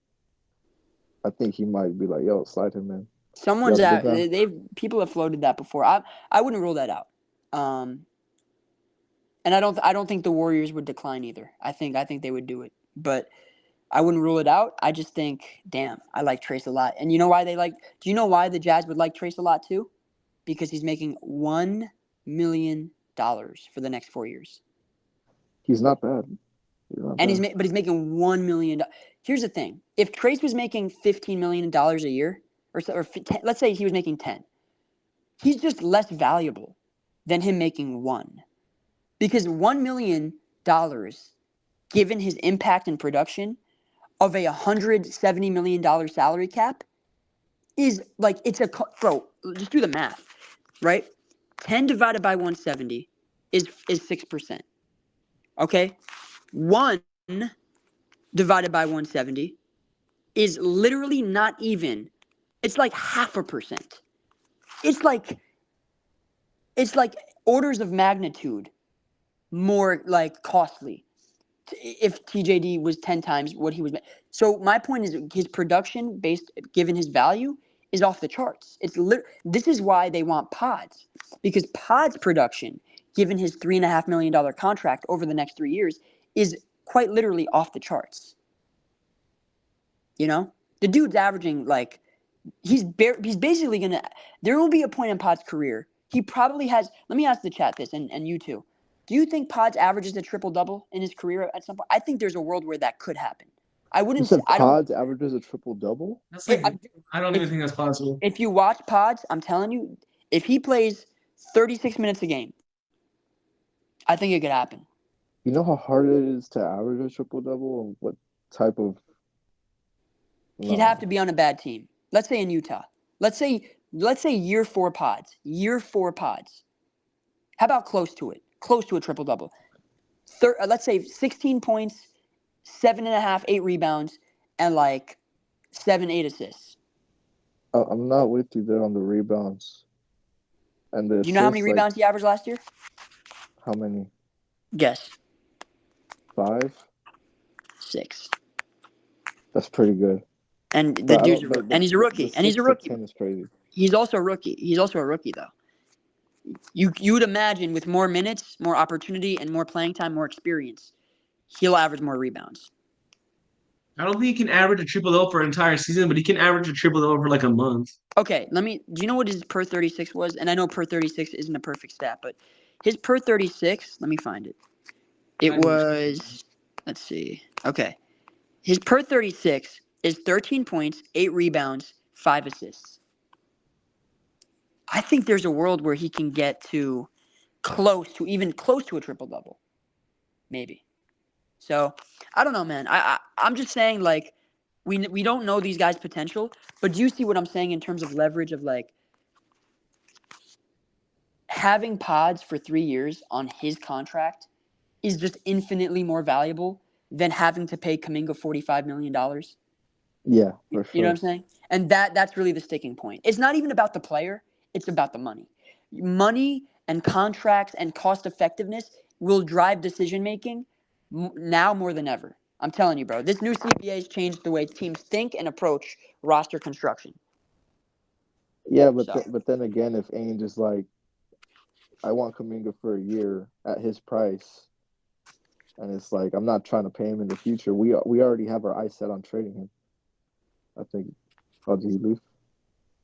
I think he might be like, yo, slide him in. Someone's Yeah, out. big People have floated that before. I wouldn't rule that out. And I don't think the Warriors would decline either. I think they would do it, but I wouldn't rule it out. I just think, damn, I like Trace a lot. And you know why do you know why the Jazz would like Trace a lot too? Because he's making $1 million for the next 4 years. He's not bad. And he's making $1 million. Here's the thing: if Trace was making $15 million a year, let's say he was making 10, he's just less valuable than him making 1, because $1 million, given his impact and production of a $170 million salary cap, is like bro. Just do the math, right? 10 divided by 170 is 6%. Okay, 1 divided by 170 is literally not even. It's like 0.5%. It's like orders of magnitude more like costly if TJD was 10 times what he was. So my point is his production, based given his value, is off the charts. This is why they want Pods, because Pods production, given his $3.5 million contract over the next 3 years, is quite literally off the charts. You know, the dude's averaging like he's basically gonna. There will be a point in Pod's career. He probably has. Let me ask the chat this, and you too. Do you think Pods averages a triple-double in his career at some point? I think there's a world where that could happen. I You wouldn't. said I don't. Pods averages a triple-double? That's like I don't even think that's possible. If you watch Pods, I'm telling you, if he plays 36 minutes a game, I think it could happen. You know how hard it is to average a triple-double, and what type of... He'd have to be on a bad team. Let's say in Utah. Let's say year 4 Pods. Year 4 Pods. How about close to it? Close to a triple-double. Let's say 16 points, 7.5, 8 rebounds, and like 7, 8 assists. I'm not with you there on the rebounds. And the Do you know how many assists, rebounds he averaged last year? How many? Guess. 5? 6. That's pretty good. And the But dude's but he's a rookie. The And he's a 6 to rookie. 10 is crazy. He's also a rookie. He's also a rookie though. You would imagine with more minutes, more opportunity, and more playing time, more experience, he'll average more rebounds. I don't think he can average a triple-double for an entire season, but he can average a triple-double for like a month. Okay, do you know what his per 36 was? And I know per 36 isn't a perfect stat, but his per 36, let me find it. It was, let's see. Okay. His per 36 is 13 points, 8 rebounds, 5 assists. I think there's a world where he can get to close to a triple-double. Maybe. So, I don't know, man. I'm just saying, like, we don't know these guys' potential, but do you see what I'm saying in terms of leverage of, like, having Pods for 3 years on his contract is just infinitely more valuable than having to pay Kuminga $45 million? Yeah, for sure. You know what I'm saying? And that's really the sticking point. It's not even about the player. It's about the money. Money and contracts and cost effectiveness will drive decision-making now more than ever. I'm telling you, bro. This new CBA has changed the way teams think and approach roster construction. Yeah, but then again, if Ainge is like, I want Kuminga for a year at his price, and it's like, I'm not trying to pay him in the future. We already have our eyes set on trading him. I think. Oh, did he leave?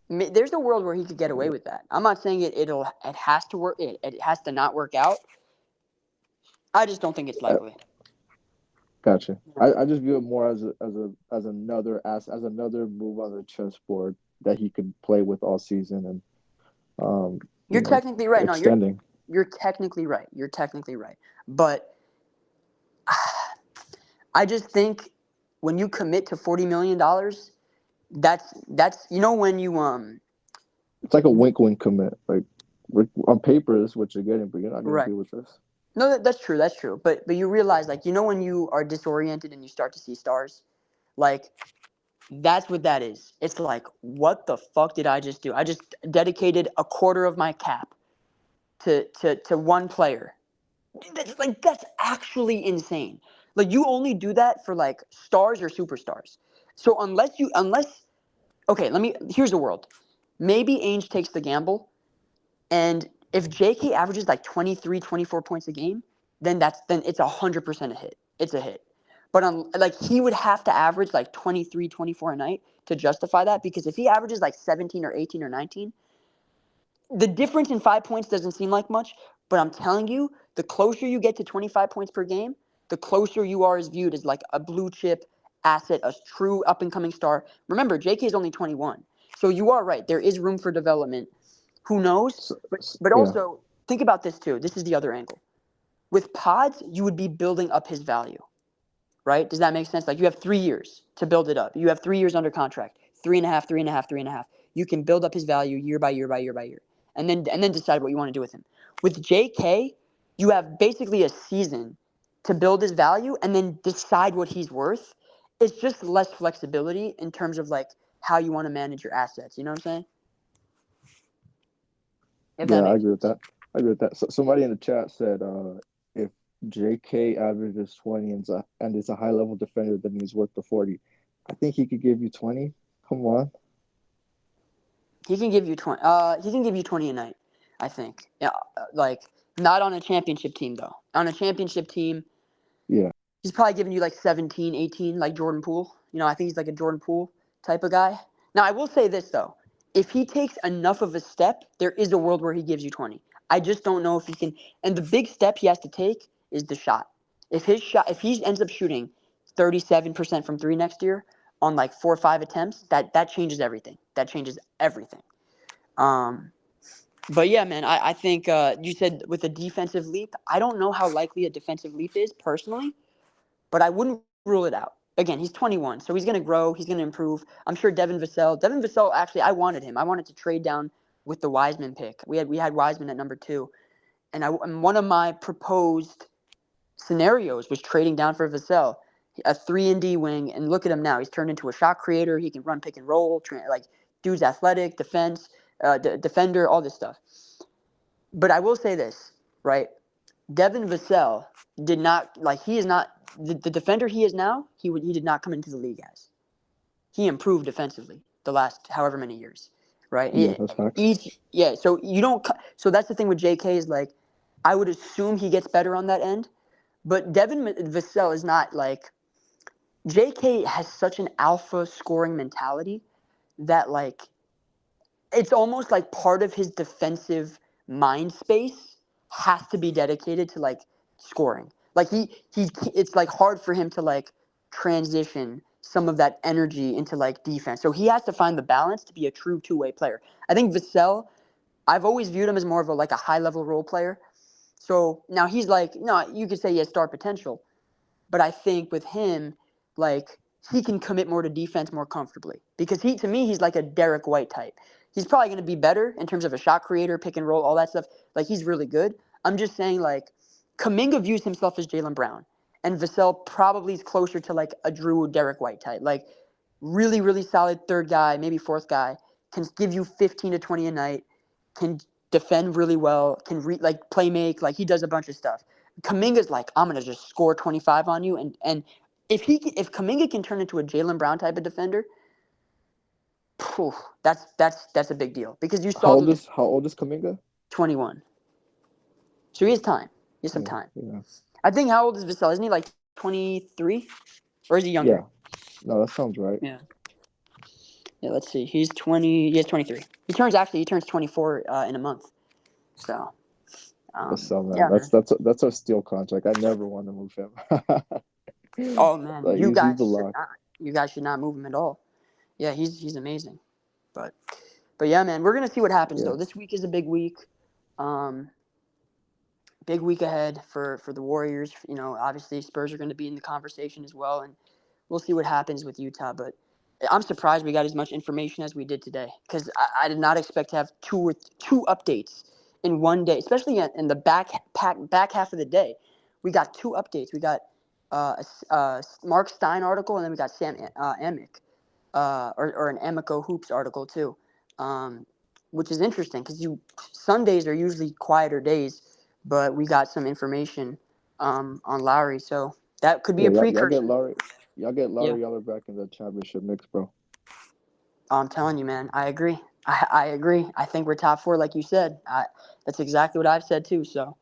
There's a world where he could get away with that. I'm not saying it has to work. It has to not work out. I just don't think it's likely. Gotcha. I just view it more as another move on the chessboard that he could play with all season, and you're technically right. Extending. No, you're technically right. You're technically right. But I just think when you commit to $40 million, that's when you It's like a wink commit. Like, On paper, this is what you're getting, but you're not gonna Right. be with this. No, that's true. That's true. But you realize, like, when you are disoriented and you start to see stars, like, that's what that is. It's like, what the fuck did I just do? I just dedicated a quarter of my cap to one player. That's actually insane. Like, you only do that for like stars or superstars. So unless okay, here's the world. Maybe Ainge takes the gamble, and if JK averages like 23, 24 points a game, then it's 100% a hit. It's a hit. But like, he would have to average like 23, 24 a night to justify that, because if he averages like 17 or 18 or 19, the difference in 5 points doesn't seem like much, but I'm telling you, the closer you get to 25 points per game, the closer you are as viewed as like a blue chip asset, a true up and coming star. Remember, JK is only 21. So you are right. There is room for development. Who knows? But Yeah, also, think about this too. This is the other angle. With pods, you would be building up his value, right? Does that make sense? Like, you have 3 years to build it up. You have 3 years under contract. 3.5, 3.5, 3.5. You can build up his value year by year by year by year, and then decide what you want to do with him. With JK, you have basically a season to build his value and then decide what he's worth. It's just less flexibility in terms of like how you want to manage your assets. You know what I'm saying? If that yeah, I makes agree with sense. that. I agree with that. So somebody in the chat said, if JK averages 20 and is a high level defender, then he's worth the 40. I think he could give you 20. Come on. He can give you 20. He can give you 20 a night, I think. Yeah, like, not on a championship team though. On a championship team, Yeah. he's probably giving you like 17, 18, like Jordan Poole. I think he's like a Jordan Poole type of guy. Now, I will say this though. If he takes enough of a step, there is a world where he gives you 20. I just don't know if he can. And the big step he has to take is the shot. If he ends up shooting 37% from three next year on like 4 or 5 attempts, that changes everything. That changes everything. But yeah, man, I think you said with a defensive leap. I don't know how likely a defensive leap is personally, but I wouldn't rule it out. Again, he's 21, so he's going to grow. He's going to improve. I'm sure Devin Vassell, actually, I wanted him. I wanted to trade down with the Wiseman pick. We had Wiseman at number 2, and one of my proposed scenarios was trading down for Vassell, a 3-and-D wing, and look at him now. He's turned into a shot creator. He can run pick and roll. Like, dude's athletic, defender, all this stuff. But I will say this, right? Devin Vassell did not, like, he is not the defender he is now. He did not come into the league as. He improved defensively the last however many years, right? Yeah, that's facts. So you don't. So that's the thing with JK is, like, I would assume he gets better on that end, but Devin Vassell is not like. JK has such an alpha scoring mentality that, like, it's almost like part of his defensive mind space has to be dedicated to like scoring. Like, it's like hard for him to like transition some of that energy into like defense. So he has to find the balance to be a true two-way player. I think Vassell, I've always viewed him as more of a high level role player. So now he's like, no, you could say he has star potential, but I think with him, like, he can commit more to defense more comfortably, because to me, he's like a Derek White type. He's probably going to be better in terms of a shot creator, pick and roll, all that stuff. Like, he's really good. I'm just saying, like, Kuminga views himself as Jaylen Brown, and Vassell probably is closer to like a Drew Derek White type. Like, really, really solid third guy, maybe fourth guy, can give you 15 to 20 a night, can defend really well, can play make, like, he does a bunch of stuff. Kuminga's like, I'm gonna just score 25 on you, and if Kuminga can turn into a Jaylen Brown type of defender, phew, that's a big deal, because you How saw old the is how old is Kuminga? 21, so he has time. He has some Yeah, time. yeah, I think, how old is Vassell? Isn't he like 23, or is he yeah. younger? No, that sounds right. Yeah. Yeah. Let's see. He's 20. He is 23. He turns 24 in a month. So. So man, Yeah, man. that's a steal contract. I never want to move him. Oh man, Like, you he's guys a should lock. not. You guys should not move him at all. Yeah, he's amazing. But yeah, man, we're gonna see what happens Yeah, though. This week is a big week. Big week ahead for the Warriors. Obviously Spurs are going to be in the conversation as well, and we'll see what happens with Utah. But I'm surprised we got as much information as we did today, because I did not expect to have two updates in one day, especially in the back half of the day. We got 2 updates. We got a Mark Stein article, and then we got Sam Amick, or an Amico Hoops article too, which is interesting because Sundays are usually quieter days, but we got some information on Lauri, so that could be Yeah, a precursor. Y'all get Yeah. Lauri Yller back in the championship mix, bro. I'm telling you, man, I agree. I agree. I think we're top 4, like you said. That's exactly what I've said too. So,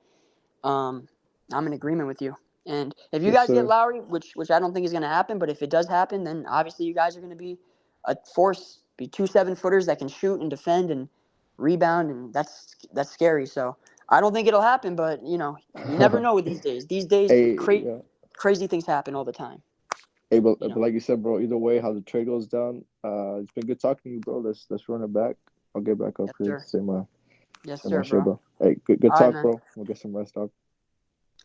I'm in agreement with you. And if you Yes, guys get sir. Lauri, which I don't think is going to happen, but if it does happen, then obviously you guys are going to be a force, be 2 7-footers that can shoot and defend and rebound, and that's scary. So I don't think it'll happen, but you never know with these days. These days, Hey, yeah. crazy things happen all the time. Hey, but You know. like you said, bro, either way, how the trade goes down, it's been good talking to you, bro. Let's run it back. I'll get back up Yes, here. sir. Same Yes, same sir, shit, bro. bro. Hey, good All right, talk, man. bro. We'll get some rest, dog.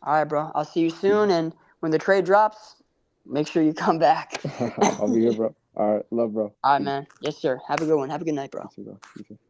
All right, bro. I'll see you soon, and when the trade drops, make sure you come back. I'll be here, bro. All right, love, bro. All right, Peace. man. Yes, sir. Have a good one. Have a good night, bro. You too, bro. You too.